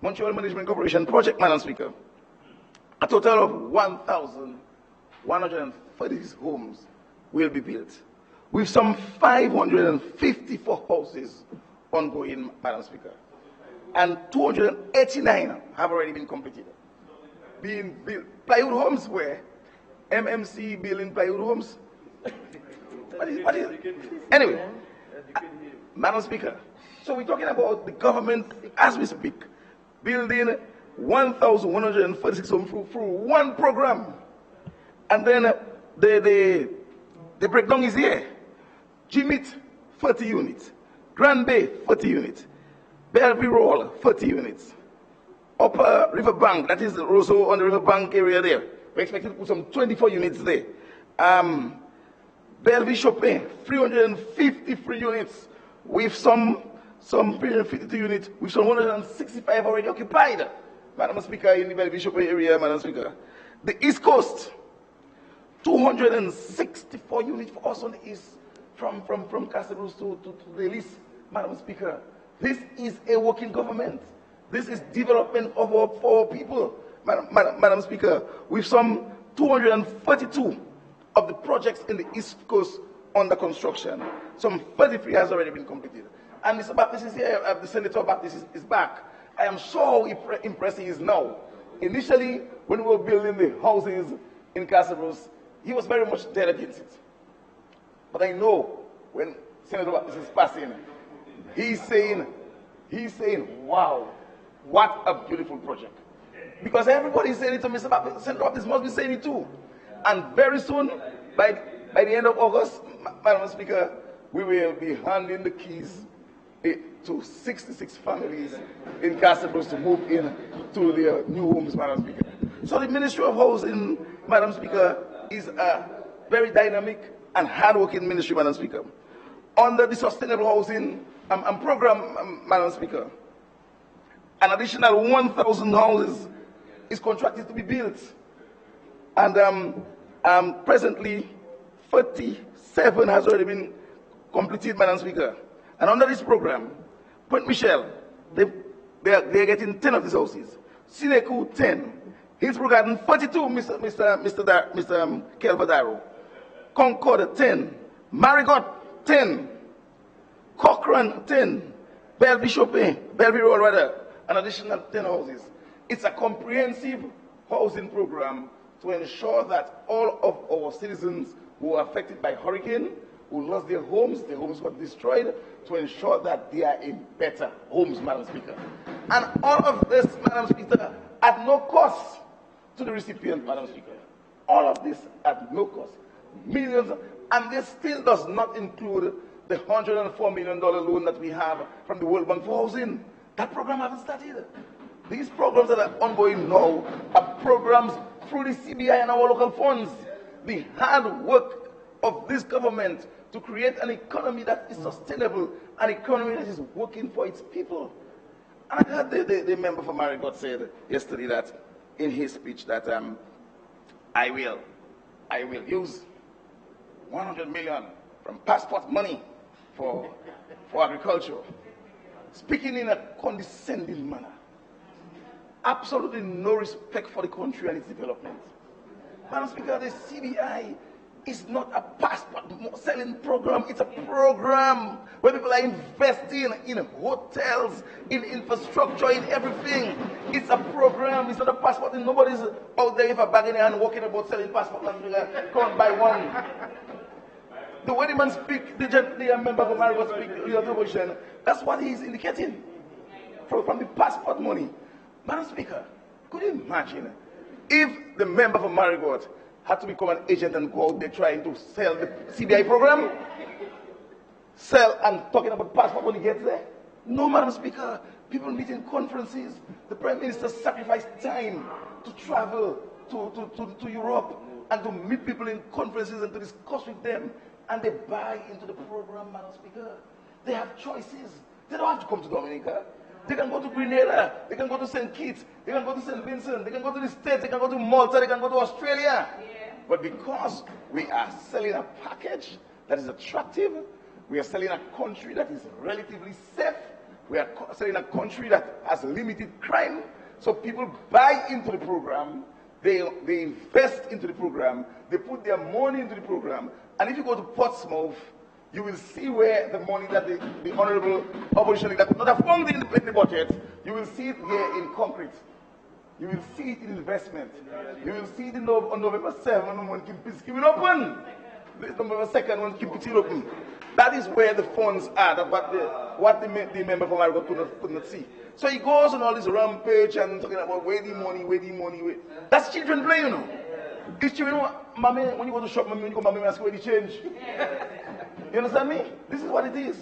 Montreal Management Corporation project, Madam Speaker, a total of 1,130 homes will be built, with some 554 houses ongoing, Madam Speaker. And 289 have already been completed. Being built, plywood homes where MMC building plywood homes. Anyway, Madam Speaker, so we're talking about the government, as we speak, building 1,146 homes through one program. And then the breakdown is here. Jimit, 30 units. Grand Bay, 30 units. Bellevue Roll, 30 units. Upper River Bank, that is also on the River Bank area there. We're expected to put some 24 units there. Bellevue Chopin, 353 units, with some 352 units, with some 165 already occupied. Madam Speaker, in the Bellevue Chopin area, Madam Speaker. The East Coast, 264 units for us on the East, from Castles to the East, Madam Speaker. This is a working government. This is development of our people, Madam Speaker, with some 232 of the projects in the East Coast under construction. Some 33 has already been completed. And Mr. Baptist is here, the Senator Baptist is back. I am sure how impressed he is now. Initially, when we were building the houses in Castles, he was very much dead against it. But I know when Senator Baptist is passing, he's saying, wow, what a beautiful project. Because everybody is saying it to Mr. Baptist, Senator Baptist must be saying it too. And very soon, by the end of August, Madam Speaker, we will be handing the keys to 66 families in Castles to move in to their new homes, Madam Speaker. So the Ministry of Housing, Madam Speaker, is a very dynamic and hard-working ministry, Madam Speaker. Under the Sustainable Housing program, Madam Speaker, an additional 1,000 houses is contracted to be built. And presently, 37 has already been completed, Madam Speaker. And under this program, Point Michel, they're getting 10 of these houses. Sineku, 10. Hillsborough Garden, 42, Mr. Kelvadaro. Concord, 10. Marigot, 10. Cochrane, 10. Bellevue Chopin, Bellevue Road, rather, an additional 10 houses. It's a comprehensive housing program to ensure that all of our citizens who are affected by hurricane, who lost their homes got destroyed, to ensure that they are in better homes, Madam Speaker. And all of this, Madam Speaker, at no cost to the recipient, Madam Speaker. All of this at no cost. Millions, and this still does not include the $104 million loan that we have from the World Bank for housing. That program hasn't started. These programs that are ongoing now are programs through the CBI and our local funds. The hard work of this government to create an economy that is sustainable, an economy that is working for its people. And I heard the member for Marigot said yesterday that in his speech that I will use 100 million from passport money for agriculture, speaking in a condescending manner. Absolutely no respect for the country and its development. Madam Speaker, the CBI is not a passport selling program. It's a program where people are investing in hotels, in infrastructure, in everything. It's a program. It's not a passport. And nobody's out there with a bag in their hand walking about selling passport. Come and buy one. The way the man speak, the member of Marigot speak, the opposition, that's what he's indicating. from the passport money. Madam Speaker, could you imagine if the member for Marigot had to become an agent and go out there trying to sell the CBI program? Sell and talking about passport when he gets there? No, Madam Speaker. People meet in conferences. The Prime Minister sacrificed time to travel to Europe and to meet people in conferences and to discuss with them. And they buy into the program, Madam Speaker. They have choices. They don't have to come to Dominica. They can go to Grenada. They can go to St. Kitts. They can go to St. Vincent. They can go to the States. They can go to Malta. They can go to Australia. Yeah. But because we are selling a package that is attractive, we are selling a country that is relatively safe, we are selling a country that has limited crime, so people buy into the program, they invest into the program, they put their money into the program, and if you go to Portsmouth, you will see where the money that the honorable opposition leader could not have found in the budget, you will see it here in concrete. You will see it in investment. You will see it on November 7th when Keep it open. November 2nd when Keep it open. That is where the funds are, what the member from Marigot could not see. So he goes on all this rampage and talking about where the money. That's children play, you know. These children, mommy, when you go to shop, mommy, when you go, mommy, ask where the change. You understand me? This is what it is.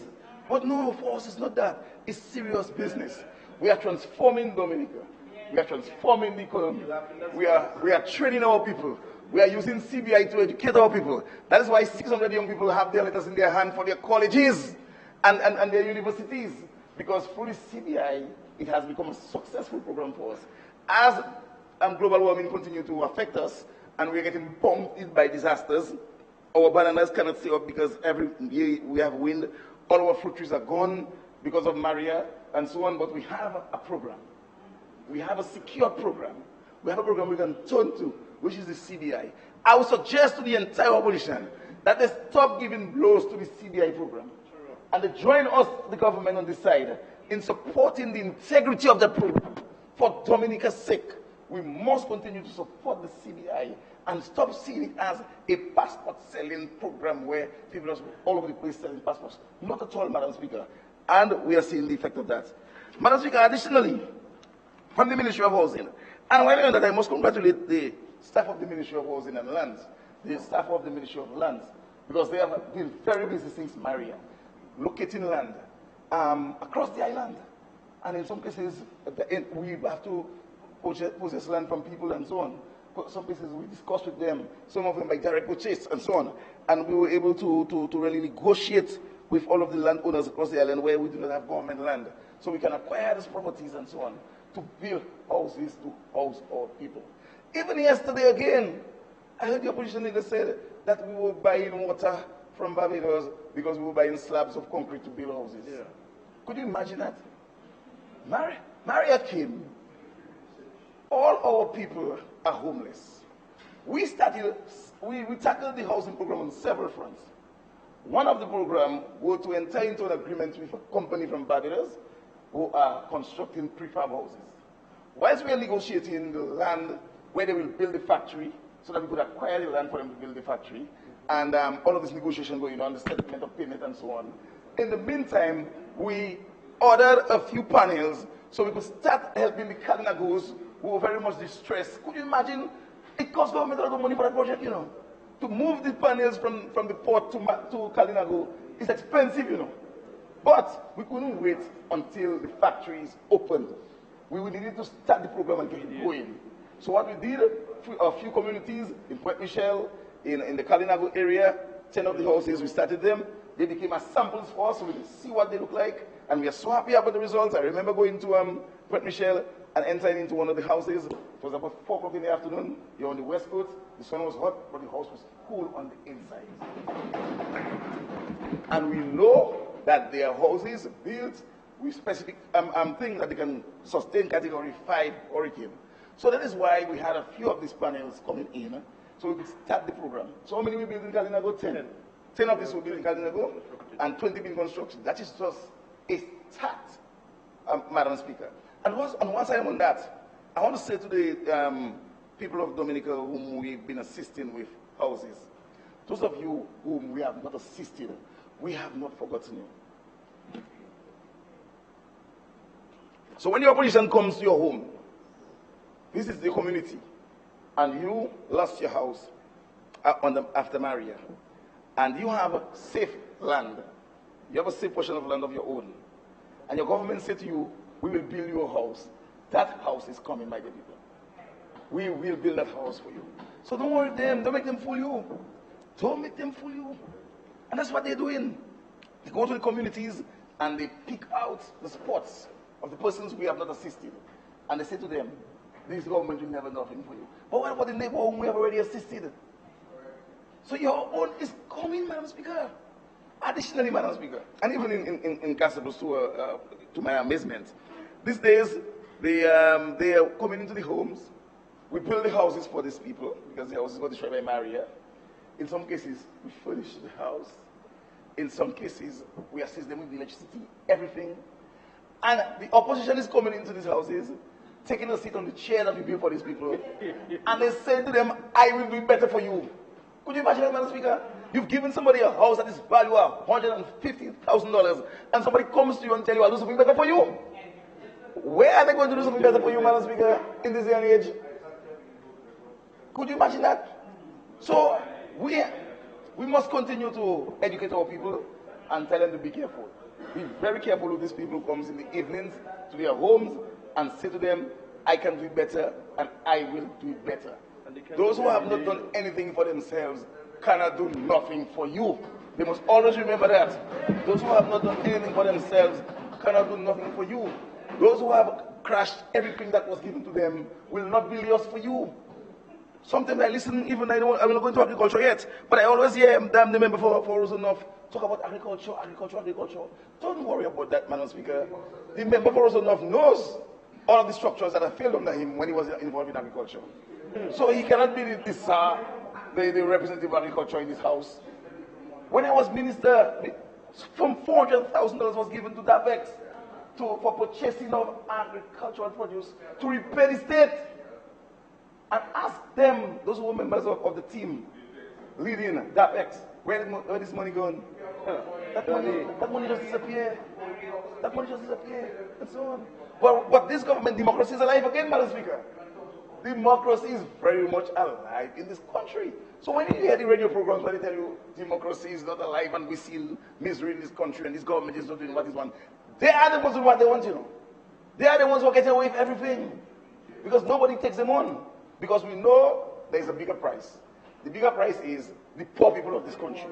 But no, for us, it's not that. It's serious business. We are transforming Dominica. We are transforming the economy. We are training our people. We are using CBI to educate our people. That is why 600 young people have their letters in their hand for their colleges and their universities. Because through the CBI, it has become a successful program for us. As global warming continues to affect us, and we are getting pumped by disasters, our bananas cannot stay up because every year we have wind. All our fruit trees are gone because of Maria and so on. But we have a program. We have a secure program. We have a program we can turn to, which is the CBI. I would suggest to the entire opposition that they stop giving blows to the CBI program. And they join us, the government, on this side in supporting the integrity of the program. For Dominica's sake, we must continue to support the CBI and stop seeing it as a passport selling program where people are all over the place selling passports. Not at all, Madam Speaker. And we are seeing the effect of that. Madam Speaker, additionally, from the Ministry of Housing, and while that, I must congratulate the staff of the Ministry of Housing and Lands, the staff of the Ministry of Lands, because they have been very busy since Maria, locating land across the island. And in some cases, we have to possess land from people and so on. Some places we discussed with them, some of them by direct purchase and so on. And we were able to really negotiate with all of the landowners across the island where we do not have government land. So we can acquire these properties and so on to build houses to house our people. Even yesterday again, I heard the opposition leader say that we were buying water from Barbados because we were buying slabs of concrete to build houses. Yeah. Could you imagine that? Maria came. All our people are homeless. We tackled the housing program on several fronts. One of the program was to enter into an agreement with a company from Barbados who are constructing prefab houses. Whilst we are negotiating the land where they will build the factory, so that we could acquire the land for them to build the factory, and all of this negotiation going on, the settlement of payment and so on. In the meantime, we ordered a few panels so we could start helping the Kalinagos who were very much distressed. Could you imagine? It cost government a lot of money for that project, you know. To move the panels from the port to Kalinago is expensive, you know. But we couldn't wait until the factories opened. We needed to start the program and get it going. So what we did, a few communities in Point Michel, in the Kalinago area, 10 of the houses, we started them. They became as samples for us so we could see what they look like. And we are so happy about the results. I remember going to Point Michel and entering into one of the houses. It was about 4 o'clock in the afternoon. You're on the west coast. The sun was hot, but the house was cool on the inside. And we know that there are houses built with specific things that they can sustain Category 5 hurricane. So that is why we had a few of these panels coming in, so we could start the program. So how many we built in Kalinago? 10. 10 of these will be in Kalinago, and 20 being construction. That is just a start, Madam Speaker. And once I am on that, I want to say to the people of Dominica whom we've been assisting with houses, those of you whom we have not assisted, we have not forgotten you. So when your opposition comes to your home, this is the community, and you lost your house after Maria, and you have safe land, you have a safe portion of land of your own, and your government said to you, we will build you a house. That house is coming, my dear people. We will build that house for you. So don't worry them, don't make them fool you. Don't make them fool you. And that's what they're doing. They go to the communities and they pick out the spots of the persons we have not assisted. And they say to them, this government will never do nothing for you. But what about the neighbor whom we have already assisted? So your own is coming, Madam Speaker. Additionally, Madam Speaker, and even in Castles to my amazement, these days they are coming into the homes. We build the houses for these people because the houses were destroyed by Maria. In some cases, we furnish the house. In some cases, we assist them with the electricity, everything. And the opposition is coming into these houses, taking a seat on the chair that we built for these people, and they say to them, I will do it better for you. Could you imagine that, Madam Speaker? You've given somebody a house that is valued at $150,000, and somebody comes to you and tells you, I'll do something better for you. Where are they going to do something better for you, Madam Speaker, in this day and age? Could you imagine that? So we must continue to educate our people and tell them to be careful. Be very careful with these people who comes in the evenings to their homes and say to them, I can do it better and I will do it better. Those who have not done anything for themselves cannot do nothing for you. They must always remember that. Those who have not done anything for themselves cannot do nothing for you. Those who have crashed everything that was given to them will not be yours for you. Sometimes I listen, even I'm not going to agriculture yet, but I always hear the member for Rosenhoff talk about agriculture. Don't worry about that, Madam Speaker. The member for Rosenhoff knows all of the structures that have failed under him when he was involved in agriculture. So he cannot be the representative of agriculture in this house. When I was minister, from $400,000 was given to DAPEX for purchasing of agricultural produce to repair the state. And ask them, those who were members of the team leading DAPEX, where this money gone? That money just disappear. That money just disappear, and so on. But this government, democracy is alive again, Madam Speaker. Democracy is very much alive in this country. So when you hear the radio programs where they tell you democracy is not alive and we see misery in this country and this government is not doing what it wants, they are the ones who do what they want, you know. They are the ones who are getting away with everything. Because nobody takes them on. Because we know there is a bigger price. The bigger price is the poor people of this country.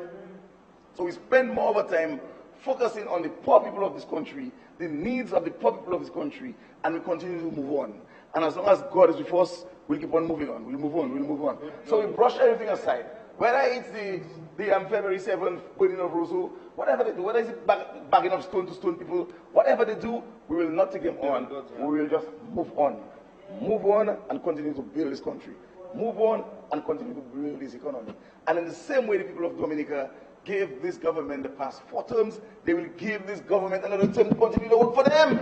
So we spend more of our time focusing on the poor people of this country, the needs of the poor people of this country, and we continue to move on. And as long as God is with us, we'll keep on moving on. We'll move on. So we brush everything aside. Whether it's the February 7th burning of Roseau, whatever they do, whether it's bagging of stone to stone people, whatever they do, we will not take them on. We will just move on. Move on and continue to build this country. Move on and continue to build this economy. And in the same way the people of Dominica gave this government the past 4 terms, they will give this government another term to continue to work for them.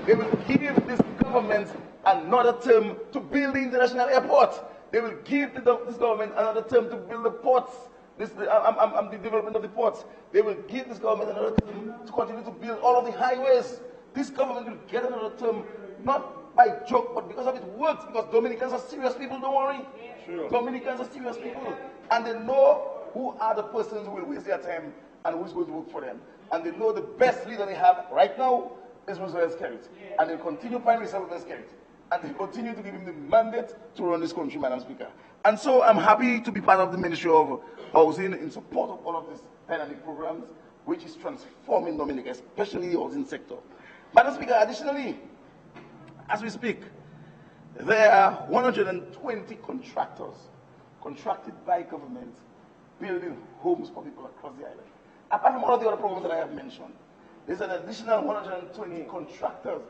They will give this government another term to build the international airport. They will give this government another term to build the ports, the development of the ports. They will give this government another term to continue to build all of the highways. This government will get another term, not by joke, but because of it works, because Dominicans are serious people, don't worry. Sure. Dominicans are serious people, and they know who are the persons who will waste their time and who is going to work for them. And they know the best leader they have right now is Roosevelt Skerrit. And they continue Prime Minister Roosevelt Skerrit. And they continue to give him the mandate to run this country, Madam Speaker. And so I'm happy to be part of the Ministry of Housing in support of all of these dynamic programs, which is transforming Dominica, especially the housing sector. Madam Speaker, additionally, as we speak, there are 120 contractors contracted by government building homes for people across the island. Apart from all of the other programs that I have mentioned, there's an additional 120 contractors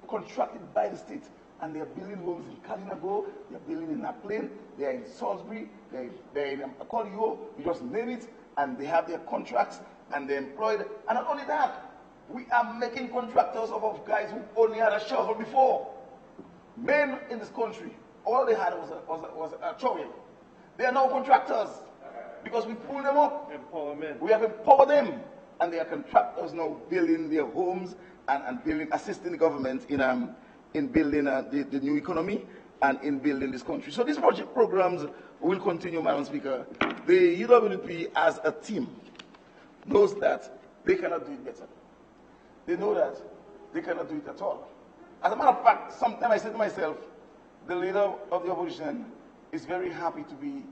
contracted by the state, and they are building homes in Kalinago, they are building in Naplin, they are in Salisbury, they're in Akolio, you just name it, and they have their contracts, and they're employed. And not only that, we are making contractors of guys who only had a shovel before. Men in this country, all they had was a shovel. They are now contractors because we pull them up. Empowerment. We have empowered them. and they are contractors now building their homes and building, assisting the government in building the new economy and in building this country. So these project programs will continue, Madam Speaker. The UWP as a team knows that they cannot do it better. They know that they cannot do it at all. As a matter of fact, sometimes I say to myself, the leader of the opposition is very happy to be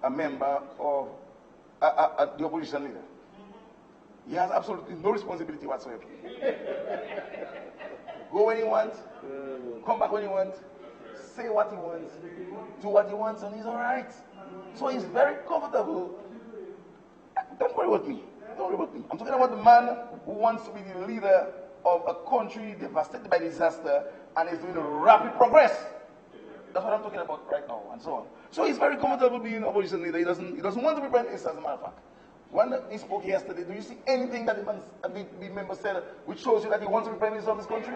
a member of the opposition leader. He has absolutely no responsibility whatsoever. Go when he wants, come back when he wants, say what he wants, do what he wants, and he's all right. So he's very comfortable. Don't worry about me. Don't worry about me. I'm talking about the man who wants to be the leader of a country devastated by disaster and is doing rapid progress. That's what I'm talking about right now, and so on. So he's very comfortable being opposition leader. He doesn't want to be prime minister, as a matter of fact. When he spoke yesterday, do you see anything that the member said which shows you that he wants to be prime minister of this country?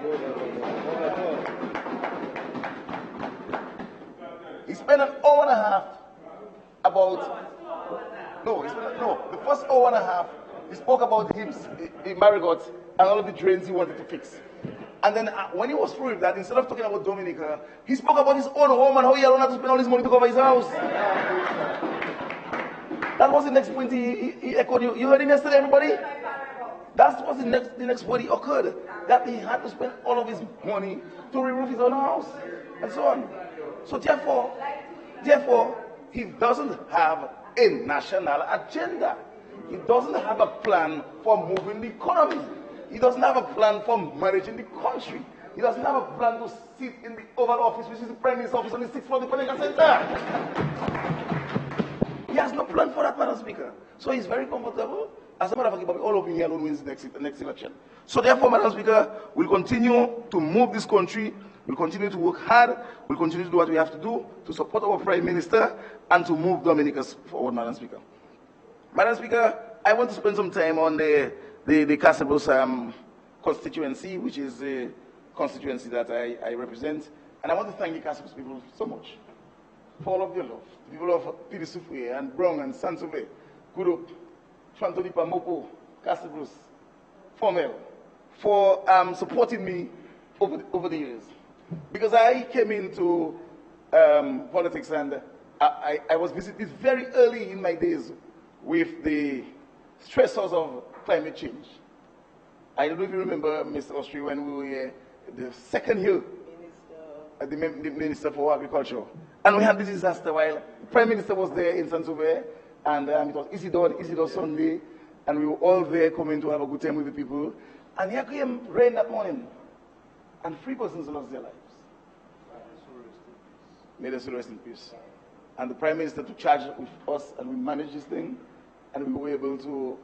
He spent an hour and a half about. The first hour and a half, he spoke about the Marigot and all of the drains he wanted to fix. And then when he was through with that, instead of talking about Dominica, he spoke about his own home and how he alone had to spend all his money to cover his house. That was the next point he echoed. You heard him yesterday, everybody? That was the next point he occurred. That he had to spend all of his money to re-roof his own house. And so on. So therefore, he doesn't have a national agenda. He doesn't have a plan for moving the economy. He doesn't have a plan for managing the country. He doesn't have a plan to sit in the Oval Office, which is the Prime Minister's office on the 6th floor of the Political Center. He has no plan for that, Madam Speaker. So he's very comfortable. As a matter of fact, he all of you here alone wins the next election. So therefore, Madam Speaker, we'll continue to move this country. We'll continue to work hard. We'll continue to do what we have to do to support our Prime Minister and to move Dominica forward, Madam Speaker. Madam Speaker, I want to spend some time on the Casabos constituency, which is the constituency that I represent. And I want to thank the Casabos people so much for all of your love. The people of Pirisufwe and Brong and Sansouve, Kurup, Fantolipa, Mopo, Casabos, Formel, for supporting me over the years. Because I came into politics and I was visited very early in my days with the stressors of climate change. I don't know if you remember, Mr. Austri, when we were the second year as the Minister for Agriculture. And we had this disaster while the Prime Minister was there in Sansouve, and it was Isidore Sunday, and we were all there coming to have a good time with the people. And here came rain that morning, and 3 persons lost their lives. May the soul rest in peace. And the Prime Minister took charge with us, and we managed this thing, and we were able to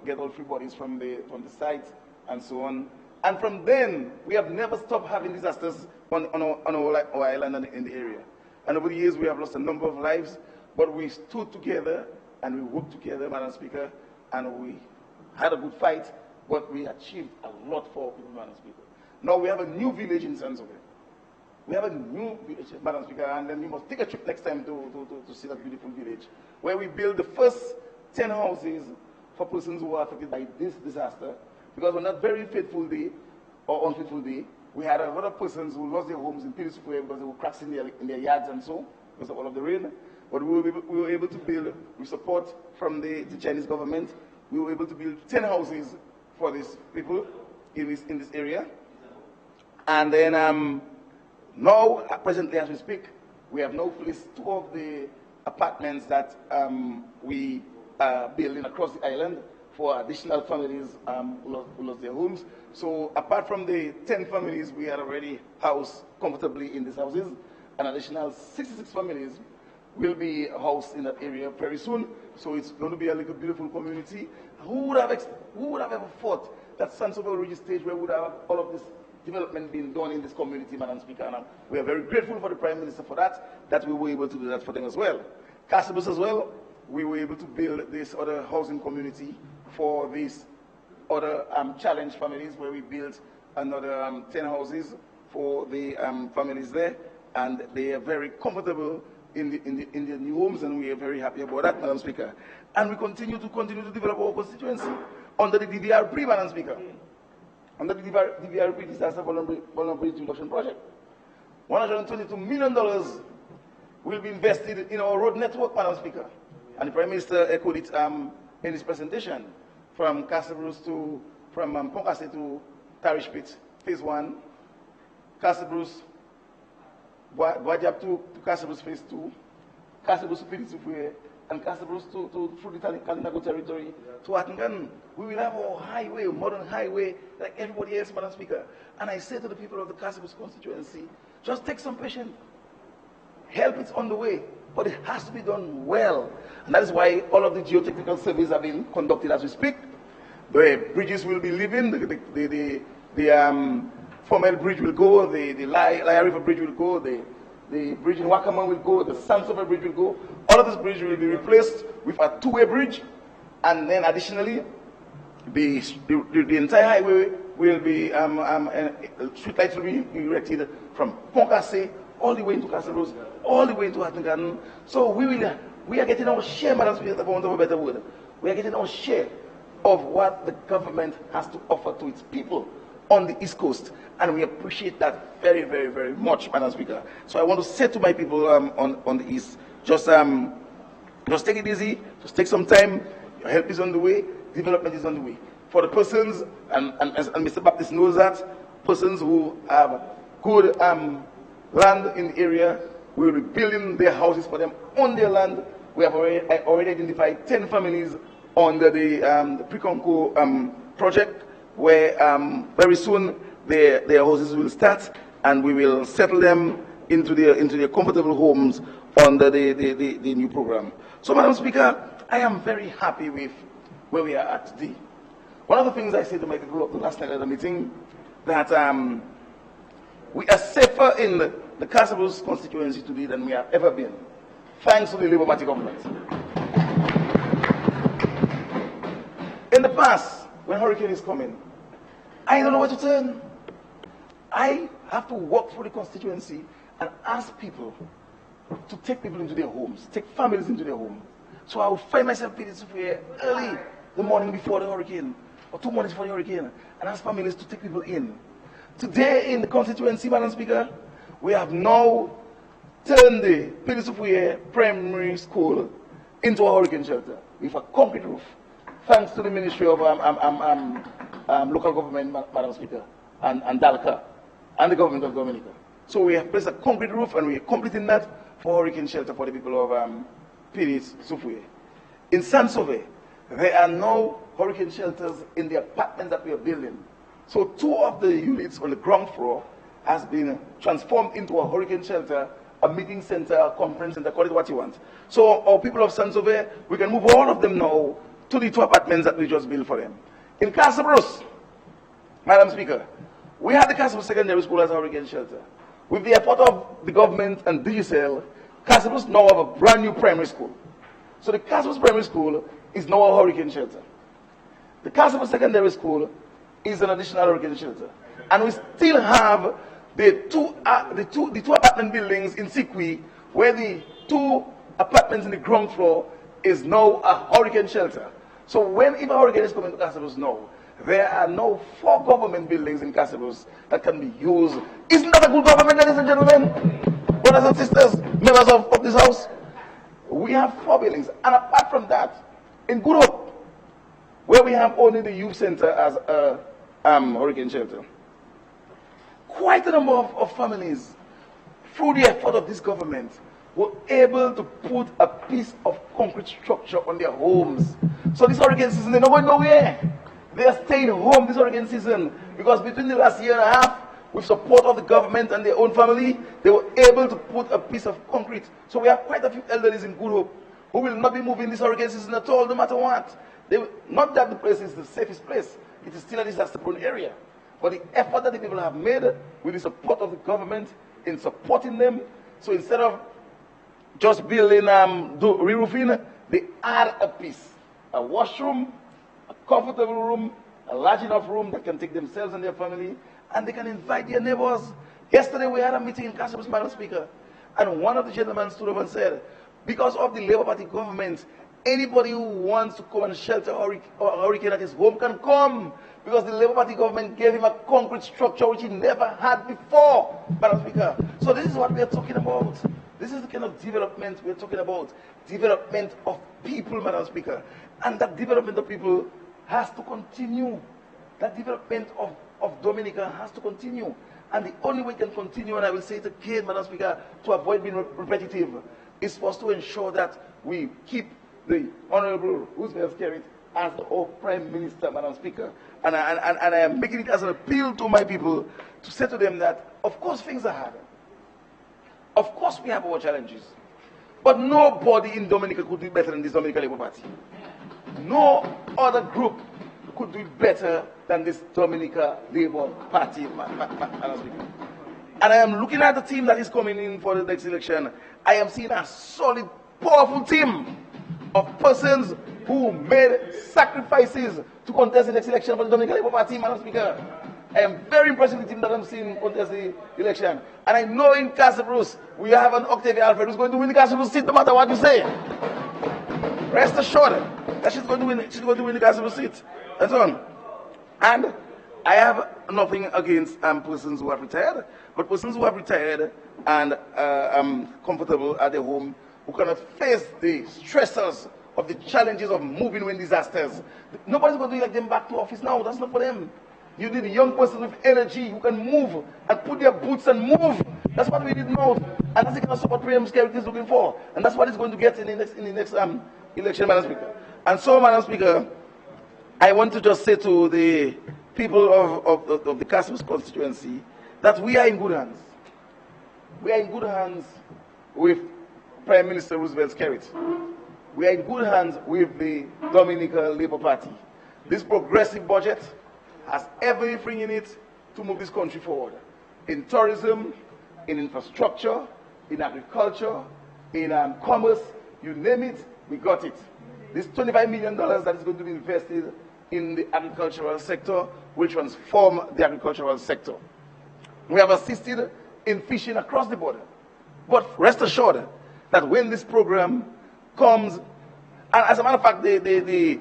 get all 3 bodies from the site and so on. And from then, we have never stopped having disasters on our island and in the area. And over the years, we have lost a number of lives, but we stood together and we worked together, Madam Speaker, and we had a good fight, but we achieved a lot for people, Madam Speaker. Now we have a new village in Sansouve. We have a new village, Madam Speaker, and then you must take a trip next time to see that beautiful village, where we built the first 10 houses for persons who were affected by this disaster. Because on that very fateful day, or unfaithful day, we had a lot of persons who lost their homes in Pirisufwe because there were cracks in their yards and so, because of all of the rain. But we were able to build, with support from the Chinese government, we were able to build 10 houses for these people in this area. And then now, presently as we speak, we have now placed 2 of the apartments that we are building across the island for additional families who lost their homes. So apart from the 10 families we are already housed comfortably in these houses, an additional 66 families will be housed in that area very soon. So it's going to be a little beautiful community. Who would have ever thought that Sansouve will reach a stage where we would have all of this development being done in this community, Madam Speaker? And we are very grateful for the Prime Minister for that we were able to do that for them as well. Casabos as well, we were able to build this other housing community for these other challenged families, where we built another 10 houses for the families there, and they are very comfortable in the new homes, and we are very happy about that, Madam Speaker. And we continue to develop our constituency under the DVRP, Madam Speaker. Under the DVRP Disaster Vulnerability Reduction Project. $122 million will be invested in our road network, Madam Speaker. And the Prime Minister echoed it in his presentation from Ponkase to Tarish Pit, Phase 1, Castle Guajab to Castle Phase 2, Castle to Pidisufuye, and Castle to Fruit Kalinago territory to Atingan. We will have a highway, a modern highway, like everybody else, Madam Speaker. And I say to the people of the Castle constituency, just take some patience. Help is on the way, but it has to be done well. And that is why all of the geotechnical surveys are being conducted as we speak. The bridges will be leaving, the Formel Bridge will go, the Laya River Bridge will go, the bridge in Wakama will go, the Sansover Bridge will go. All of this bridge will be replaced with a two-way bridge, and then additionally, the entire highway will be, street lights will be erected from Ponkase all the way into Castle Rose, all the way into Hatton. So we are getting our share, Madam Speaker, for want of a better word. We are getting our share of what the government has to offer to its people on the East Coast, and we appreciate that very, very, very much, Madam Speaker. So I want to say to my people on the East, just take it easy, just take some time. Your help is on the way, development is on the way. For the persons, and Mr. Baptist knows that, persons who have good land in the area, we will be building their houses for them on their land. We have already identified 10 families under the Pre-Conco project, where very soon their houses will start, and we will settle them into their comfortable homes under the new program. So, Madam Speaker, I am very happy with where we are at today. One of the things I said to my people the last night at the meeting, that we are safer in the Casabos constituency today than we have ever been, thanks to the Labour Party government. In the past, when hurricane is coming, I don't know where to turn. I have to walk through the constituency and ask people to take people into their homes, take families into their home. So I will find myself early the morning before the hurricane, or 2 mornings before the hurricane, and ask families to take people in. Today in the constituency, Madam Speaker, we have now turned the Pidisufuye Primary School into a hurricane shelter with a concrete roof, thanks to the Ministry of Local Government, Madam Speaker, and DALCA, and the Government of Dominica. So we have placed a concrete roof, and we are completing that for hurricane shelter for the people of Pidisufuye. In Sansove, there are no hurricane shelters in the apartments that we are building. So 2 of the units on the ground floor has been transformed into a hurricane shelter, a meeting center, a conference center, call it what you want. So our people of Sansove, we can move all of them now to the 2 apartments that we just built for them. In Casabros, Madam Speaker, we have the Casabros Secondary School as a hurricane shelter. With the effort of the government and Digicel, Casabros now have a brand new primary school. So the Casabros Primary School is now a hurricane shelter. The Casabros Secondary School is an additional hurricane shelter. And we still have the two apartment buildings in Sikwi, where the 2 apartments in the ground floor is now a hurricane shelter. So when if a hurricane is coming to Casabos now, there are now 4 government buildings in Casabos that can be used. Isn't that a good government, ladies and gentlemen? Brothers and sisters, members of this house? We have 4 buildings. And apart from that, in Good Hope, where we have only the youth center as a hurricane shelter, quite a number of families, through the effort of this government, were able to put a piece of concrete structure on their homes. So this hurricane season, they're not going nowhere. They are staying home this hurricane season, because between the last year and a half, with support of the government and their own family, they were able to put a piece of concrete. So we have quite a few elderlies in Good Hope who will not be moving this hurricane season at all, no matter what. Not that the place is the safest place, it is still a disaster-prone area. But the effort that the people have made with the support of the government in supporting them, so instead of just building, re-roofing, they add a piece, a washroom, a comfortable room, a large enough room that can take themselves and their family, and they can invite their neighbors. Yesterday we had a meeting in Casabos, Madam Speaker, And one of the gentlemen stood up and said, because of the Labour Party government, anybody who wants to come and shelter a hurricane at his home can come. Because the Labour Party government gave him a concrete structure which he never had before, Madam Speaker. So this is what we are talking about. This is the kind of development we are talking about. Development of people, Madam Speaker. And that development of people has to continue. That development of Dominica has to continue. And the only way it can continue, and I will say it again, Madam Speaker, to avoid being repetitive, is for us to ensure that we keep the Honorable Roosevelt Skerrit as our Prime Minister, Madam Speaker. And I am making it as an appeal to my people to say to them that, of course, things are hard. Of course, we have our challenges. But nobody in Dominica could do it better than this Dominica Labour Party. No other group could do it better than this Dominica Labour Party, Madam Speaker. And I am looking at the team that is coming in for the next election. I am seeing a solid, powerful team of persons who made sacrifices to contest the next election for the Dominica Labour Party, Madam Speaker. I am very impressed with the team that I'm seeing contest the election. And I know in Castle Bruce, we have an Octavia Alfred who's going to win the Castle Bruce seat no matter what you say. Rest assured that she's going to win the Castle Bruce seat. And so on. And I have nothing against persons who have retired, but persons who have retired and comfortable at their home, who cannot face the stressors of the challenges of moving when disasters. Nobody's going to elect them back to office now. That's not for them. You need a young person with energy who can move and put their boots and move. That's what we need now. And that's the kind of support Prime Skerrit is looking for. And that's what he's going to get in the next election, Madam Speaker. And so, Madam Speaker, I want to just say to the people of the Castle's constituency that we are in good hands. We are in good hands with Prime Minister Roosevelt Skerrit. We are in good hands with the Dominica Labour Party. This progressive budget has everything in it to move this country forward. In tourism, in infrastructure, in agriculture, in commerce, you name it, we got it. This $25 million that is going to be invested in the agricultural sector will transform the agricultural sector. We have assisted in fishing across the border. But rest assured that when this program comes, and as a matter of fact, the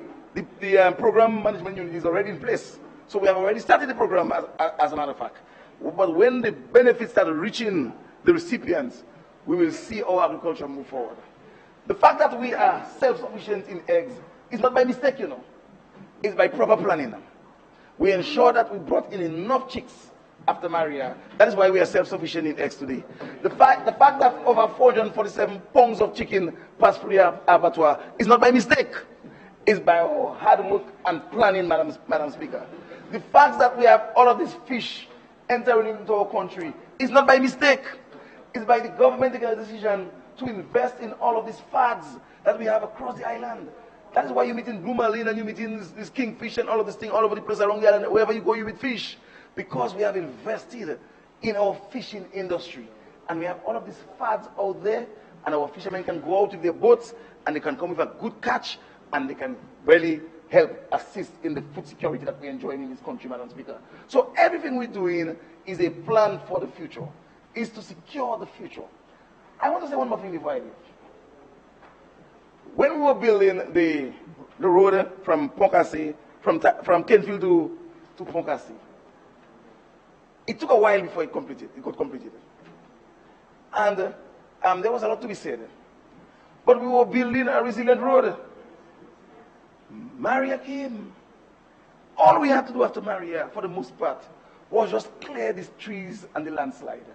program management unit is already in place. So we have already started the program as a matter of fact. But when the benefits start reaching the recipients, we will see our agriculture move forward. The fact that we are self-sufficient in eggs is not by mistake, you know. It's by proper planning. We ensure that we brought in enough chicks after Maria. That is why we are self-sufficient in eggs today. The fact that over 447 pounds of chicken pass through the abattoir is not by mistake. It's by our hard work and planning, Madam Speaker. The fact that we have all of this fish entering into our country is not by mistake. It's by the government taking a decision to invest in all of these fads that we have across the island. That is why you meet in Blue Marlin and you meet in this kingfish and all of this thing all over the place around the island. Wherever you go, you meet fish. Because we have invested in our fishing industry. And we have all of these fads out there, and our fishermen can go out with their boats and they can come with a good catch and they can really help assist in the food security that we enjoy in this country, Madam Speaker. So everything we're doing is a plan for the future, is to secure the future. I want to say one more thing before I leave. When we were building the road from Poncassi, from Kenfield to Poncassi, it took a while before it got completed. And there was a lot to be said. But we were building a resilient road. Maria came. All we had to do after Maria, for the most part, was just clear these trees and the landslide.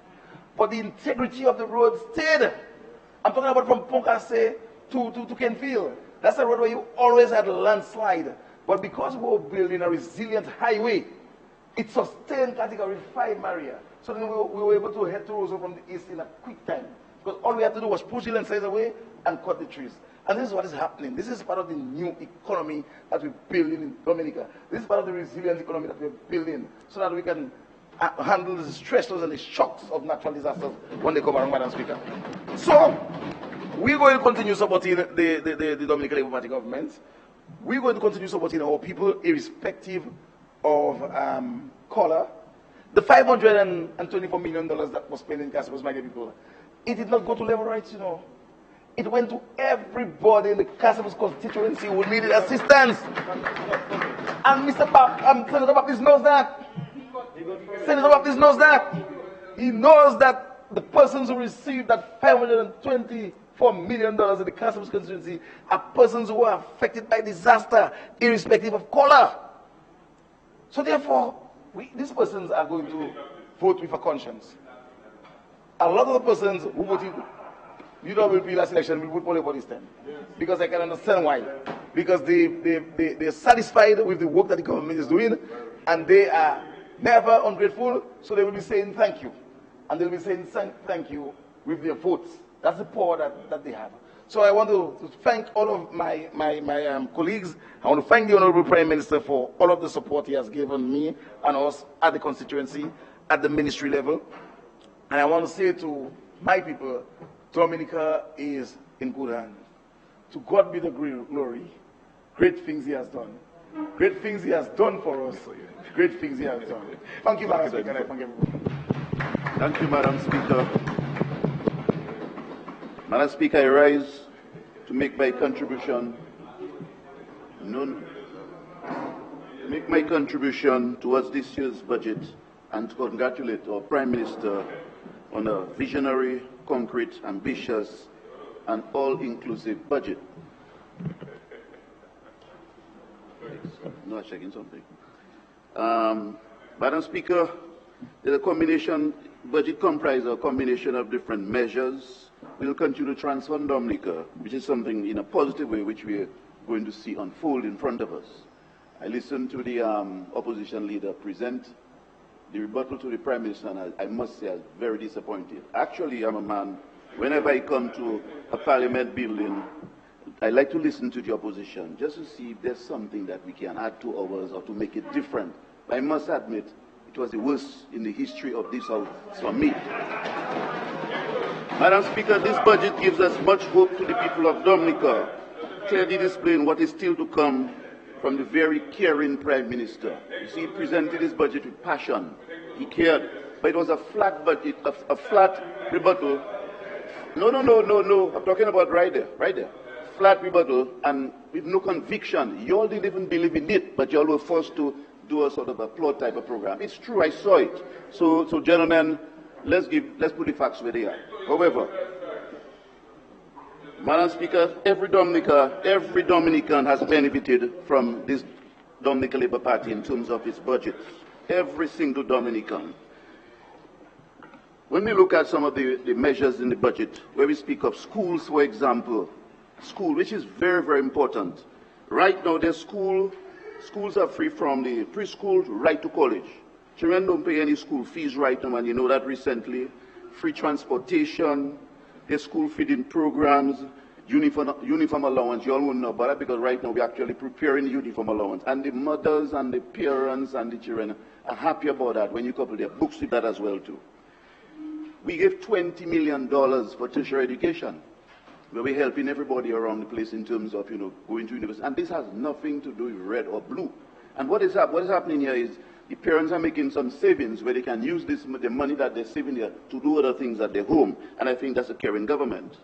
But the integrity of the road stayed. I'm talking about from Poncassi to Kenfield. That's a road where you always had a landslide. But because we were building a resilient highway, it sustained Category 5 Maria. So then we were able to head to Roseau from the east in a quick time. Because all we had to do was push the landslides away and cut the trees. And this is what is happening. This is part of the new economy that we're building in Dominica. This is part of the resilient economy that we're building so that we can handle the stresses and the shocks of natural disasters when they come around, Madam Speaker. So, we're going to continue supporting the Dominican Labour Party government. We're going to continue supporting our people irrespective of color. The $524 million that was spent in Casabos, my dear people, It did not go to level rights, It went to everybody in the Castle's constituency who needed assistance. And Senator Baptist knows that. Senator Baptist knows that. He knows that the persons who received that $524 million in the Castle's constituency are persons who are affected by disaster, irrespective of color. So therefore, these persons are going to vote with a conscience. A lot of the persons who voted UWP last election will vote for this time. Because I can understand why. Because they're satisfied with the work that the government is doing, and they are never ungrateful, so they will be saying thank you. And they'll be saying thank you with their votes. That's the power that they have. So I want to thank all of my colleagues. I want to thank the Honorable Prime Minister for all of the support he has given me and us at the constituency, at the ministry level. And I want to say to my people, Dominica is in good hands. To God be the glory. Great things he has done. Great things he has done for us. Great things he has done. Thank you, Madam Speaker. And I thank everyone. Thank you, Madam Speaker. Madam Speaker, I rise to make my contribution towards this year's budget and to congratulate our Prime Minister on a visionary, concrete, ambitious, and all-inclusive budget. No, I'm checking something. Madam Speaker, the budget comprises a combination of different measures. We will continue to transform Dominica, which is something in a positive way which we are going to see unfold in front of us. I listened to the opposition leader present the rebuttal to the Prime Minister, and I must say I was very disappointed. Actually, I'm a man, whenever I come to a parliament building, I like to listen to the opposition just to see if there's something that we can add to ours or to make it different. But I must admit, it was the worst in the history of this House for me. Madam Speaker, this budget gives us much hope to the people of Dominica, clearly displaying what is still to come from the very caring Prime Minister. You see, he presented his budget with passion. He cared. But it was a flat budget, a flat rebuttal. No. I'm talking about right there. Flat rebuttal and with no conviction. You all didn't even believe in it, but you all were forced to do a sort of a plot type of program. It's true, I saw it. So gentlemen, let's put the facts where they are. However, Madam Speaker, every Dominican has benefited from this Dominica Labour Party in terms of its budget. Every single Dominican. When we look at some of the measures in the budget, where we speak of schools, for example, which is very, very important. Right now, schools are free from the preschool right to college. Children don't pay any school fees right now, and you know that recently. Free transportation, there's school feeding programs, uniform allowance. You all won't know about that because right now we're actually preparing the uniform allowance. And the mothers and the parents and the children are happy about that when you couple their books with that as well too. We gave $20 million for tertiary education, where we're helping everybody around the place in terms of, going to university. And this has nothing to do with red or blue. And what is happening here is the parents are making some savings where they can use the money that they're saving here to do other things at their home. And I think that's a caring government.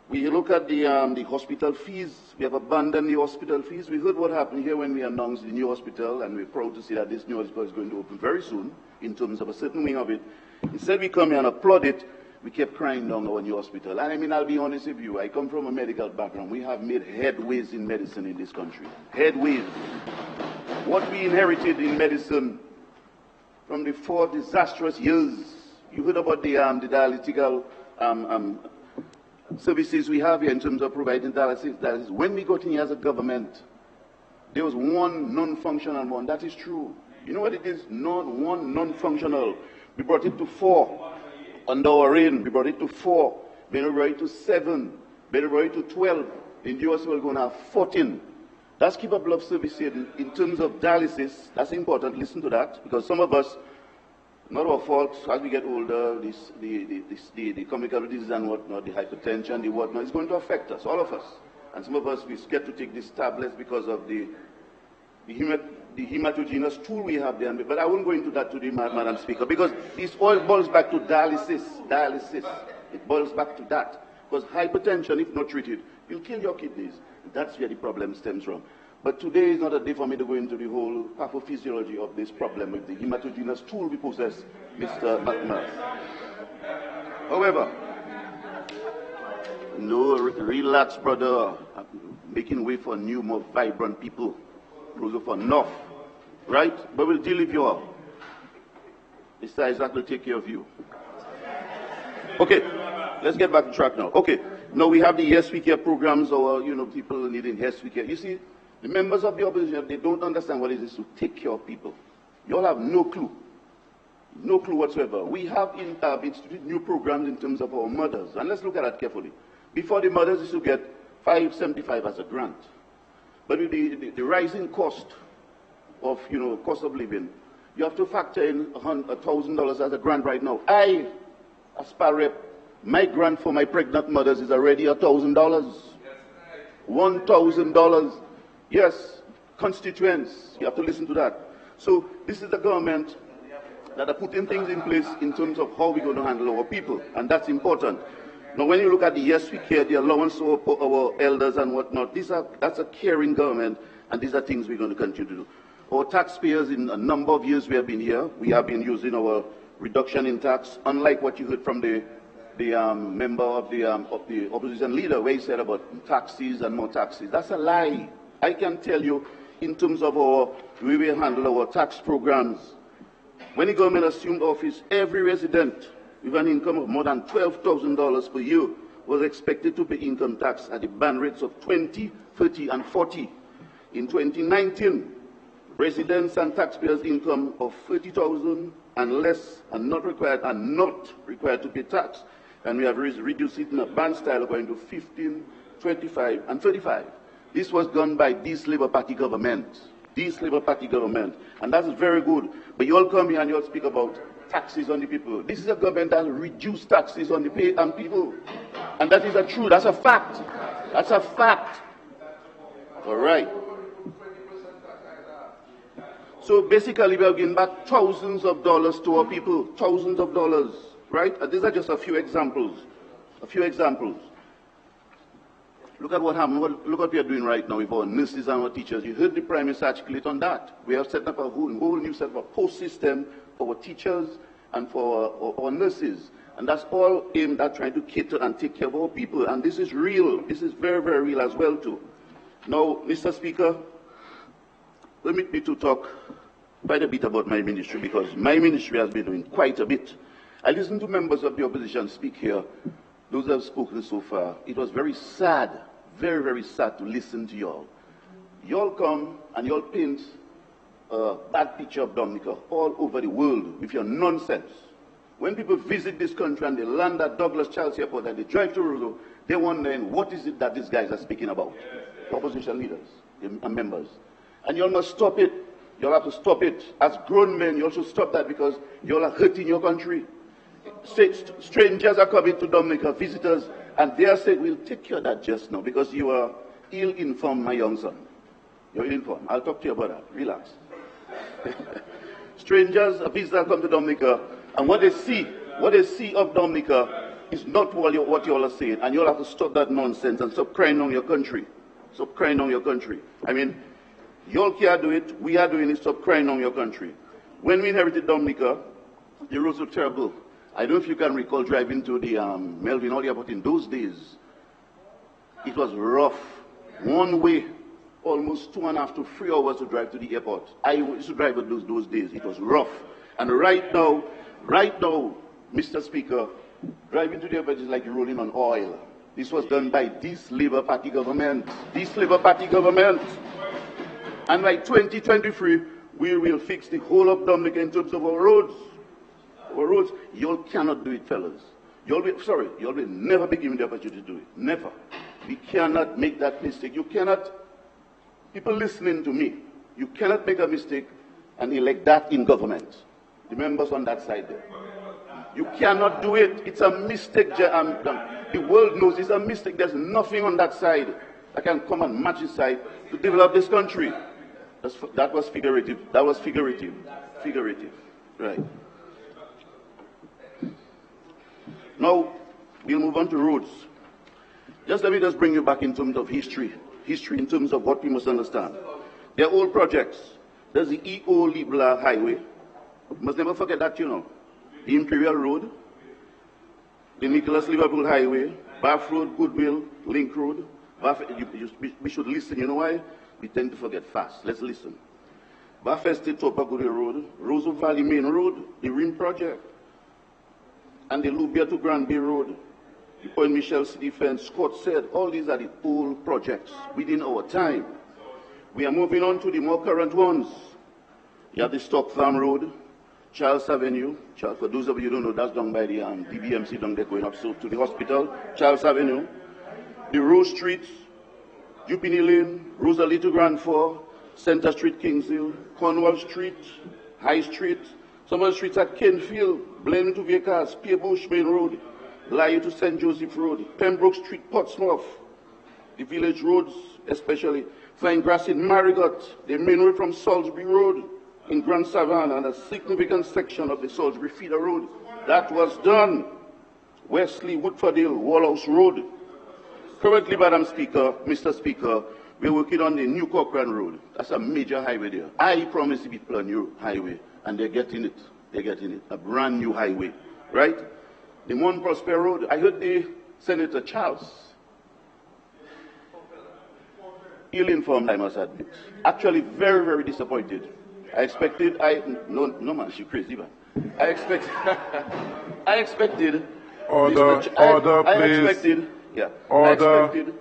We look at the hospital fees. We have abandoned the hospital fees. We heard what happened here when we announced the new hospital, and we're proud to see that this new hospital is going to open very soon in terms of a certain wing of it. Instead we come here and applaud it, we kept crying down our new hospital. And I mean, I'll be honest with you, I come from a medical background. We have made headways in medicine in this country. Headways. What we inherited in medicine from the 4 disastrous years, you heard about the dialytical services we have here in terms of providing dialysis. When we got in here as a government, there was one non-functional one. That is true. You know what it is? One non-functional. We brought it to 4. Under our reign, we brought it to 4. Then we brought it to 7. Then we brought it to 12. In the US, we're going to have 14. That's capable of service in terms of dialysis. That's important. Listen to that, because some of us, not our fault, as we get older, the chemical disease and whatnot, the hypertension, the whatnot, it's going to affect us, all of us. And some of us, we get to take these tablets because of the the hematogenous tool we have there. But I won't go into that today, Madam Speaker, because this all boils back to dialysis. It boils back to that. Because hypertension, if not treated, will kill your kidneys. That's where the problem stems from. But today is not a day for me to go into the whole pathophysiology of this problem with the hematogenous tool we possess, Mr. McMahon. However, no, relax, brother. Making way for new, more vibrant people. Closer for enough. Right? But we'll deal with you all. Mr. Isaac will take care of you. Okay, let's get back to track now. Okay, now we have the Yes We Care programs, or, people needing Yes We Care. You see, the members of the opposition, they don't understand what it is to take care of people. You all have no clue. No clue whatsoever. We have instituted new programs in terms of our mothers, and let's look at that carefully. Before, the mothers used to get $5.75 as a grant. But with the rising cost of, cost of living, you have to factor in $1,000 as a grant right now. I, as PAREP, my grant for my pregnant mothers is already $1,000. $1,000. Yes, constituents. You have to listen to that. So this is the government that are putting things in place in terms of how we're going to handle our people, and that's important. Now, when you look at the Yes We Care, the allowance for our elders and whatnot, that's a caring government, and these are things we're going to continue to do. Our taxpayers, in a number of years we have been here, we have been using our reduction in tax, unlike what you heard from the member of the opposition leader, where he said about taxes and more taxes. That's a lie. I can tell you, in terms of the way we handle our tax programs, when the government assumed office, every resident with an income of more than $12,000 per year was expected to pay income tax at the band rates of 20, 30, and 40. In 2019, residents and taxpayers' income of $30,000 and less are not required to pay tax, and we have reduced it in a band style going to 15, 25, and 35. This was done by this Labour Party government. And that is very good. But you all come here and you all speak about taxes on the people. This is a government that reduced taxes on the people. And that is a truth. That's a fact. That's a fact. All right. So basically, we are giving back thousands of dollars to our people. Thousands of dollars. Right? And these are just a few examples. Look at what happened. Look what we are doing right now with our nurses and our teachers. You heard the Prime Minister articulate on that. We have set up a whole new set of a post system for our teachers and for our nurses. And that's all aimed at trying to cater and take care of our people. And this is real. This is very, very real as well too. Now, Mr. Speaker, permit me to talk quite a bit about my ministry, because my ministry has been doing quite a bit. I listened to members of the opposition speak here. Those who have spoken so far, it was very sad, very, very sad to listen to y'all. Y'all come and y'all paint a bad picture of Dominica all over the world with your nonsense. When people visit this country and they land at Douglas Chelsea Airport and they drive to Roseau, they're wondering, what is it that these guys are speaking about? Opposition leaders and members. And y'all must stop it. Y'all have to stop it. As grown men, you also stop that, because y'all are hurting your country. Strangers are coming to Dominica, visitors, and they are saying, we'll take care of that just now, because you are ill-informed, my young son. You're ill-informed. I'll talk to you about that. Relax. Strangers, visitors come to Dominica, and what they see of Dominica is not what you all are saying, and you all have to stop that nonsense and stop crying on your country. Stop crying on your country. I mean, you all can't do it. We are doing it. Stop crying on your country. When we inherited Dominica, the roads were terrible. I don't know if you can recall driving to the Melvin Hall Airport in those days. It was rough. One way, almost 2.5 to 3 hours to drive to the airport. I used to drive at those days. It was rough. And right now, Mr. Speaker, driving to the airport is like rolling on oil. This was done by this Labour Party government. And by 2023, we will fix the whole of Dominica in terms of our roads. You all cannot do it, fellas. You all will never be given the opportunity to do it. Never. We cannot make that mistake. You cannot, people listening to me, you cannot make a mistake and elect that in government. The members on that side there. You cannot do it. It's a mistake. The world knows it's a mistake. There's nothing on that side that can come and match this side to develop this country. That was figurative. That was figurative. Figurative. Right. Now, we'll move on to roads. Let me bring you back in terms of history. History in terms of what we must understand. They're old projects. There's the E.O. Libla Highway. You must never forget that, you know. The Imperial Road, the Nicholas Liverpool Highway, Bath Road, Goodwill, Link Road. We should listen. You know why? We tend to forget fast. Let's listen. Bath Estate, Topa Goodwill Road, Roseau Valley Main Road, the Rim Project, and the Lubia to Granby Road, the Point Michel City Fence. Scott said all these are the old projects within our time. We are moving on to the more current ones. You have the Stock Farm Road, Charles Avenue. For those of you who don't know, that's down by the DBMC down there going up so to the hospital. Charles Avenue. The Rose Street, Jupini Lane, Rosalie to Grand Four, Center Street, Kingshill, Cornwall Street, High Street. Some of the streets at Kenfield, Blaine to Vickers, Pierbush Main Road, Lye to St. Joseph Road, Pembroke Street, Portsmouth, the village roads especially. Fine Grass in Marigot, the main road from Salisbury Road in Grand Savannah, and a significant section of the Salisbury Feeder Road. That was done. Wesley, Woodfordale, Wallhouse Road. Currently, Madam Speaker, Mr. Speaker, we're working on the New Cochrane Road. That's a major highway there. I promise to be a new highway, and they're getting it. They're getting it. A brand new highway, right? The Mount Prosper Road. I heard the Senator Charles, ill-informed, I must admit. Actually, very, very disappointed. I expected, no man, she's crazy, man. I expected. Order, please. Yeah. Order.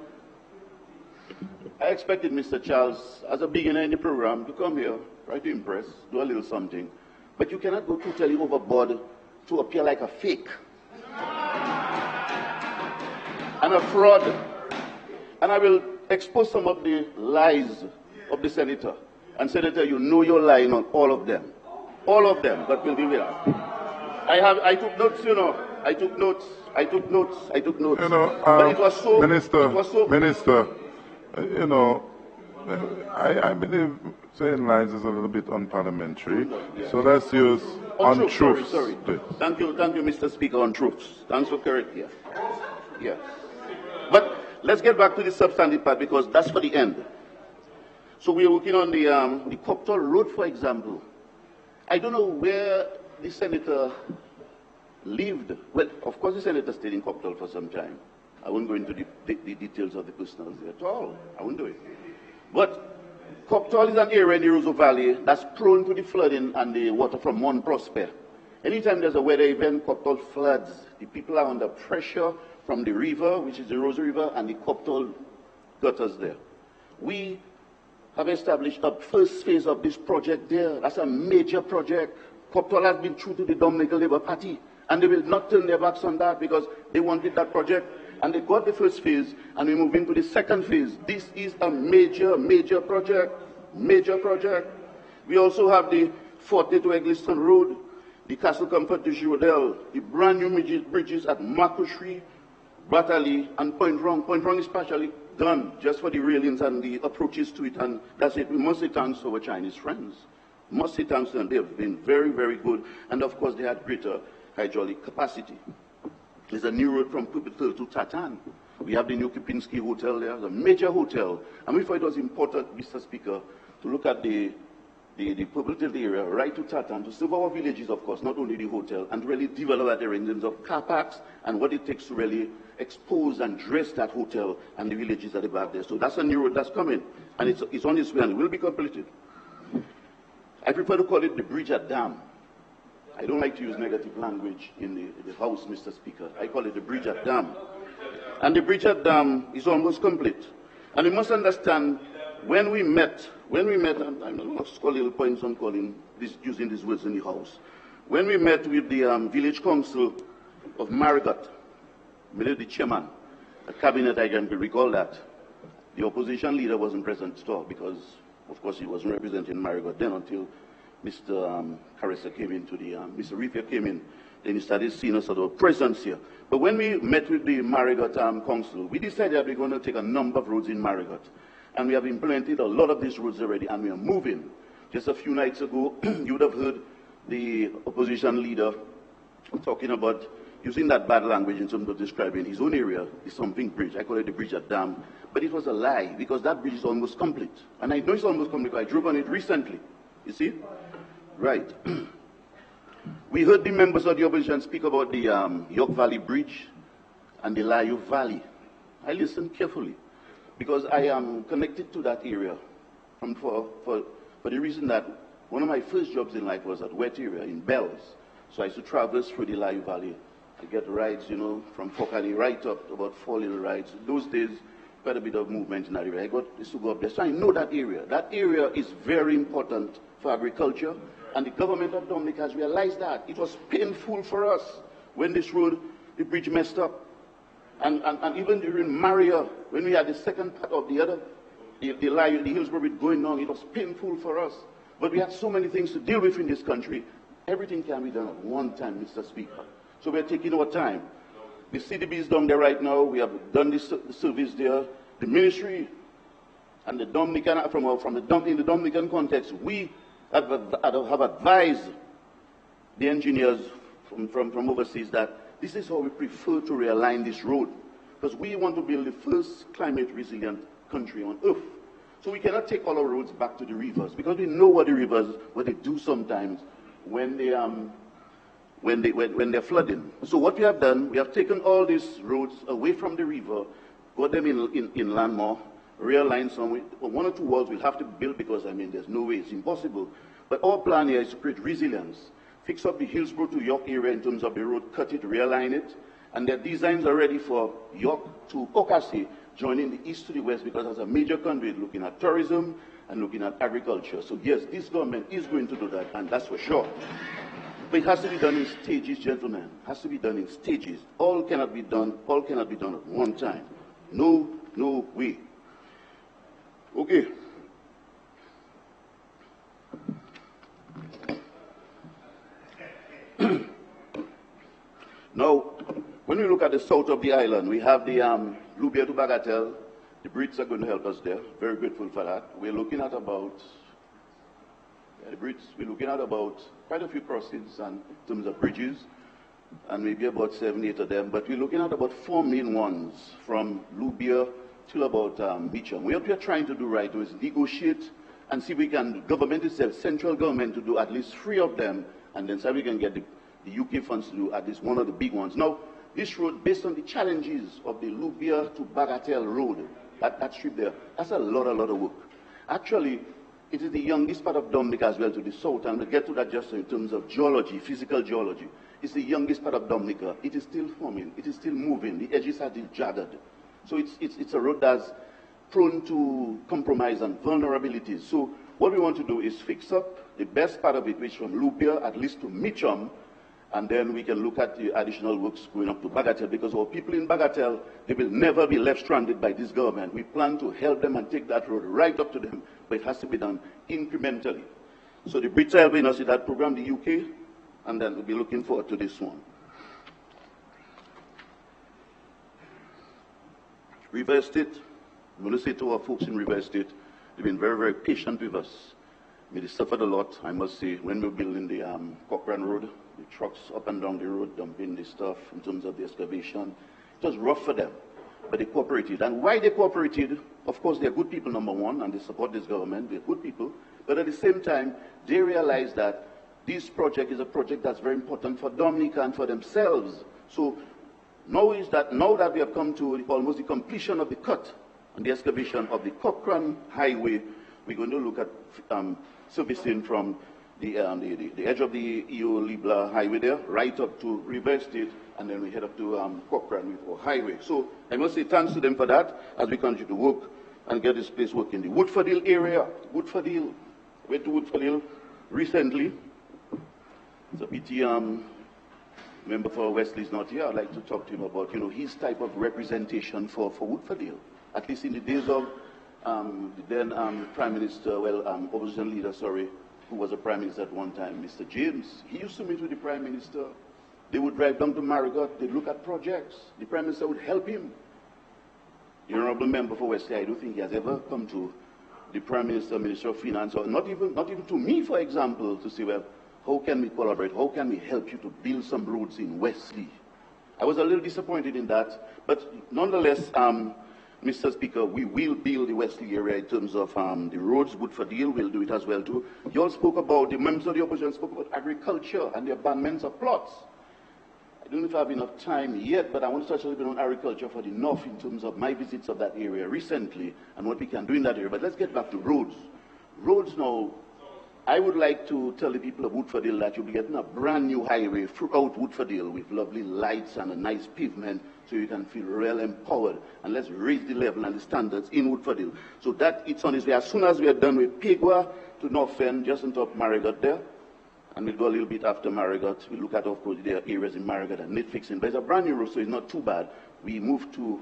I expected Mr. Charles, as a beginner in the program, to come here, try to impress, do a little something. But you cannot go totally overboard to appear like a fake and a fraud. And I will expose some of the lies of the senator. And Senator, you know you're lying on all of them. All of them, but we'll be with us. I took notes, you know. I took notes. You know, but it was so, Minister, Minister, you know, I believe saying lies is a little bit unparliamentary. So let's use untruths. Sorry. Thank you, Mr. Speaker, untruths. Thanks for correcting. Yeah. But let's get back to the substantive part because that's for the end. So we are working on the Copthall Road, for example. I don't know where the senator lived. Well, of course, the senator stayed in Copthall for some time. I won't go into the details of the personals at all. I won't do it. But Copthall is an area in the Roseau Valley that's prone to the flooding and the water from Mount Prosper. Anytime there's a weather event, Copthall floods. The people are under pressure from the river, which is the Rose River, and the Copthall gutters there. We have established a first phase of this project there. That's a major project. Copthall has been true to the Dominica Labour Party, and they will not turn their backs on that because they wanted that project. And they got the first phase, and we move into the second phase. This is a major project. Major project. We also have the 42 Eggleston Road, the Castle Comfort de Girodel, the brand new bridges at Makushri, Batali, and Point Wrong. Point Wrong is partially done just for the railings and the approaches to it, and that's it. We must say thanks to our Chinese friends. Must say thanks to them. They have been very, very good, and of course they had greater hydraulic capacity. There's a new road from Pupital to Tatan. We have the new Kipinski Hotel there, a major hotel. And we thought it was important, Mr. Speaker, to look at the Pupital area right to Tatan, to serve our villages, of course, not only the hotel, and really develop that area in terms of car parks and what it takes to really expose and dress that hotel and the villages at the back there. So that's a new road that's coming, and it's on its way and it will be completed. I prefer to call it the bridge at Dam. I don't like to use negative language in the House, Mr. Speaker. I call it the bridge at Dam. And the bridge at Dam is almost complete. And you must understand, when we met, and I'm not going to score little points on using these words in the House. When we met with the village council of Marigot, the chairman, the cabinet, I can recall that, the opposition leader wasn't present at all because, of course, he wasn't representing Marigot then until Mr. Carissa came into Mr. Rifia came in, then he started seeing a sort of presence here. But when we met with the Marigot Council, we decided that we're going to take a number of roads in Marigot. And we have implemented a lot of these roads already, and we are moving. Just a few nights ago, you would have heard the opposition leader talking about using that bad language in terms of describing his own area, the Something Bridge. I call it the bridge at Dam. But it was a lie, because that bridge is almost complete. And I know it's almost complete, because I drove on it recently. You see? Right. We heard the members of the opposition speak about the York Valley Bridge and the Layu Valley. I listened carefully, because I am connected to that area for the reason that one of my first jobs in life was at wet area in Bells. So I used to traverse through the Layu Valley. I get rides, you know, from Fokali right up, about 4 little rides. Those days, quite a bit of movement in that area. Used to go up there. So I know that area. That area is very important for agriculture. And the government of Dominica has realized that. It was painful for us when this road, the bridge messed up. And even during Maria, when we had the second part of the other, the Hillsborough bridge going on, it was painful for us. But we had so many things to deal with in this country. Everything can be done at one time, Mr. Speaker. So we're taking our time. The CDB is down there right now. We have done the service there. The ministry and the Dominican, in the Dominican context, we have advised the engineers from overseas that this is how we prefer to realign this road, because we want to build the first climate resilient country on earth. So we cannot take all our roads back to the rivers, because we know what the rivers, what they do sometimes when they're flooding. So what we have done, we have taken all these roads away from the river, got them inland more, realigned some. One or two walls we'll have to build, because, I mean, there's no way, it's impossible. But our plan here is to create resilience, fix up the Hillsborough to York area in terms of the road, cut it, realign it, and their designs are ready for York to Okasi, joining the east to the west, because as a major conduit looking at tourism and looking at agriculture. So yes, this government is going to do that, and that's for sure. But it has to be done in stages, gentlemen. It has to be done in stages. All cannot be done at one time. No way. Okay. Now, when we look at the south of the island, we have the Lubia to Bagatelle. The Brits are going to help us there. Very grateful for that. We're looking at about quite a few crossings and in terms of bridges, and maybe about 7, 8 of them. But we're looking at about 4 main ones from Lubia till about Beecham. What we are trying to do right now is negotiate and see if we can, government itself, central government, to do at least 3 of them, and then so we can get the UK funds to do at least one of the big ones. Now, this road, based on the challenges of the Lubia to Bagatelle road, that strip there, that's a lot of work. Actually, it is the youngest part of Dominica as well to the south, and we'll get to that just in terms of geology, physical geology. It's the youngest part of Dominica. It is still forming, it is still moving, the edges are still jagged. So it's a road that's prone to compromise and vulnerabilities. So what we want to do is fix up the best part of it, which from Lubia at least to Mitcham, and then we can look at the additional works going up to Bagatelle, because our people in Bagatelle, they will never be left stranded by this government. We plan to help them and take that road right up to them, but it has to be done incrementally. So the Brits are helping us with that program, the UK, and then we'll be looking forward to this one. River Estate, I'm going to say to our folks in River Estate, they've been very, very patient with us. I mean, they suffered a lot, I must say, when we were building the Cochrane Road, the trucks up and down the road dumping the stuff in terms of the excavation. It was rough for them, but they cooperated. And why they cooperated, of course, they're good people, number one, and they support this government. They're good people. But at the same time, they realize that this project is a project that's very important for Dominica and for themselves. So now that we have come to almost the completion of the cut and the excavation of the Cochrane Highway, we're going to look at servicing from the edge of the EO Libla Highway there, right up to River Estate, and then we head up to Cochrane with our highway. So I must say thanks to them for that, as we continue to work and get this place working. The Woodford Hill area, Woodford Hill, I went to Woodford Hill recently. It's a pity member for Wesley's not here. I'd like to talk to him about, his type of representation for Woodford Hill. At least in the days of the then Prime Minister, opposition leader, who was a Prime Minister at one time, Mr. James. He used to meet with the Prime Minister. They would drive down to Marigot. They'd look at projects. The Prime Minister would help him. the honorable member for Wesley, I don't think he has ever come to the Prime Minister, Minister of Finance, or not even to me, for example, to say, well, how can we collaborate? How can we help you to build some roads in Wesley? I was a little disappointed in that, but nonetheless, Mr. Speaker, we will build the Wesley area in terms of the roads. Woodfordale will do it as well too. You all spoke about, the members of the opposition spoke about agriculture and the abandonment of plots. I don't know if I have enough time yet, but I want to touch a little bit on agriculture for the north in terms of my visits of that area recently and what we can do in that area. But let's get back to roads. Roads now, I would like to tell the people of Woodfordale that you'll be getting a brand new highway throughout Woodfordale with lovely lights and a nice pavement so you can feel real empowered. And let's raise the level and the standards in Woodfordale. So that it's on its way. As soon as we are done with Pigwa to North End, just on top of Marigot there, and we'll go a little bit after Marigot. We'll look at, of course, there are areas in Marigot that need fixing. But it's a brand new road, so it's not too bad. We move to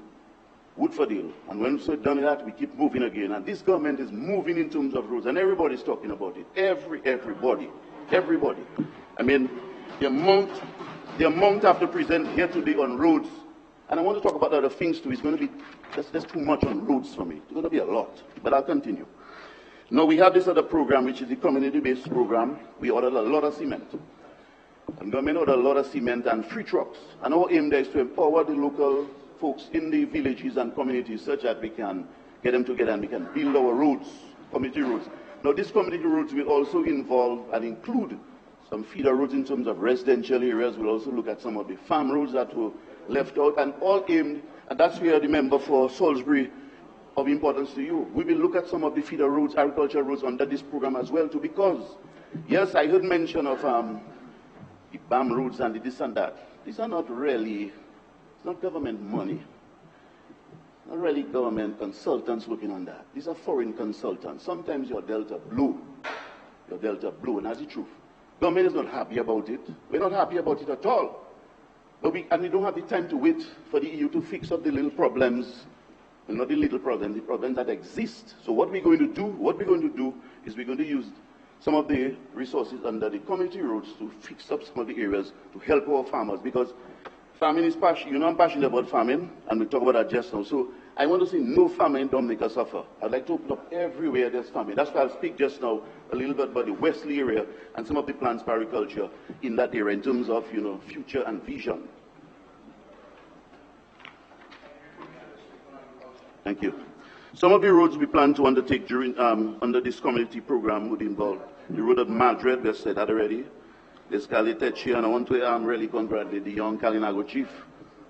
Woodfordale. And when we've done that, we keep moving again. And this government is moving in terms of roads. And everybody's talking about it. Everybody. I mean, the amount I have to present here today on roads. And I want to talk about other things too. It's going to be, there's too much on roads for me. It's going to be a lot. But I'll continue. Now, we have this other program, which is the community-based program. We ordered a lot of cement. And government ordered a lot of cement and free trucks. And our aim there is to empower the local folks in the villages and communities such that we can get them together and we can build our roads, community roads. Now, these community roads will also involve and include some feeder roads in terms of residential areas. We'll also look at some of the farm roads that were left out, and all aimed, and that's where the member for Salisbury of importance to you. We will look at some of the feeder roads, agricultural roads under this program as well too, because, yes, I heard mention of the BAM roads and the this and that. These are not really, it's not government money. Not really government consultants working on that. These are foreign consultants. Sometimes you're Delta Blue. You're Delta Blue, and that's the truth. Government is not happy about it. We're not happy about it at all. But we don't have the time to wait for the EU to fix up the little problems. Well, not the little problems, the problems that exist. So what we're going to do is we're going to use some of the resources under the community roads to fix up some of the areas to help our farmers, because farming is passion. You know, I'm passionate about farming, and we'll talk about that just now. So I want to see no farming in Dominica suffer. I'd like to open up everywhere there's farming. That's why I'll speak just now a little bit about the Wesley area and some of the plans for agriculture in that area in terms of, you know, future and vision. Thank you. Some of the roads we plan to undertake during under this community program would involve the road at Madrid. We said that already. There's Calitechi, and I want to really congratulate the young Kalinago chief,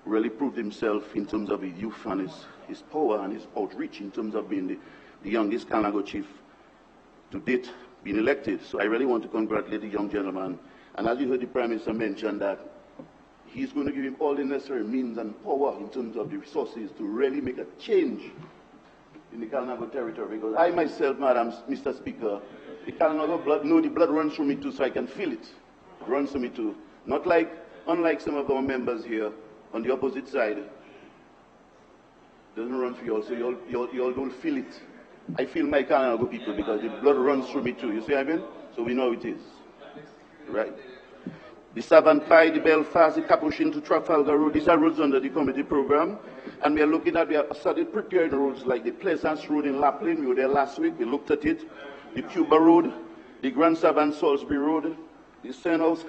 who really proved himself in terms of his youth and his power and his outreach in terms of being the youngest Kalinago chief to date being elected. So I really want to congratulate the young gentleman. And as you heard the Prime Minister mention that he's going to give him all the necessary means and power in terms of the resources to really make a change in the Kalinago territory. Because I myself, Madam, Mr. Speaker, the Kalinago blood, the blood runs through me too, so I can feel it. It runs through me too. Unlike some of our members here on the opposite side, it doesn't run through you all, so you all don't feel it. I feel my Kalinago people because the blood runs through me too. You see what I mean? So we know it is. Right. The Savant Pie, the Belfast, the Capuchin to Trafalgar Road, these are roads under the committee program. And we have started preparing roads like the Pleasance Road in Laplin. We were there last week, we looked at it. The Cuba Road, the Grand Savant Salisbury Road, the St. House in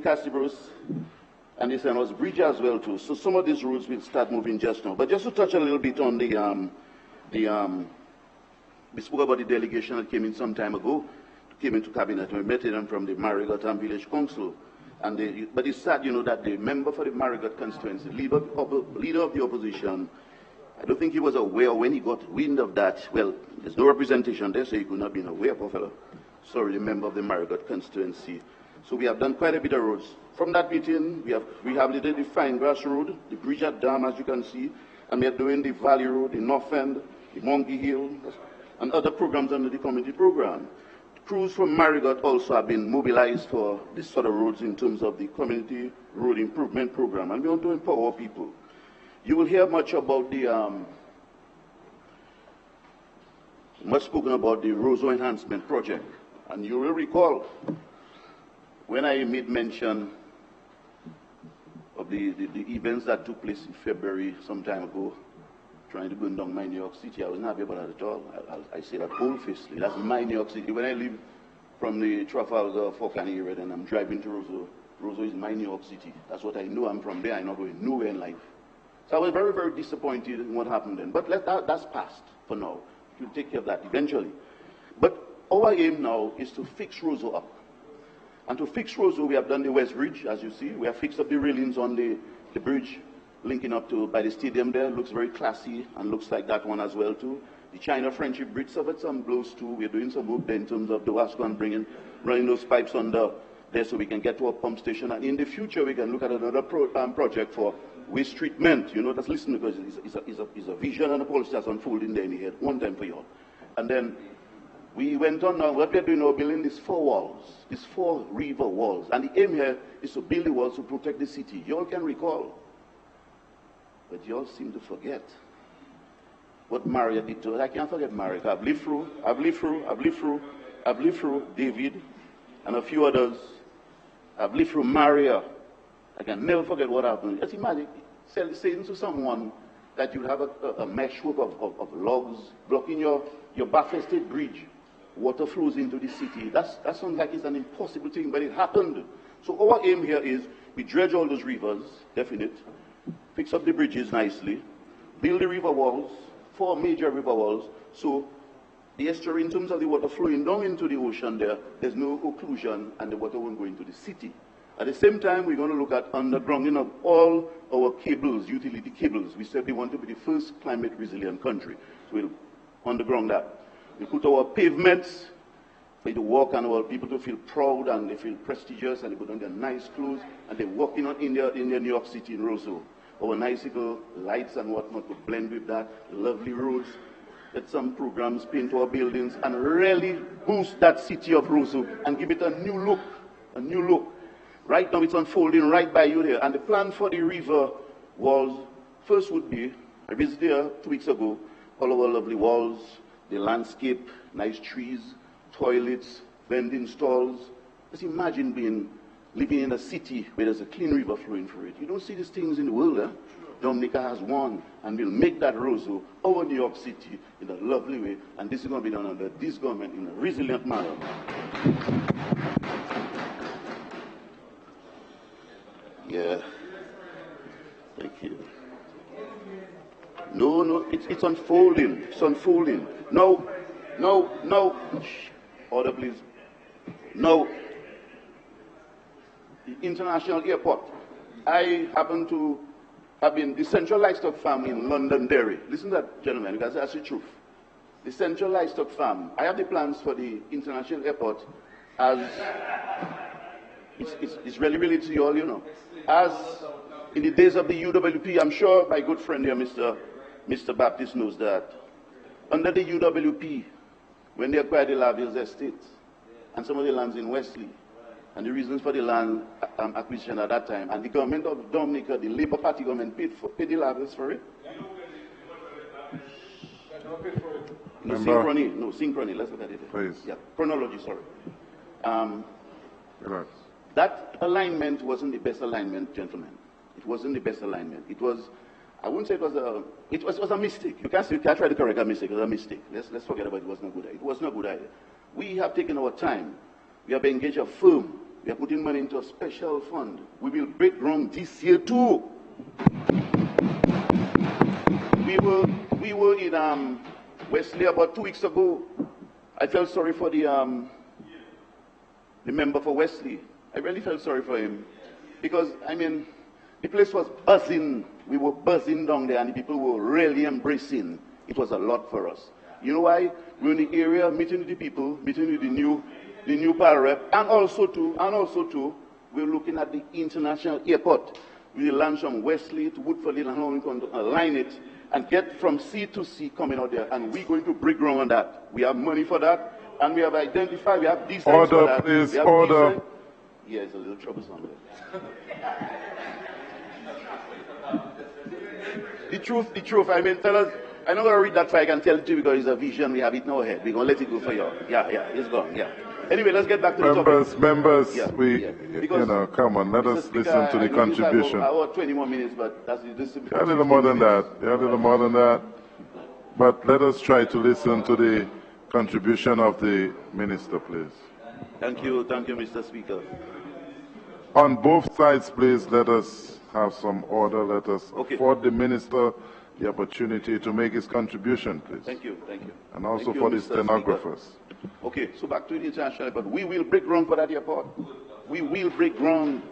Castibros, and the St. House Bridge as well too. So some of these roads will start moving just now. But just to touch a little bit on we spoke about the delegation that came in some time ago, came into cabinet, and we met them from the Marigot and Village Council. But it's sad, you know, that the member for the Marigot constituency, leader of the opposition, I don't think he was aware when he got wind of that. Well, there's no representation there, so he could not be aware, poor fellow. Sorry, the member of the Marigot constituency. So we have done quite a bit of roads. From that meeting, we have rehabilitated the Fine Grass Road, the bridge at Dam, as you can see, and we are doing the Valley Road, the North End, the Monkey Hill, and other programs under the community program. Crews from Marigot also have been mobilized for this sort of roads in terms of the community road improvement program, and we want to empower people. You will hear much about much spoken about the Roseau Enhancement Project, and you will recall when I made mention the events that took place in February some time ago, trying to burn down my New York City. I was not happy about that at all. I say that boldfacedly. That's my New York City. When I leave from the Trafalgar Falkland area and I'm driving to Roseau, Roseau is my New York City. That's what I know. I'm from there. I'm not going nowhere in life. So I was very, very disappointed in what happened then. But that's past for now. We'll take care of that eventually. But our aim now is to fix Roseau up. And to fix Roseau, we have done the West Bridge, as you see. We have fixed up the railings on the bridge linking up to by the stadium there. Looks very classy and looks like that one as well too. The China Friendship Bridge suffered some blows too. We're doing some work there in terms of the Wasco and running those pipes under there so we can get to a pump station. And in the future, we can look at another project for waste treatment. You know, just listen, because it's a vision and a policy that's unfolding there in the head one time for you all. And then we went on now, what we're doing now, building these 4 walls, these 4 river walls. And the aim here is to build the walls to protect the city. You all can recall, but you all seem to forget what Maria did to us. I can't forget Maria. I've lived through David and a few others. I've lived through Maria. I can never forget what happened. Just imagine saying to someone that you have a meshwork of logs blocking your Bathurst bridge. Water flows into the city. That sounds like it's an impossible thing, but it happened. So our aim here is we dredge all those rivers, definite, fix up the bridges nicely, build the river walls, 4 major river walls, so the estuary, in terms of the water flowing down into the ocean there's no occlusion and the water won't go into the city. At the same time, we're going to look at undergrounding of all our cables, utility cables. We said we want to be the first climate resilient country. So we'll underground that. We put our pavements for you to walk and our people to feel proud and they feel prestigious and they put on their nice clothes and they're walking in their New York City in Roseau. Our nice little lights and whatnot to blend with that, lovely roads. Let some programs paint our buildings and really boost that city of Roseau and give it a new look, a new look. Right now it's unfolding right by you there. And the plan for the river walls first would be, I visited here 2 weeks ago, all our lovely walls, the landscape, nice trees, toilets, vending stalls. Just imagine living in a city where there's a clean river flowing through it. You don't see these things in the world, eh? Dominica has one, and we'll make that Roseau our New York City in a lovely way, and this is going to be done under this government in a resilient manner. Yeah. Thank you. No, it's unfolding. It's unfolding. No. Shh. Order, please. No. The international airport. I happen to have been the central livestock farm in Londonderry. Listen to that, gentlemen, because that's the truth. The central livestock farm. I have the plans for the international airport as it's really related to you all, you know. As in the days of the UWP, I'm sure my good friend here, Mr. Baptist, knows that. Under the UWP, when they acquired the Lavilles estate and some of the lands in Wesley, and the reasons for the land acquisition at that time, and the government of Dominica, the Labour Party government, paid the Lavilles for it. Synchrony. Let's look at it. Please. Yeah, chronology. Sorry. Relax. That alignment wasn't the best alignment, gentlemen. It wasn't the best alignment. It was, I wouldn't say it was a mistake. You can't try to correct a mistake. It was a mistake. Let's forget about it. It was not good idea. It was not a good idea. We have taken our time. We have engaged a firm. We are putting money into a special fund. We will break ground this year too. We were in Wesley about 2 weeks ago. I felt sorry for the member for Wesley. I really felt sorry for him because, I mean, the place was buzzing. We were buzzing down there and the people were really embracing. It was a lot for us. You know why? We were in the area meeting with the people, meeting with the new power rep, and also too, we're looking at the international airport. We launch from Wesley to Woodford and how we're going to align it and get from sea to sea coming out there. And we're going to break ground on that. We have money for that, and we have identified, we have designs for that. Please, order. Yeah, it's a little troublesome there. The truth, I mean, tell us, I'm not going to read that so I can tell it to you because it's a vision, we have it in our head. We're going to let it go for you. Yeah, it's gone, yeah. Anyway, let's get back to the topic. Members, Yeah, we, yeah. you Because, know, come on, let Mr. us Speaker, listen to the I know contribution. I have 20 more minutes, but this is Yeah, a little more than that. Yeah, a little more than that. But let us try to listen to the contribution of the minister, please. Thank you, Mr. Speaker. On both sides, please, let us have some order. Let us afford the minister the opportunity to make his contribution, please. Thank you, thank you. And also Thank you, for the Mr. stenographers. Speaker. Okay, so back to the international airport. We will break ground for that airport. We will break ground.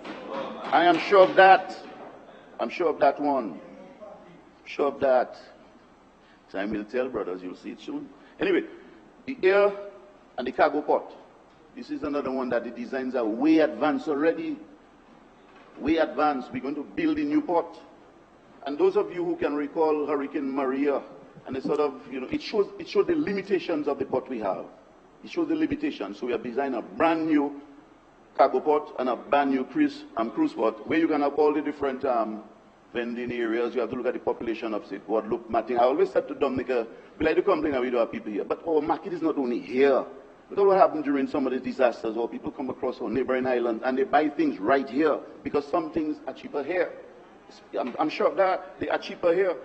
I am sure of that. I'm sure of that one. Sure of that. Time will tell, brothers. You'll see it soon. Anyway, the air and the cargo port. This is another one that the designs are way advanced already. Way advanced. We're going to build a new port. And those of you who can recall Hurricane Maria, and it sort of, it shows the limitations of the port we have. It shows the limitations. So we have designed a brand new cargo port and a brand new cruise port where you can have all the different vending areas. You have to look at the population of, say, Guadeloupe, Martin. I always said to Dominica, we like to complain that we don't have people here. But our market is not only here. Look at what happened during some of the disasters where people come across our neighboring islands and they buy things right here because some things are cheaper here. I'm sure of that. They are cheaper here.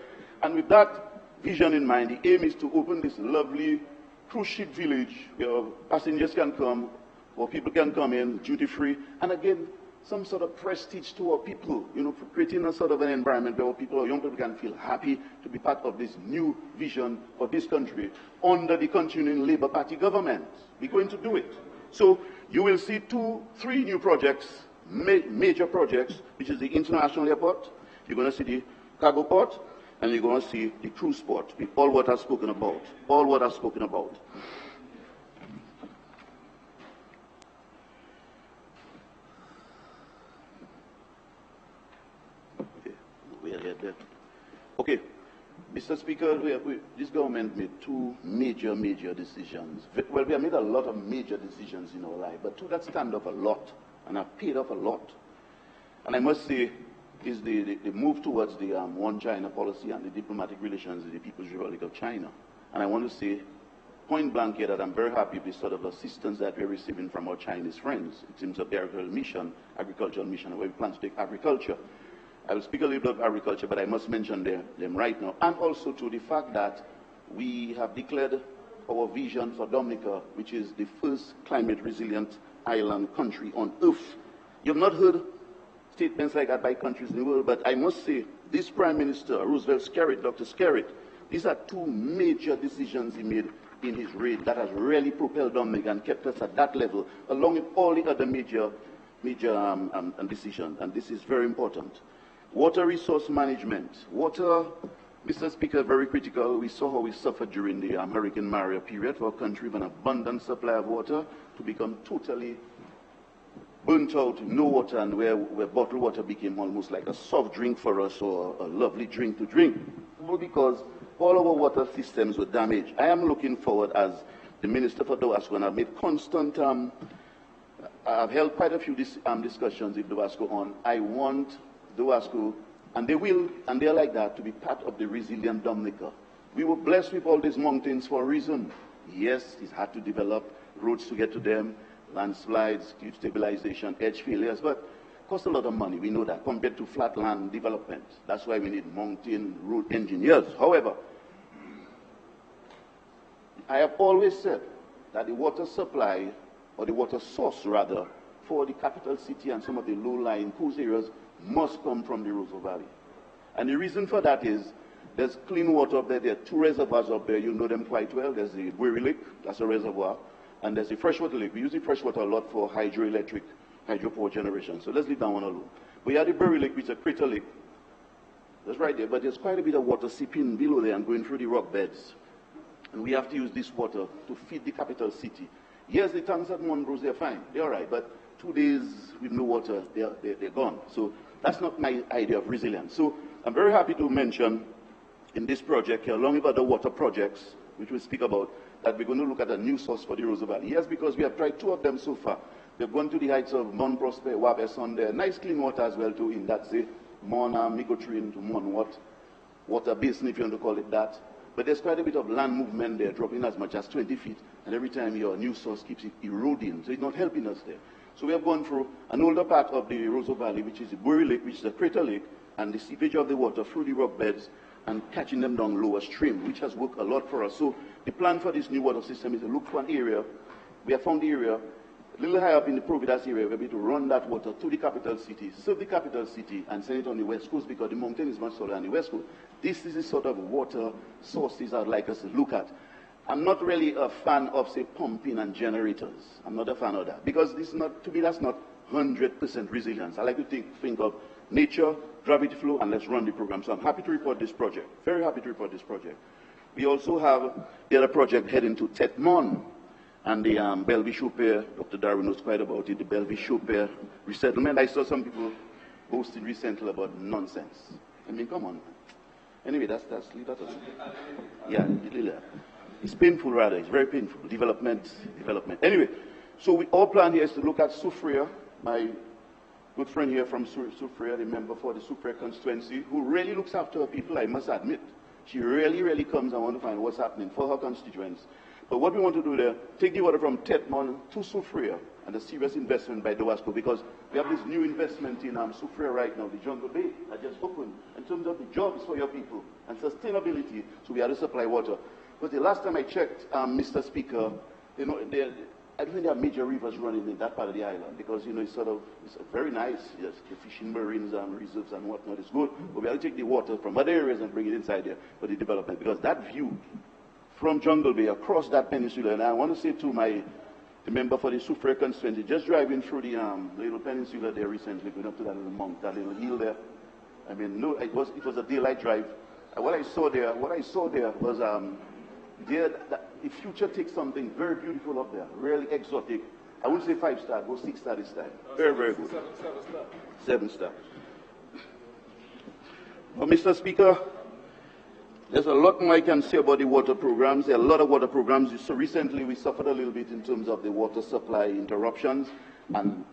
And with that vision in mind, the aim is to open this lovely cruise ship village where passengers can come, or people can come in duty-free. And again, some sort of prestige to our people, creating a sort of an environment where people, young people can feel happy to be part of this new vision for this country under the continuing Labour Party government. We're going to do it. So you will see 3 new projects, major projects, which is the international airport. You're going to see the cargo port, and you're going to see the cruise port. All what I've spoken about. All what I've spoken about. Okay, Mr. Speaker, this government made 2 major decisions. Well, we have made a lot of major decisions in our life, but 2 that stand off a lot and have paid off a lot. And I must say, is the move towards the One China policy and the diplomatic relations with the People's Republic of China. And I want to say, point blank here, that I'm very happy with the sort of assistance that we're receiving from our Chinese friends in terms of the agricultural mission, where we plan to take agriculture. I will speak a little bit of agriculture, but I must mention them right now. And also to the fact that we have declared our vision for Dominica, which is the first climate-resilient island country on earth. You have not heard statements like that by countries in the world, but I must say, this Prime Minister, Roosevelt Skerrit, Dr. Skerrit, these are 2 major decisions he made in his reign that has really propelled Dominica and kept us at that level, along with all the other major decisions, and this is very important. Water resource management. Water, Mr. Speaker, very critical. We saw how we suffered during the Hurricane Maria period for a country with an abundant supply of water to become totally burnt out, no water, and where bottled water became almost like a soft drink for us or a lovely drink to drink. All because all our water systems were damaged. I am looking forward as the Minister for Dowasco, and I've made constant, I've held quite a few discussions with Dowasco on, I want Dowasco, and they will, and they're like that, to be part of the resilient Dominica. We were blessed with all these mountains for a reason. Yes, it's hard to develop roads to get to them, landslides, stabilization, edge failures, but it costs a lot of money. We know that compared to flat land development. That's why we need mountain road engineers. However, I have always said that the water supply, or the water source rather, for the capital city and some of the low-lying coast areas must come from the Roseau Valley. And the reason for that is there's clean water up there. There are 2 reservoirs up there. You know them quite well. There's the Bury Lake, that's a reservoir, and there's the freshwater lake. We use the freshwater a lot for hydroelectric, hydropower generation. So let's leave that one alone. We have the Bury Lake, which is a crater lake. That's right there, but there's quite a bit of water seeping below there and going through the rock beds. And we have to use this water to feed the capital city. Yes, the tanks at Montrose, they're fine. They're all right, but 2 days with no water, they're gone. So that's not my idea of resilience. So I'm very happy to mention in this project here, along with other water projects, which we'll speak about, that we're going to look at a new source for the Roseau Valley. Yes, because we have tried 2 of them so far. We've gone to the heights of Mount Prosper, Wabeson there. Nice clean water as well too, in that say, Mona, Migotrin to Monwat, water basin if you want to call it that. But there's quite a bit of land movement there, dropping as much as 20 feet, and every time your new source keeps it eroding, so it's not helping us there. So we have gone through an older part of the Roseau Valley, which is the Bury Lake, which is a crater lake, and the seepage of the water through the rock beds and catching them down lower stream, which has worked a lot for us. So the plan for this new water system is to look for an area. We have found the area a little high up in the Providence area. We're able to run that water to the capital city, serve the capital city, and send it on the west coast because the mountain is much taller on the west coast. This is the sort of water sources I'd like us to look at. I'm not really a fan of, say, pumping and generators. I'm not a fan of that because this is not, to me, that's not 100% resilience. I like to think of nature, gravity flow, and let's run the program. So I'm happy to report this project. Very happy to report this project. We also have the other project heading to Tetmon and the Bellevue-Chopin. Dr. Darwin knows quite about it, the Bellevue-Chopin resettlement. I saw some people boasting recently about nonsense. I mean, come on, man. Anyway, that's leave that aside. Yeah, it's painful rather. It's very painful. Development. Anyway, so our plan here is to look at Soufriere, my good friend here from Soufriere, the member for the Soufriere Constituency, who really looks after her people, I must admit. She really comes and wants to find what's happening for her constituents. But what we want to do there, take the water from Tetmon to Soufriere, and a serious investment by DOASCO, because we have this new investment in Soufriere right now, the Jungle Bay, that just opened, in terms of the jobs for your people and sustainability, so we have to supply water. But the last time I checked, Mr. Speaker, you know, I don't think there are major rivers running in that part of the island because, you know, it's very nice. Yes, the fishing marines and reserves and whatnot is good. But we have to take the water from other areas and bring it inside there for the development because that view from Jungle Bay across that peninsula, and I want to say to the member for the Soufriere Constituency, just driving through the little peninsula there recently, going up to that little mount, that little hill there. I mean, no, it was a daylight drive. What I saw there was the future takes something very beautiful up there, really exotic. I wouldn't say 5-star, go 6-star this time. Very good. 7-star. Well, Mr. Speaker, there's a lot more I can say about the water programs. There are a lot of water programs. So recently we suffered a little bit in terms of the water supply interruptions. And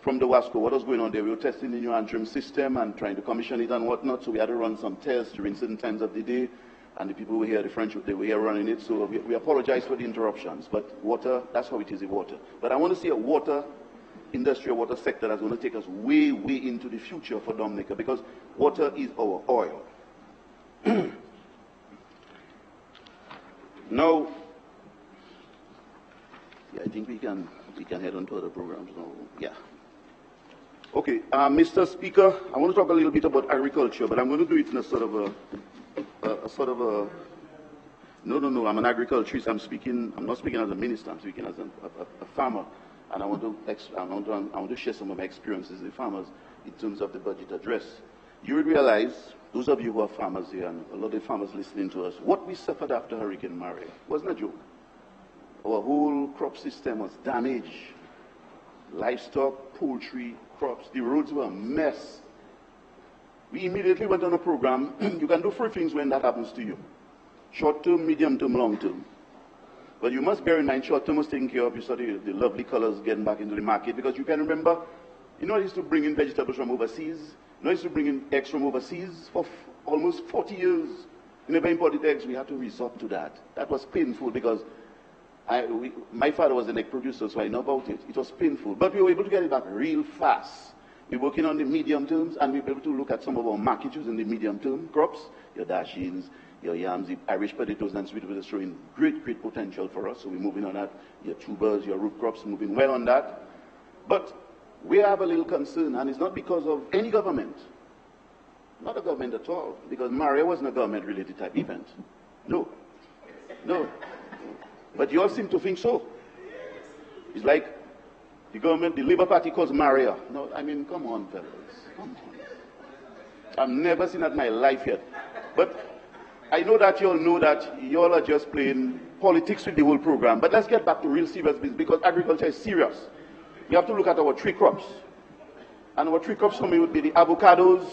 from the WASCO, what was going on there? We were testing the new Antrim system and trying to commission it and whatnot. So we had to run some tests during certain times of the day. And the people were here, the French, they were here running it. So we apologize for the interruptions. But water, that's how it is in water. But I want to see a water industry, water sector that's going to take us way into the future for Dominica, because water is our oil. Now, yeah, I think we can head on to other programs now. Yeah. Okay, Mr. Speaker, I want to talk a little bit about agriculture, but I'm going to do it in a sort of a no, I'm an agriculturist. I'm not speaking as a minister, I'm speaking as a farmer. And I want to share some of my experiences with farmers in terms of the budget address. You would realize, those of you who are farmers here, and a lot of the farmers listening to us, what we suffered after Hurricane Maria wasn't a joke. Our whole crop system was damaged. Livestock, poultry, crops, the roads were a mess. We immediately went on a program. You can do 3 things when that happens to you. Short term, medium term, long term. But you must bear in mind, short term was taken care of. You saw the lovely colors getting back into the market, because you can remember, you know, I used to bring in vegetables from overseas. You know, I used to bring in eggs from overseas for almost 40 years. You never imported eggs. We had to resort to that. That was painful because my father was an egg producer, so I know about it. It was painful. But we were able to get it back real fast. We're working on the medium terms, and we were able to look at some of our markets in the medium term crops, your dashings, your yams, the Irish potatoes, and sweet potatoes showing great potential for us. So we're moving on that. Your tubers, your root crops, moving well on that. But we have a little concern, and it's not because of any government. Not a government at all, because Maria wasn't a government-related type event. No. But you all seem to think so. It's like the government, the Labour Party calls Maria. No, I mean, come on, fellas. Come on. I've never seen that in my life yet. But I know that you all know that you all are just playing politics with the whole program. But let's get back to real serious business, because agriculture is serious. We have to look at our 3 crops. And our 3 crops for me would be the avocados,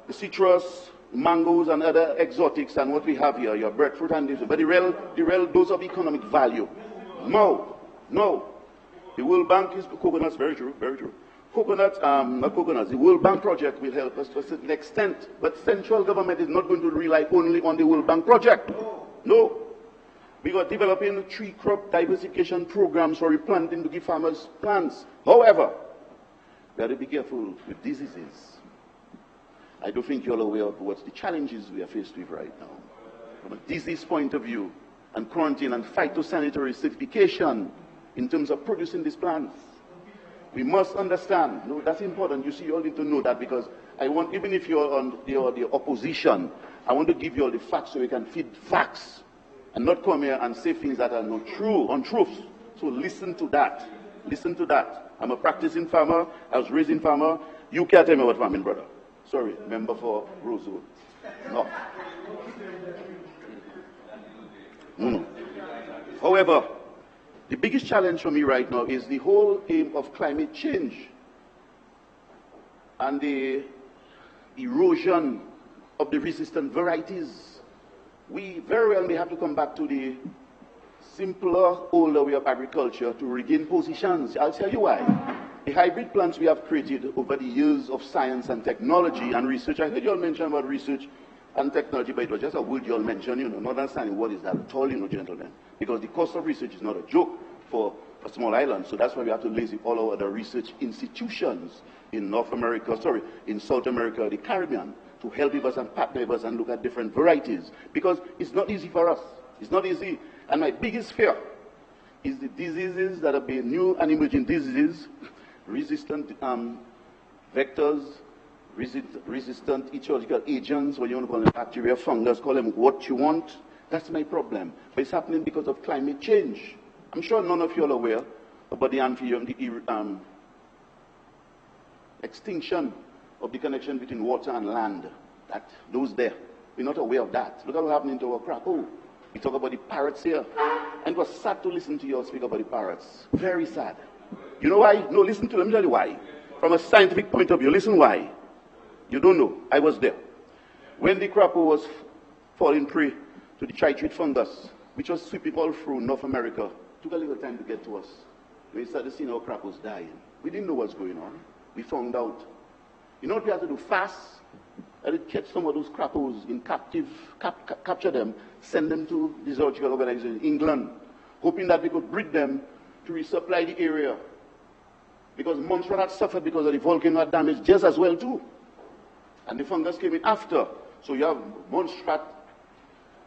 the citrus, mangoes, and other exotics, and what we have here, your breadfruit and this. But the real dose of economic value. No. The World Bank is coconuts, very true. Coconuts, not coconuts. The World Bank project will help us to a certain extent, but central government is not going to rely only on the World Bank project. No. We are developing tree crop diversification programs for replanting to give farmers plants. However, we have to be careful with diseases. I don't think you're aware of what the challenges we are faced with right now. From a disease point of view, and quarantine and phytosanitary certification in terms of producing these plants. We must understand. No, that's important. You see, you all need to know that, because I want, even if you're on the opposition, I want to give you all the facts so you can feed facts and not come here and say things that are not true, untruths. So listen to that. Listen to that. I'm a practicing farmer. I was raised in farmer. You can't tell me about farming, brother. Sorry, member for Rosewood. No. However, the biggest challenge for me right now is the whole aim of climate change and the erosion of the resistant varieties. We very well may have to come back to the simpler, older way of agriculture to regain positions. I'll tell you why. The hybrid plants we have created over the years of science and technology and research, I heard you all mention about research and technology, but it was just a word you all mentioned, not understanding what is that at all, gentlemen. Because the cost of research is not a joke for a small island, so that's why we have to lazy all our other research institutions in North America, in South America, the Caribbean, to help us and partner with us and look at different varieties. Because it's not easy for us. It's not easy. And my biggest fear is the diseases that are being new and emerging diseases, resistant vectors, resistant ecological agents, what you want to call them, bacteria, fungus, call them what you want. That's my problem. But it's happening because of climate change. I'm sure none of you are aware about the extinction of the connection between water and land. Those there. We're not aware of that. Look at what's happening to our crop. Oh, we talk about the parrots here. And it was sad to listen to you all speak about the parrots. Very sad. You know why? No, listen to them. Let me tell you why. From a scientific point of view, listen why. You don't know. I was there. When the crop was falling prey to the chytrid fungus, which was sweeping all through North America, it took a little time to get to us. We started seeing our crop was dying. We didn't know what's going on. We found out. You know what we had to do? Fast. I had to catch some of those crappos in captive, capture them, send them to the zoological organization in England, hoping that we could breed them to resupply the area. Because Montreal had suffered because of the volcano had damaged just as well too. And the fungus came in after. So you have Montreal,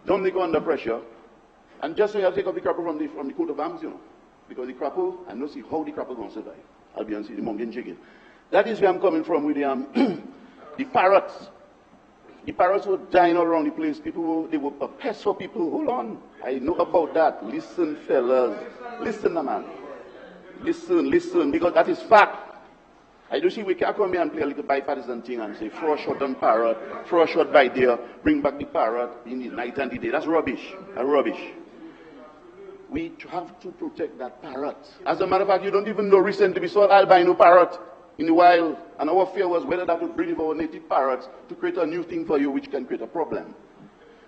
Dominica under pressure, and just so you have to take off the crapple from the coat of arms, because the crapple, I don't see how the crapple going to survive. I'll be honest, the monkey chicken. That is where I'm coming from with the parrots. The parrots were dying all around the place. They were a pest for people. Hold on. I know about that. Listen, fellas. Listen, man. Listen, because that is fact. I do see we can't come here and play a little bipartisan thing and say, throw a shot on parrot, throw a shot by there, bring back the parrot in the night and the day. That's rubbish. That's rubbish. We have to protect that parrot. As a matter of fact, you don't even know recently we saw an albino parrot in the wild, and our fear was whether that would breed with our native parrots to create a new thing for you, which can create a problem.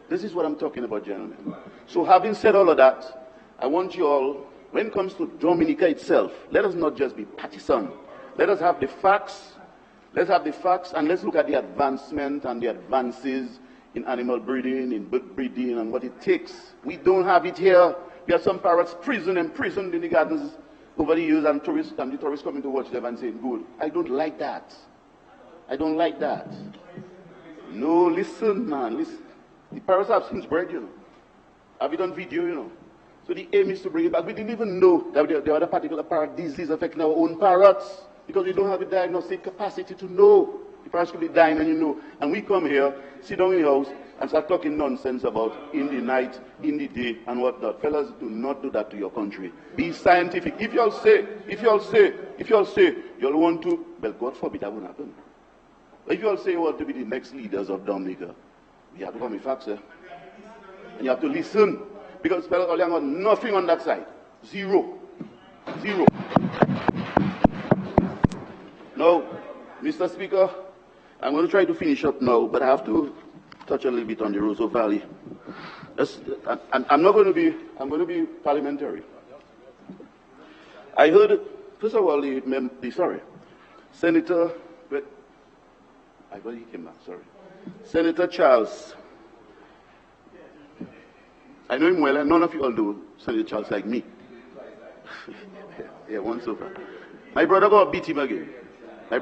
This is what I'm talking about, gentlemen. So having said all of that, I want you all, when it comes to Dominica itself, let us not just be partisan. Let us have the facts. Let's have the facts, and let's look at the advancement and the advances in animal breeding, in bird breeding, and what it takes. We don't have it here. We have some parrots imprisoned in the gardens over the years, and the tourists coming to watch them and saying, good. I don't like that. I don't like that. No, listen, man. Listen. The parrots have since bred, Have it on video, So the aim is to bring it back. We didn't even know that there was a particular parrot disease affecting our own parrots, because we don't have the diagnostic capacity to know. The parrots could be dying, and And we come here, sit down in the house, and start talking nonsense about in the night, in the day, and whatnot. Fellas, do not do that to your country. Be scientific. If you all say, you'll want to, well, God forbid that won't happen. If you all say you want to be the next leaders of Dominica, you have to come with facts, And you have to listen. Because fellas, all you got nothing on that side. Zero. Now, Mr. Speaker, I'm going to try to finish up now, but I have to touch a little bit on the Roseau Valley. I'm going to be parliamentary. I heard, first of all, Senator, Senator Charles I know him well, and none of you all do, Senator Charles, like me. Yeah, once over. My brother go beat him again. Then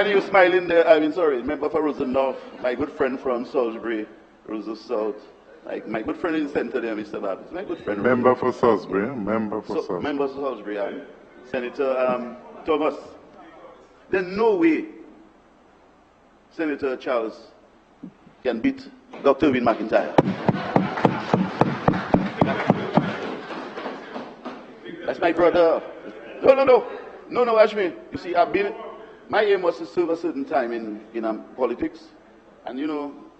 you smiling there. Sorry, member for Rosendorf, my good friend from Salisbury, Rosa South. Like my good friend in the center there, Mr. Babbitt. My good friend. Member for Salisbury, member for Salisbury. Member for Salisbury, Senator Thomas. There's no way Senator Charles can beat Dr. Win McIntyre. That's my brother. No, Ashmi. You see, my aim was to serve a certain time in politics, and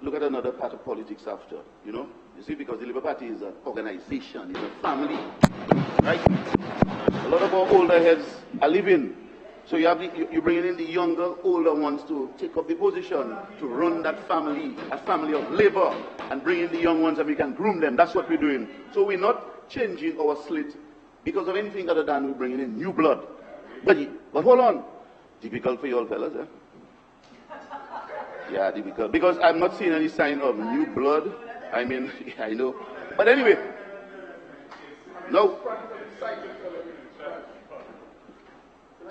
look at another part of politics after, You see, because the Labour Party is an organization, it's a family, right? A lot of our older heads are leaving. So you're bringing in the younger, older ones to take up the position, to run that family, a family of labor, and bring in the young ones and we can groom them. That's what we're doing. So we're not changing our slit because of anything other than we're bringing in new blood. But hold on. Difficult for you all fellas, eh? Yeah, difficult. Because I'm not seeing any sign of new blood. I know. But anyway, no.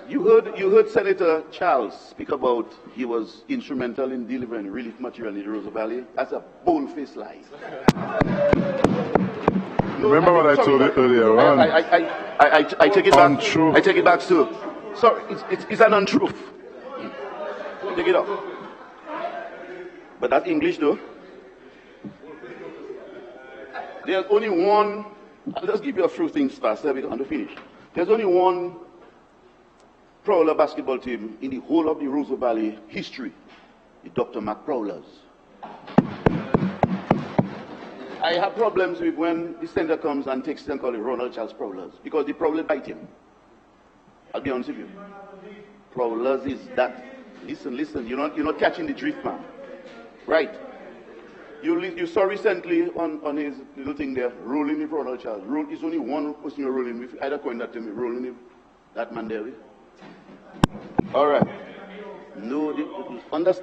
You heard Senator Charles speak about he was instrumental in delivering relief material in the Rosa Valley. That's a bold-faced lie. Remember what I told you earlier on? I take it back. Untruth. I take it back, sir. Sorry, it's an untruth. Take it off. But that's English, though. There's only one. I'll just give you a few things fast. We're going to finish. There's only one Prowler basketball team in the whole of the Rosa Valley history, the Dr. Mac Prowlers. I have problems with when the center comes and takes them call it Ronald Charles Prowlers, because the Prowler bite him. I'll be honest with you. Prowlers is that. Listen, you're not catching the drift, man. Right. You saw recently on his little thing there, rolling with Ronald Charles. It's only one person you're rolling with. Either coin that to me, rolling with that man there. All right. No,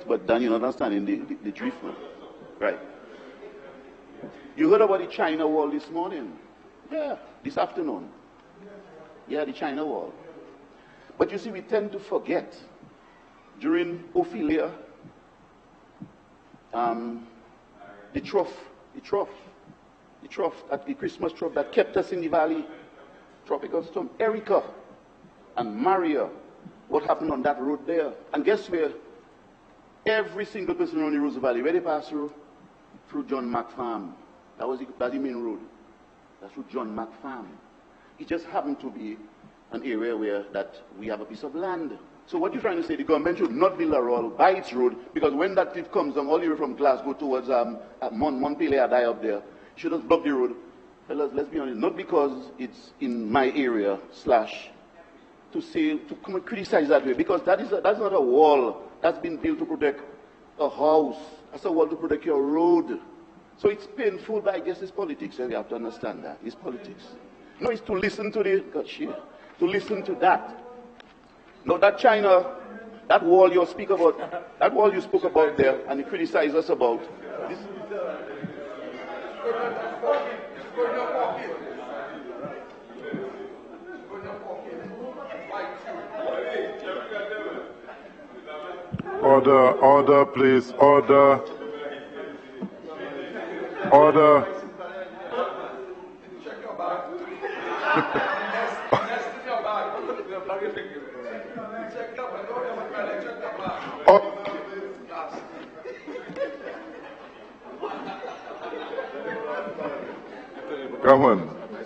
but then you're not understanding the drift, man. Right. You heard about the China wall this morning? Yeah, this afternoon. Yeah, the China wall. But you see, we tend to forget. During Ophelia, the trough, the Christmas trough that kept us in the valley, tropical storm, Erica and Maria, what happened on that road there? And guess where? Every single person around the Rosa Valley, where they pass through? Through John Mac Farm. That's the main road. That's through John Mac Farm. It just happened to be an area where we have a piece of land. So what you're trying to say, the government should not build a road by its road, because when that cliff comes down all the way from Glasgow towards Montpellier, die up there, should just block the road. Fellas, let's be honest, not because it's in my area / to come and criticize that way, because that's not a wall that's been built to protect a house. That's a wall to protect your road. So it's painful, but I guess it's politics, and we have to understand that. It's politics. No, it's to listen to to listen to that. No, that China, that wall you speak about, that wall you spoke about there, and you criticize us about. This, Order, please. Order.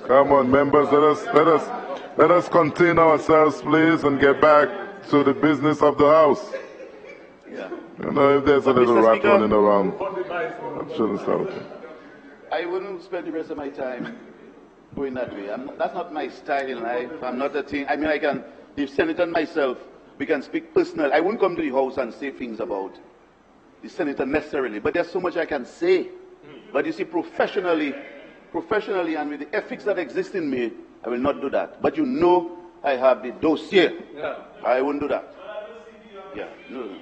Come on, members. Let us contain ourselves, please, and get back to the business of the house. Yeah. If there's a little rat running around, that shouldn't stop it. I wouldn't spend the rest of my time going that way. That's not my style in life. I'm not a thing. I can, the senator and myself, we can speak personal. I wouldn't come to the house and say things about the senator necessarily, but there's so much I can say. But you see, professionally, and with the ethics that exist in me, I will not do that. But I have the dossier. Yeah. I wouldn't do that. Yeah. No.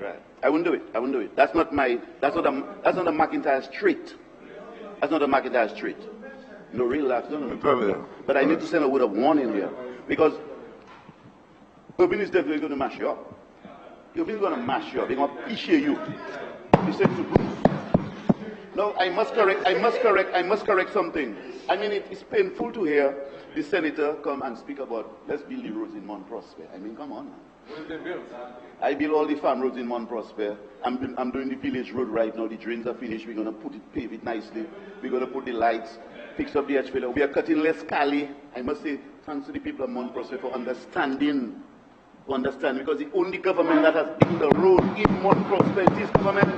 Right. I wouldn't do it. I wouldn't do it. That's not a McIntyre Street. That's not a McIntyre Street. No, real life. No. But I need to send a word of warning here. Because Urban is definitely going to mash you up. Urban is going to mash you up. They're going to appreciate you. He said to Bruce. No, I must correct something. I mean, it's painful to hear the senator come and speak about, let's build the roads in Mount Prosper. I mean, come on, man. I build all the farm roads in Mount Prosper. I'm doing the village road right now. The drains are finished. We're going to pave it nicely. We're going to put the lights, fix up the edge filler. We are cutting less cali. I must say, thanks to the people of Mount Prosper for understanding. Because the only government that has built a road in Mount Prosper is this government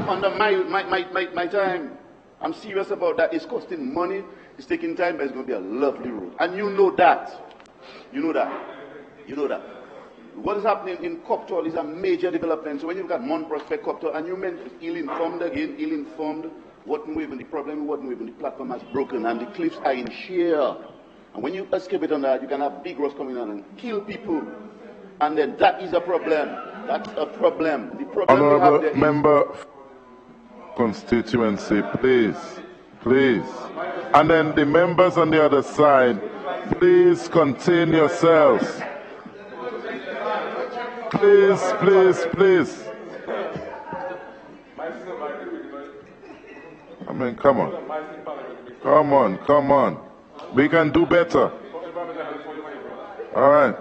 under my time. I'm serious about that. It's costing money. It's taking time, but it's going to be a lovely road. And you know that. You know that. What is happening in Cooperative is a major development. So when you look at Mount Prospect, Cooperative, and you meant ill-informed, the problem wasn't even the platform has broken, and the cliffs are in sheer. And when you escape it on that, you can have big rocks coming on and kill people. And then that is a problem. That's a problem. The problem Honorable we have there member, Constituency, please. And then the members on the other side, please contain yourselves. Please. I mean, come on. We can do better. All right.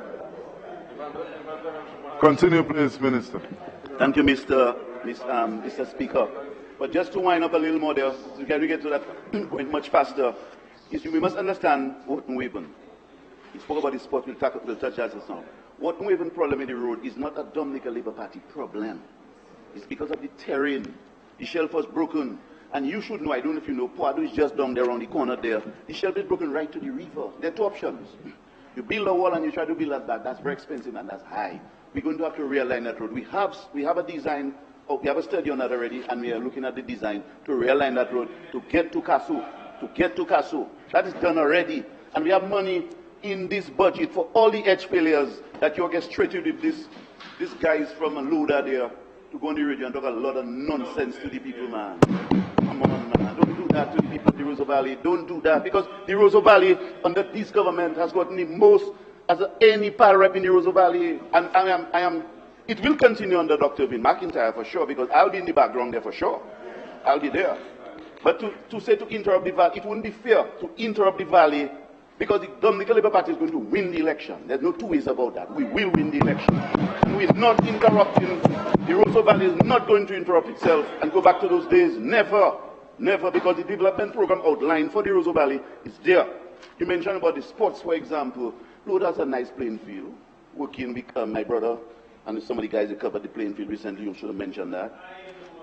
Continue, please, Minister. Thank you, Mr. Speaker. But just to wind up a little more there, so can we get to that point much faster? We must understand Wharton Waven. He spoke about the sport, we'll touch that just now. Wharton Waven problem in the road is not a Dominica Labour Party problem. It's because of the terrain. The shelf was broken. And you should know, I don't know if you know, Poado is just down there around the corner there. The shelf is broken right to the river. There are two options. You build a wall and you try to build that back. That's very expensive and that's high. We're going to have to realign that road. We have a design, we have a study on that already, and we are looking at the design to realign that road to get to Kasu. That is done already. And we have money in this budget for all the edge failures that you orchestrated with these guys from Luda there to go on the radio and talk a lot of nonsense to the people, man. Come on, man. Don't do that to the people of the Roseau Valley. Don't do that, because the Roseau Valley under this government has gotten the most as any power rep in the Roseau Valley, and I am. It will continue under Dr. Vin McIntyre for sure, because I'll be in the background there for sure. I'll be there. But to say to interrupt the valley, it wouldn't be fair to interrupt the valley, because the Dominica Labour Party is going to win the election. There's no two ways about that. We will win the election. And we're not interrupting. The Roseau Valley is not going to interrupt itself and go back to those days. Never, because the development program outlined for the Roseau Valley is there. You mentioned about the sports, for example. Lord has a nice playing field. Working with my brother and some of the guys that covered the playing field recently, you should have mentioned that.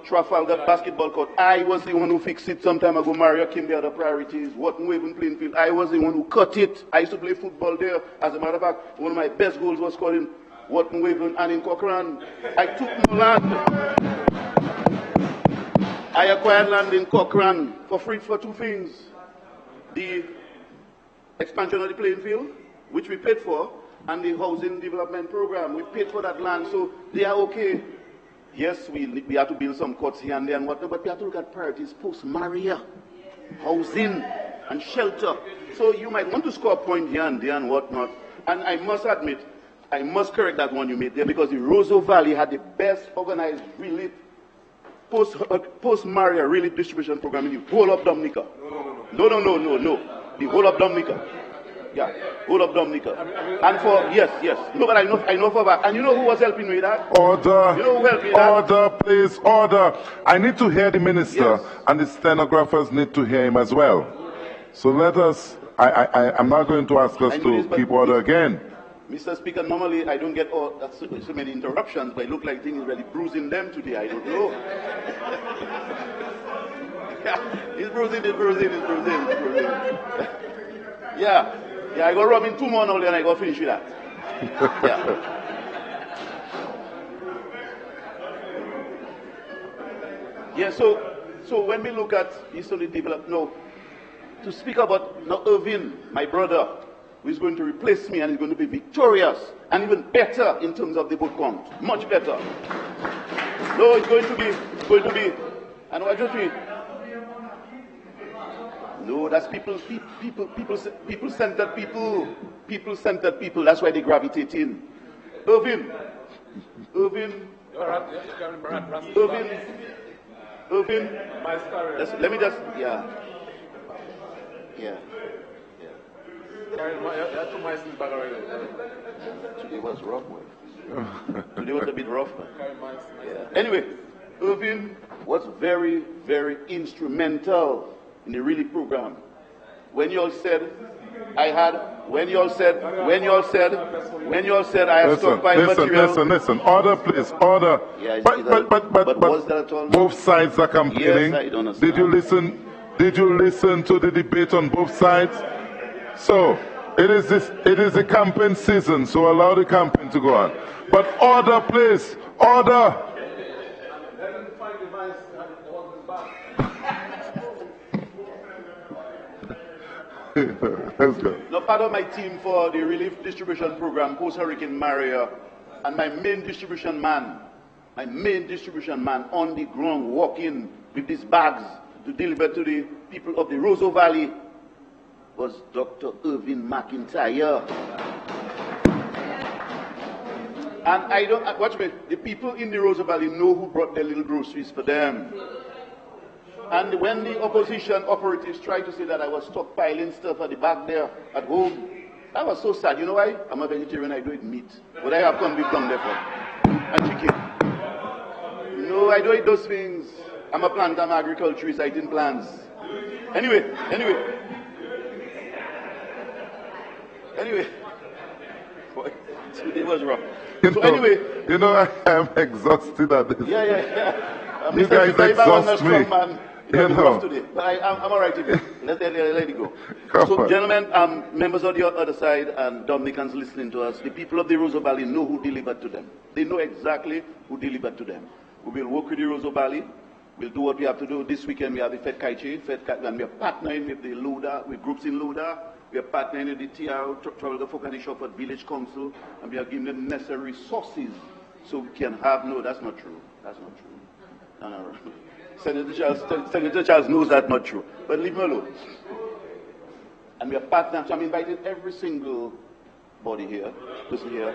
Trafalgar basketball court, I was the one who fixed it some time ago. Mario came the other priorities. Wharton Waven playing field, I was the one who cut it. I used to play football there. As a matter of fact, one of my best goals was scored in Wharton Waven and in Cochrane. I took more land. I acquired land in Cochrane for free for two things. The expansion of the playing field, which we paid for, and the housing development program. We paid for that land, so they are okay. Yes, we have to build some courts here and there and whatnot, but we have to look at priorities post-Maria, housing and shelter. So you might want to score a point here and there and whatnot. And I must admit, I must correct that one you made there, because the Roseau Valley had the best organized relief, post-Maria relief distribution program in the whole of Dominica. No. The whole of Dominica. Yeah, whole of Dominica. And for, yes. No, but I know for that. And you know who was helping me with that? Order. You know who helped me with that? Order, please, order. I need to hear the minister, yes. And the stenographers need to hear him as well. So let us, I'm not going to ask us to keep order again. Mr. Speaker, normally I don't get so many interruptions, but it looks like things are really bruising them today. I don't know. Yeah, it's bruising. Yeah, I go rub in 2 more now, then I go finish with that. Yeah, so when we look at history development, to speak about Irvin, my brother, who is going to replace me and is going to be victorious and even better in terms of the vote count. Much better. No, it's going to be, and what just mean? No, that's people-centered people. People-centered people. That's why they gravitate in. Irvin. Let me just, yeah. Today was rough, man. Today was a bit rough, man. Yeah. Anyway, Irvin was very, very instrumental in the Really program. When you all said I had stockpiled material. Listen, order please, order. Yeah, but was that at all? Both sides are complaining. Yes, I don't understand. Did you listen to the debate on both sides? So it is the campaign season, so allow the campaign to go on. But order please, order. Let's go. Now, part of my team for the relief distribution program, post-Hurricane Maria, and my main distribution man on the ground walking with these bags to deliver to the people of the Roseau Valley was Dr. Irvin McIntyre. And watch me, the people in the Roseau Valley know who brought their little groceries for them. And when the opposition operatives tried to say that I was stockpiling stuff at the back there at home, that was so sad. You know why? I'm a vegetarian, I don't eat meat. But I have corned beef down there for and chicken. No, I don't eat those things. I'm a plant, I'm agriculturist, I eat plants. Anyway. Boy, today was rough. You know, I am exhausted at this. Yeah. You guys exhaust me. Today, but I'm all right today. Let it go. So, gentlemen, members of the other side and Dominicans listening to us, the people of the Roseau Valley know who delivered to them. They know exactly who delivered to them. We will work with the Roseau Valley. We'll do what we have to do. This weekend we have the Fed Kaiche, and we are partnering with the Loda, with groups in Loda. We are partnering with the TR, Travel Focus Shopper Village Council, and we are giving them the necessary resources so we can have. No, that's not true. That's not true. No. Senator Charles knows that's not true. But leave me alone. And we are partners. So I'm inviting every single body here. Listen here.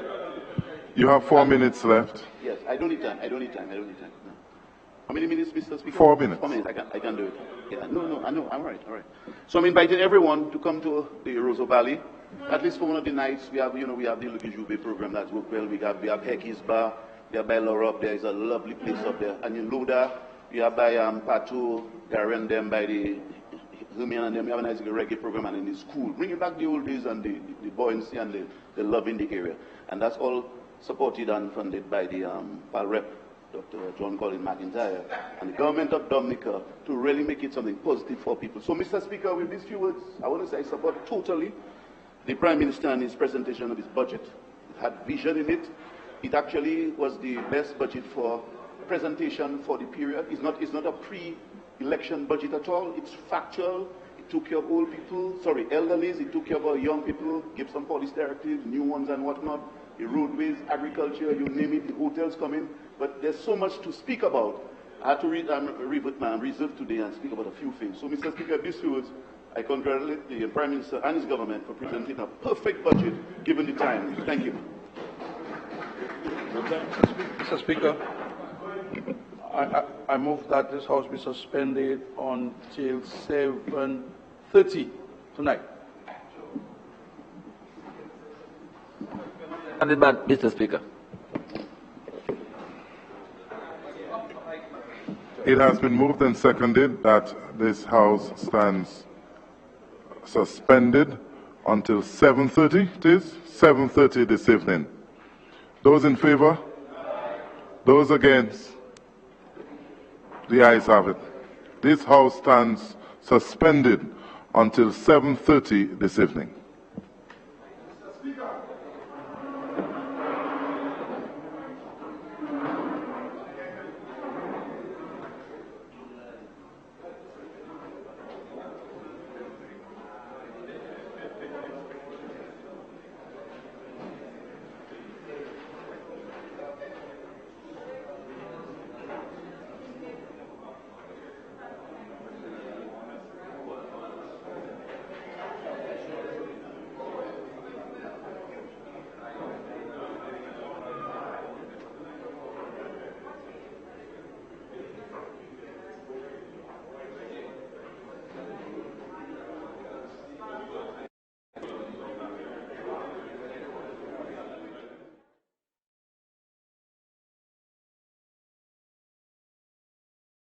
You have 4 minutes left. Yes, I don't need time. No. How many minutes, Mr. Speaker? 4 minutes. 4 minutes. I can do it. Yeah, no, I know. I'm all right. So I'm inviting everyone to come to the Roseau Valley. At least for one of the nights, we have the Lucky Jube program that's worked well. We have Hecky's Bar. We have by Laura up there. It's a lovely place up there. And in Loda, we have by Patu, Gary and them, by the Humian and them. We have a nice reggae program and in the school. Bringing back the old days and the buoyancy and the love in the area. And that's all supported and funded by the PAL Rep, Dr. John Colin McIntyre, and the government of Dominica to really make it something positive for people. So, Mr. Speaker, with these few words, I want to say I support totally the Prime Minister and his presentation of his budget. It had vision in it. It actually was the best budget for presentation for the period. It's not a pre-election budget at all. It's factual. It took care of old people, elderlies. It took care of our young people, gave some policy directives, new ones and whatnot. The roadways, agriculture, you name it, the hotels come in. But there's so much to speak about. I had to revert my reserve today and speak about a few things. So, Mr. Speaker, this was, I congratulate the Prime Minister and his government for presenting a perfect budget given the time. Thank you. Mr. Speaker, I move that this House be suspended until 7:30 tonight. Mr. Speaker. It has been moved and seconded that this House stands suspended until 7:30. It is 7:30 this evening. Those in favor? Those against? The ayes have it. This House stands suspended until 7:30 this evening.